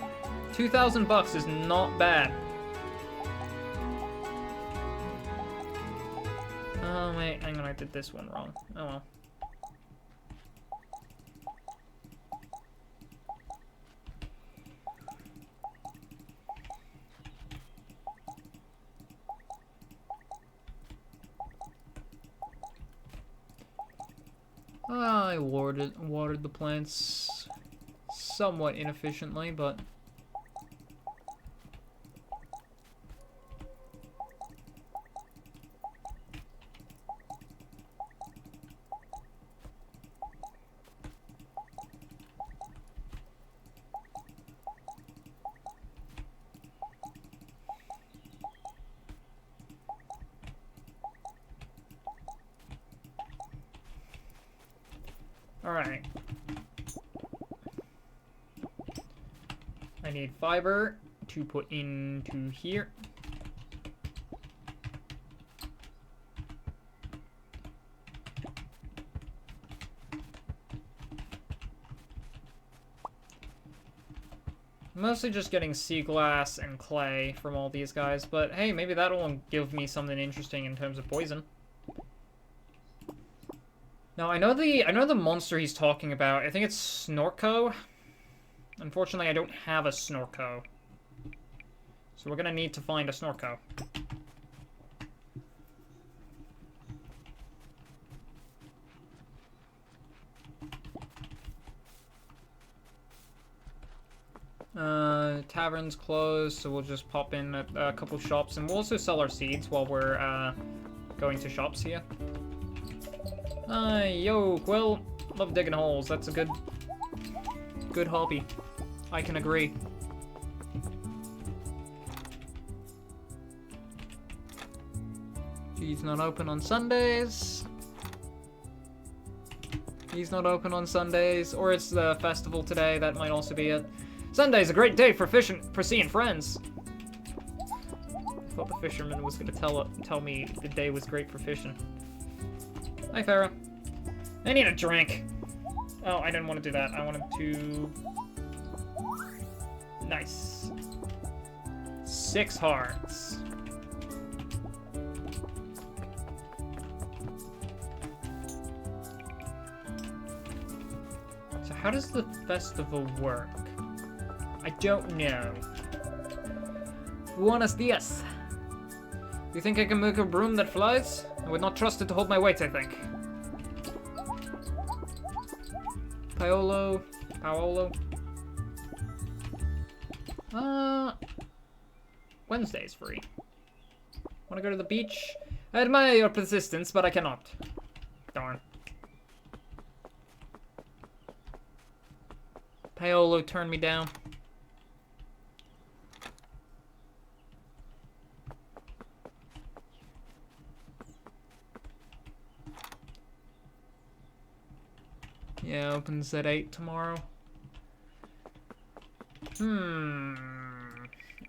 2,000 bucks is not bad. Oh wait, hang on, I did this one wrong. Oh well. I watered the plants somewhat inefficiently, but alright. I need fiber to put into here. Mostly just getting sea glass and clay from all these guys, but hey, maybe that'll give me something interesting in terms of poison. Now, I know the monster he's talking about. I think it's Snorko. Unfortunately, I don't have a Snorko. So we're gonna need to find a Snorko. Tavern's closed, so we'll just pop in at a couple shops, and we'll also sell our seeds while we're, going to shops here. Yo, Quill. Love digging holes. That's a good hobby. I can agree. He's not open on Sundays. He's not open on Sundays. Or it's the festival today. That might also be it. Sunday's a great day for fishing, for seeing friends. I thought the fisherman was gonna tell me the day was great for fishing. Hi, Farah. I need a drink. Oh, I didn't want to do that. I wanted to... Nice. 6 hearts. So how does the festival work? I don't know. Buenos dias. You think I can make a broom that flies? I would not trust it to hold my weight, I think. Paolo. Wednesday's free. Wanna go to the beach? I admire your persistence, but I cannot. Darn. Paolo turned me down. Yeah, opens at 8 tomorrow.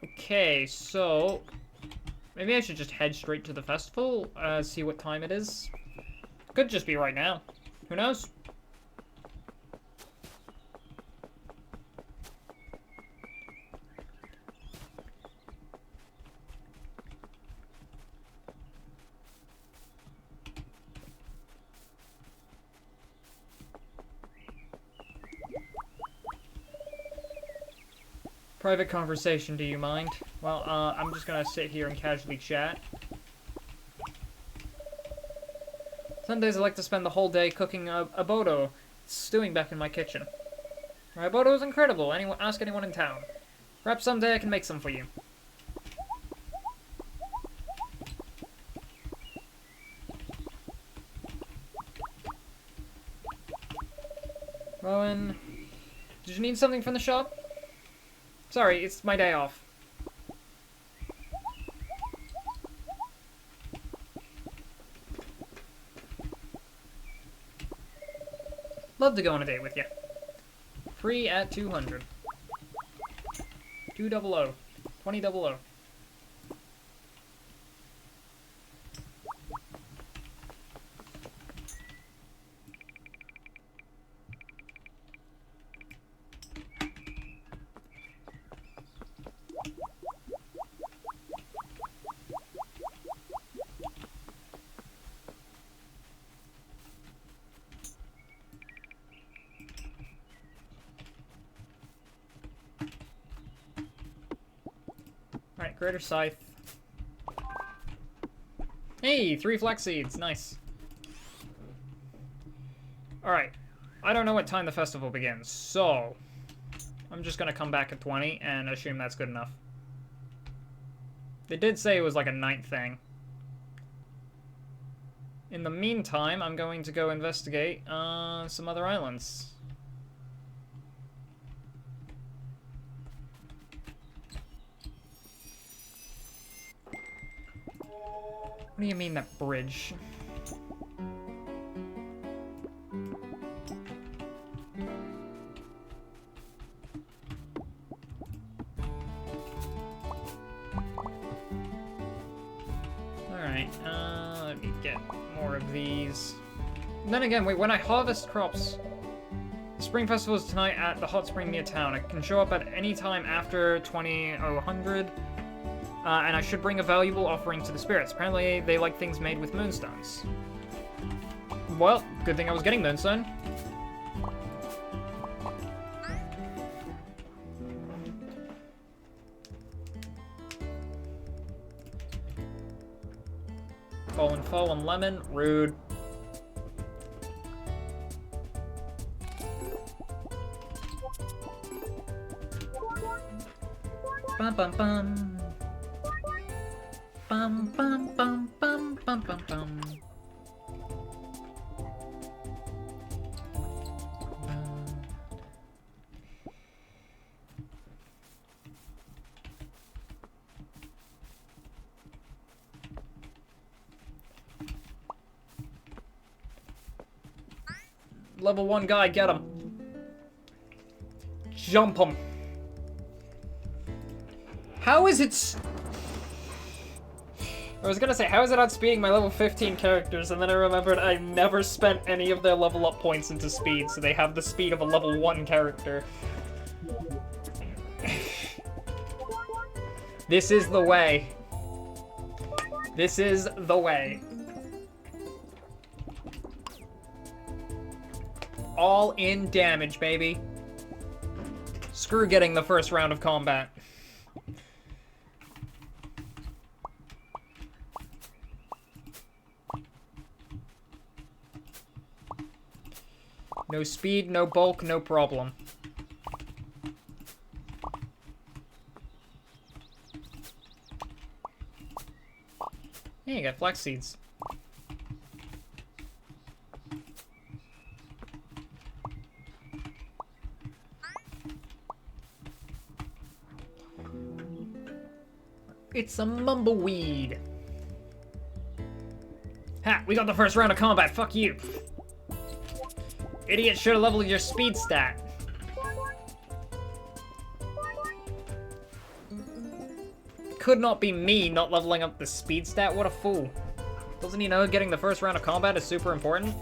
Okay, so... Maybe I should just head straight to the festival, see what time it is. Could just be right now. Who knows? Private conversation, do you mind? Well, I'm just gonna sit here and casually chat. Sundays I like to spend the whole day cooking a bodo, stewing back in my kitchen. My bodo is incredible. Ask anyone in town. Perhaps someday I can make some for you. Rowan, did you need something from the shop? Sorry, it's my day off. Love to go on a date with you. Free at 200. 200. 2000. Alright, Greater Scythe. Hey, 3 flax seeds. Nice. Alright. I don't know what time the festival begins, so I'm just gonna come back at 20 and assume that's good enough. They did say it was like a night thing. In the meantime, I'm going to go investigate some other islands. What do you mean, that bridge? Alright, let me get more of these. And then again, wait, when I harvest crops, the Spring Festival is tonight at the hot spring near town. I can show up at any time after 20:00. And I should bring a valuable offering to the spirits. Apparently, they like things made with moonstones. Well, good thing I was getting Moonstone. Foe and lemon. Rude. Bum bum bum. Bum bum bum bum bum bum bum. Level 1 guy, get him. Jump him. How is it... I was gonna say, how is it outspeeding my level 15 characters, and then I remembered I never spent any of their level up points into speed, so they have the speed of a level 1 character. This is the way. This is the way. All in damage, baby. Screw getting the first round of combat. No speed, no bulk, no problem. Hey, you got flax seeds. It's a mumbleweed. Ha! We got the first round of combat. Fuck you. Idiot should have leveled your speed stat. Could not be me not leveling up the speed stat. What a fool. Doesn't he know getting the first round of combat is super important?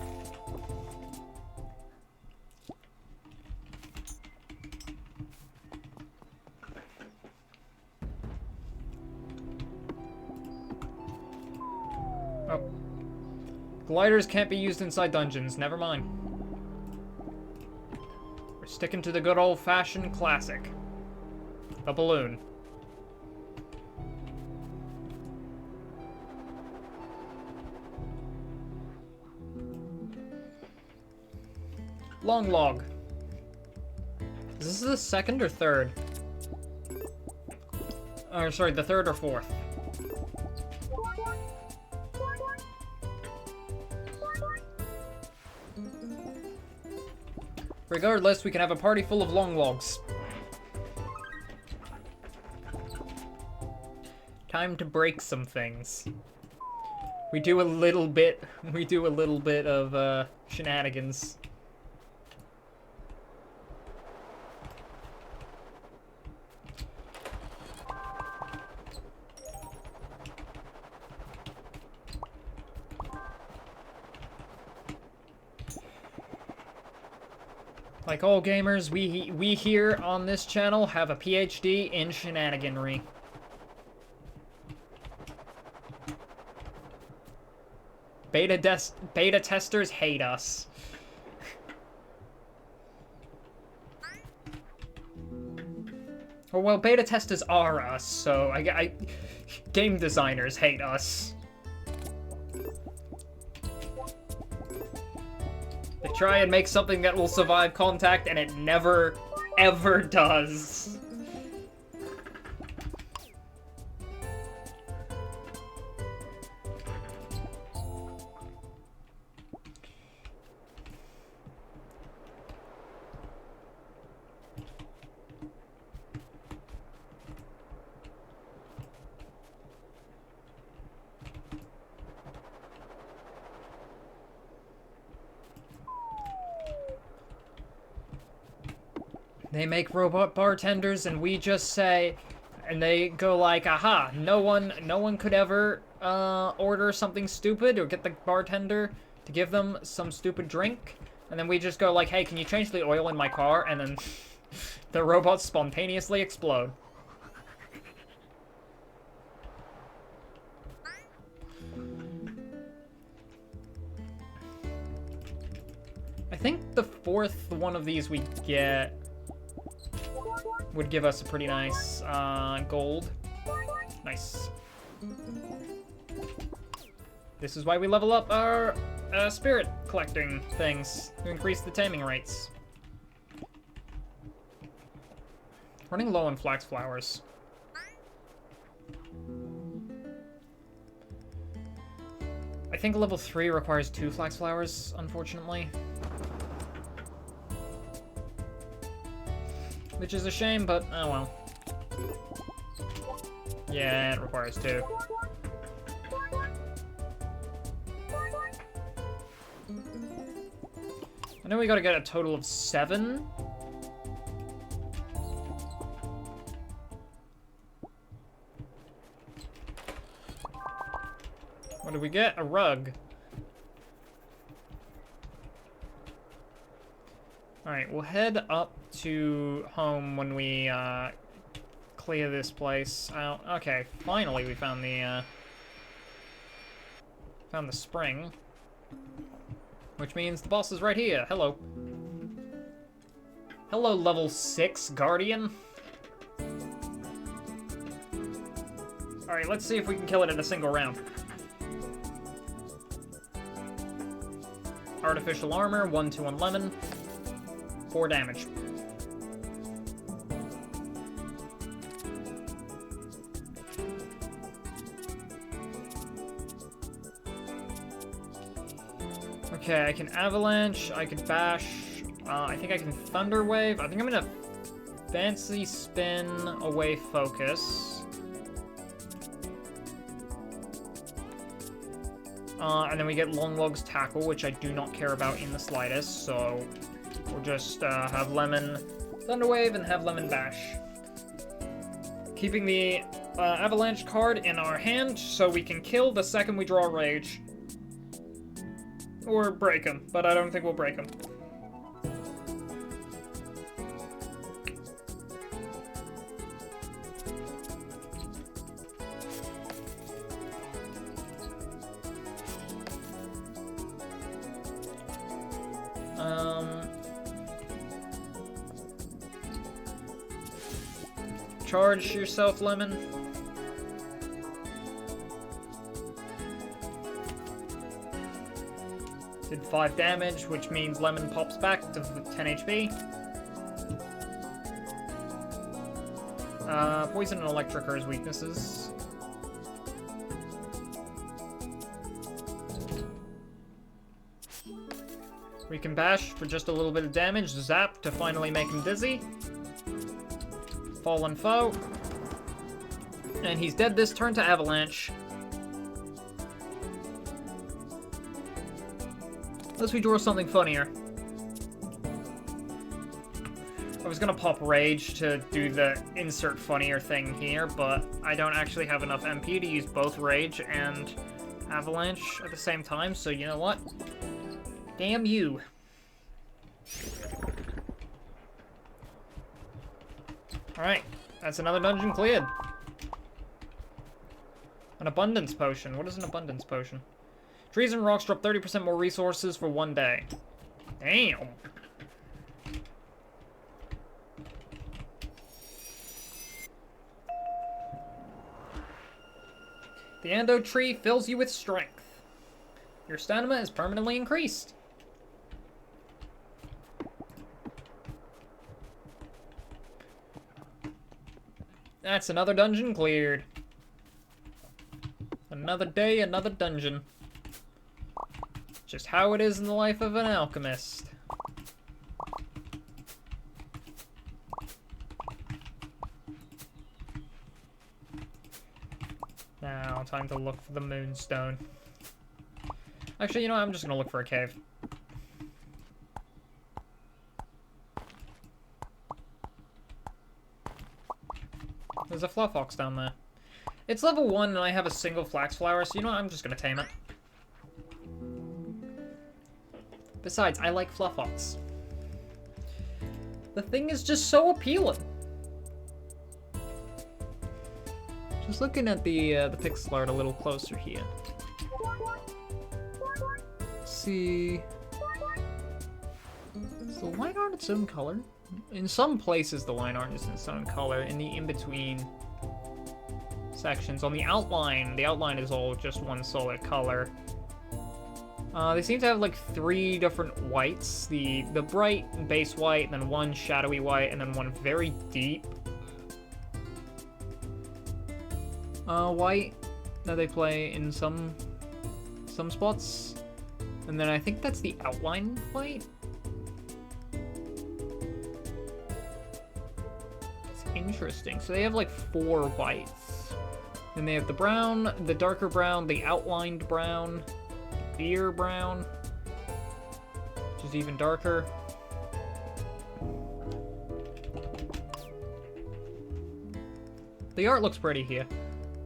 Oh. Gliders can't be used inside dungeons. Never mind. We're sticking to the good old-fashioned classic. The balloon. Long log. Is this the second or third? Or sorry, the third or fourth. Regardless, we can have a party full of long logs. Time to break some things. We do a little bit of shenanigans. Like all gamers, we here on this channel have a PhD in shenaniganry. Beta testers hate us. Oh, well, beta testers are us, so game designers hate us. They try and make something that will survive contact, and it never, ever does. They make robot bartenders, and we just say, and they go like, aha, no one could ever order something stupid or get the bartender to give them some stupid drink. And then we just go like, hey, can you change the oil in my car? And then the robots spontaneously explode. I think the fourth one of these we get would give us a pretty nice gold. Nice. This is why we level up our spirit collecting things to increase the taming rates. Running low on flax flowers. I think level 3 requires 2 flax flowers, unfortunately. Which is a shame, but oh well. Yeah, it requires 2. I know we gotta get a total of 7. What did we get? A rug. Alright, we'll head up to home when we clear this place out. Okay, finally we found the spring. Which means the boss is right here. Hello. Hello, level 6 Guardian. Alright, let's see if we can kill it in a single round. Artificial armor, 1/2 on lemon. 4 damage. Okay, I can avalanche, I can bash, I think I can thunder wave. I think I'm gonna fancy spin away focus. And then we get Longlog's tackle, which I do not care about in the slightest, so we'll just have lemon thunder wave and have lemon bash. Keeping the avalanche card in our hand so we can kill the second we draw rage. Or break him, but I don't think we'll break him. Charge yourself, Lemon. Did 5 damage, which means Lemon pops back to 10 HP. Poison and electric are his weaknesses. We can bash for just a little bit of damage, zap to finally make him dizzy. Fallen foe. And he's dead this turn to avalanche. Unless we draw something funnier. I was gonna pop Rage to do the insert funnier thing here, but I don't actually have enough MP to use both Rage and Avalanche at the same time, so you know what? Damn you. Alright, that's another dungeon cleared. An abundance potion. What is an abundance potion? Trees and rocks drop 30% more resources for 1 day. Damn. The Ando tree fills you with strength. Your stamina is permanently increased. That's another dungeon cleared. Another day, another dungeon. Just how it is in the life of an alchemist. Now, time to look for the Moonstone. Actually, you know what? I'm just gonna look for a cave. There's a fluff ox down there. It's level 1 and I have a single flax flower, so you know what? I'm just gonna tame it. Besides, I like fluff ox. The thing is just so appealing. Just looking at the pixel art a little closer here. Let's see. Is the line art its own color? In some places the line art is its own color. In the in-between sections. On the outline is all just one solid color. They seem to have like 3 different whites. The bright base white, then one shadowy white, and then one very deep white that they play in some spots. And then I think that's the outline white. It's interesting. So they have like 4 whites. Then they have the brown, the darker brown, the outlined brown, beer brown, which is even darker. The art looks pretty here.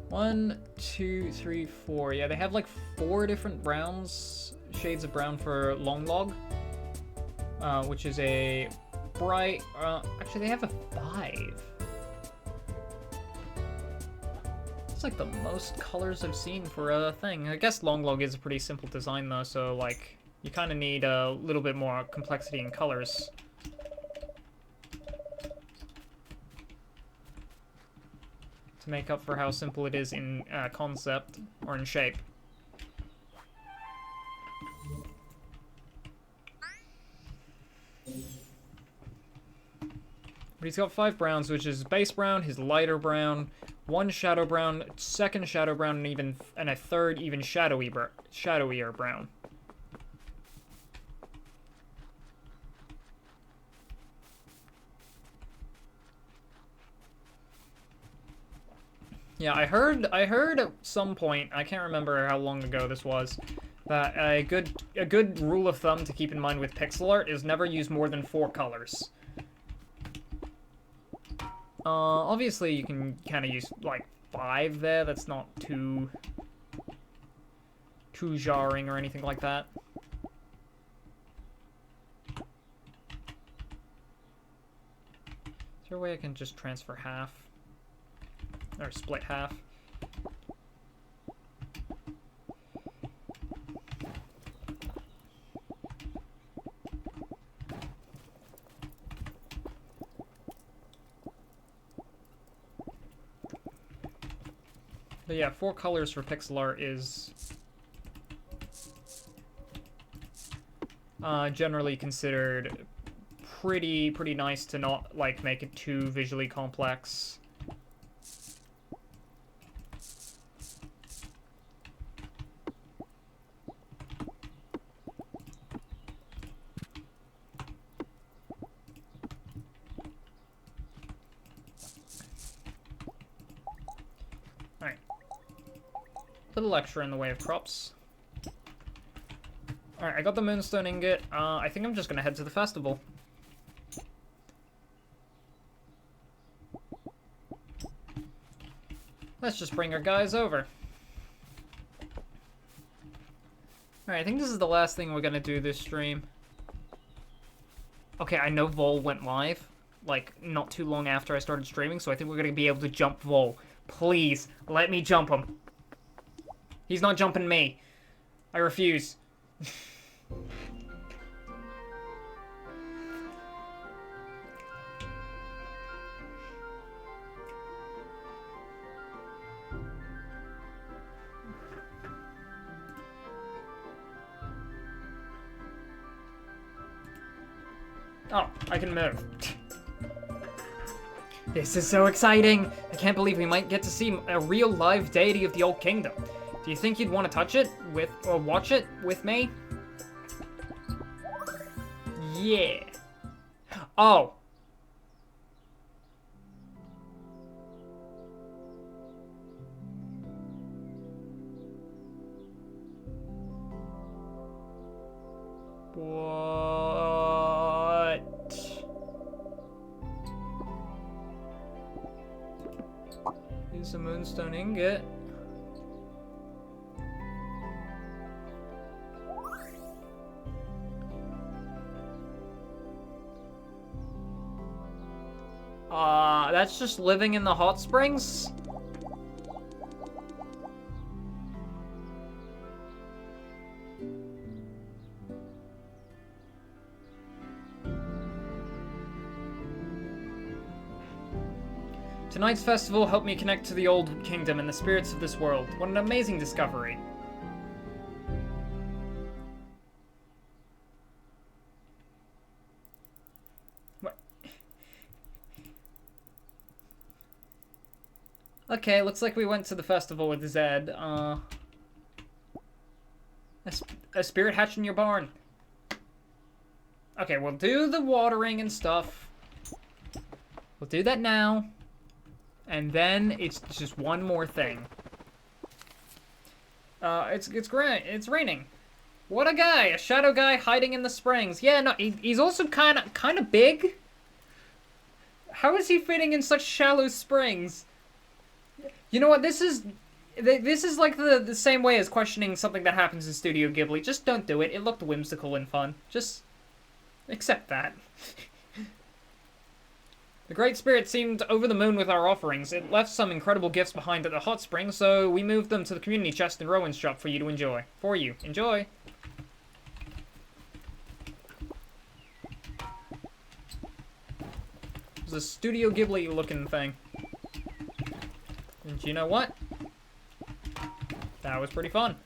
1, 2, 3, 4. Yeah, they have like 4 different browns, shades of brown for long log, which is a bright. Actually, they have a 5. It's like the most colors I've seen for a thing. I guess long log is a pretty simple design though, so like you kind of need a little bit more complexity in colors. To make up for how simple it is in concept or in shape. But he's got 5 browns, which is base brown, his lighter brown, 1 shadow brown, 2nd shadow brown, and a 3rd even shadowier brown. Yeah, I heard at some point, I can't remember how long ago this was, that a good rule of thumb to keep in mind with pixel art is never use more than 4 colors. Obviously you can kind of use like 5 there. That's not too jarring or anything like that. Is there a way I can just transfer half? Or split half? But yeah, 4 colors for pixel art is generally considered pretty nice to not like make it too visually complex. Little extra in the way of crops. Alright, I got the Moonstone ingot. I think I'm just gonna head to the festival. Let's just bring our guys over. Alright, I think this is the last thing we're gonna do this stream. Okay, I know Vol went live. like, not too long after I started streaming, so I think we're gonna be able to jump Vol. Please, let me jump him. He's not jumping me. I refuse. Oh, I can move. This is so exciting! I can't believe we might get to see a real live deity of the Old Kingdom. Do you think you'd want to touch it with, or watch it with me? Yeah. Oh. What? Use a Moonstone ingot. That's just living in the hot springs? Tonight's festival helped me connect to the Old Kingdom and the spirits of this world. What an amazing discovery. What? Okay, looks like we went to the festival with Zed. A spirit hatched in your barn. Okay, we'll do the watering and stuff. We'll do that now. And then it's just one more thing. It's great. It's raining. What a guy! A shadow guy hiding in the springs. Yeah, no, he's also kind of big. How is he fitting in such shallow springs? You know what? This is like the same way as questioning something that happens in Studio Ghibli. Just don't do it. It looked whimsical and fun. Just accept that. The Great Spirit seemed over the moon with our offerings. It left some incredible gifts behind at the hot spring, so we moved them to the community chest in Rowan's shop for you to enjoy. For you. Enjoy. It's a Studio Ghibli looking thing. And you know what? That was pretty fun.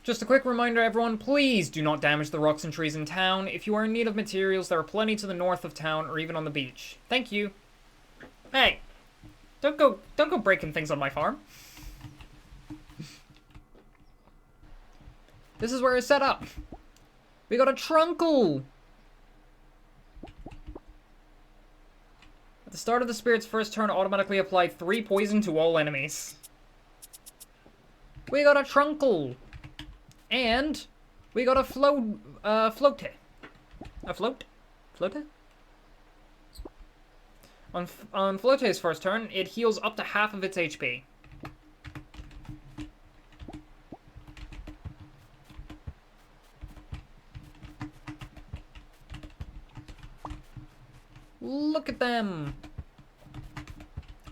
Just a quick reminder, everyone, please do not damage the rocks and trees in town. If you are in need of materials, there are plenty to the north of town or even on the beach. Thank you. Hey, don't go breaking things on my farm. This is where it's set up. We got a trunkle. At the start of the spirit's first turn, automatically apply 3 poison to all enemies. We got a trunkle. And we got a flote. A flote? Flote? On Flote's first turn, it heals up to half of its HP. Look at them!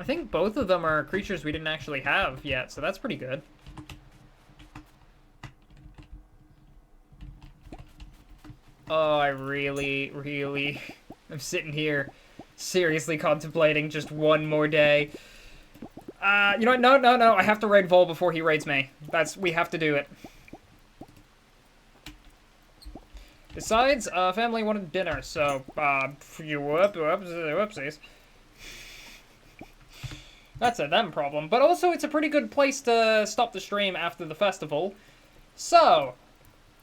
I think both of them are creatures we didn't actually have yet, so that's pretty good. Oh, I really am sitting here seriously contemplating just one more day. You know what? No. I have to raid Vol before he raids me. We have to do it. Besides, family wanted dinner, so, whoopsies. That's a them problem. But also, it's a pretty good place to stop the stream after the festival. So,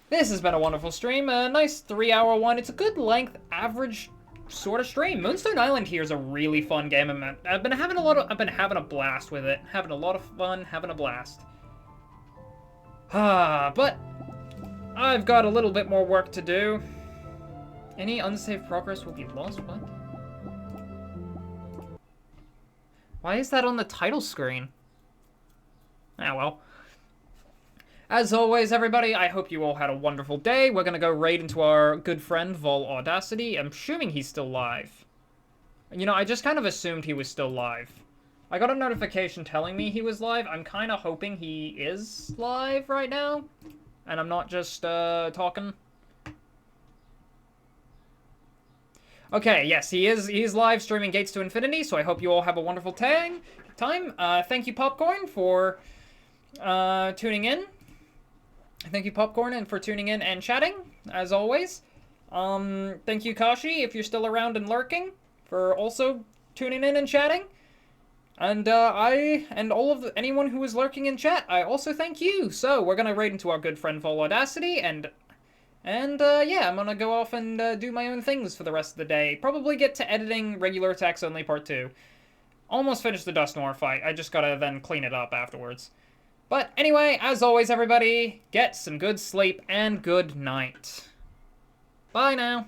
this has been a wonderful stream, a nice 3-hour one. It's a good length, average sort of stream. Moonstone Island here is a really fun game. I've been having a blast with it. Having a lot of fun, having a blast. But I've got a little bit more work to do. Any unsaved progress will be lost. What? Why is that on the title screen? Ah, well. As always, everybody, I hope you all had a wonderful day. We're gonna go raid into our good friend, Vol Audacity. I'm assuming he's still live. You know, I just kind of assumed he was still live. I got a notification telling me he was live. I'm kind of hoping he is live right now. And I'm not just, talking. Okay, yes, he is live streaming Gates to Infinity, so I hope you all have a wonderful time. Thank you, Popcorn, for, tuning in. Thank you, Popcorn, and for tuning in and chatting, as always. Thank you, Kashi, if you're still around and lurking, for also tuning in and chatting. And, anyone who is lurking in chat, I also thank you. So, we're gonna raid into our good friend Vol Audacity, yeah, I'm gonna go off and, do my own things for the rest of the day. Probably get to editing Regular Attacks Only Part 2. Almost finished the Dust Noir fight, I just gotta then clean it up afterwards. But anyway, as always, everybody, get some good sleep and good night. Bye now.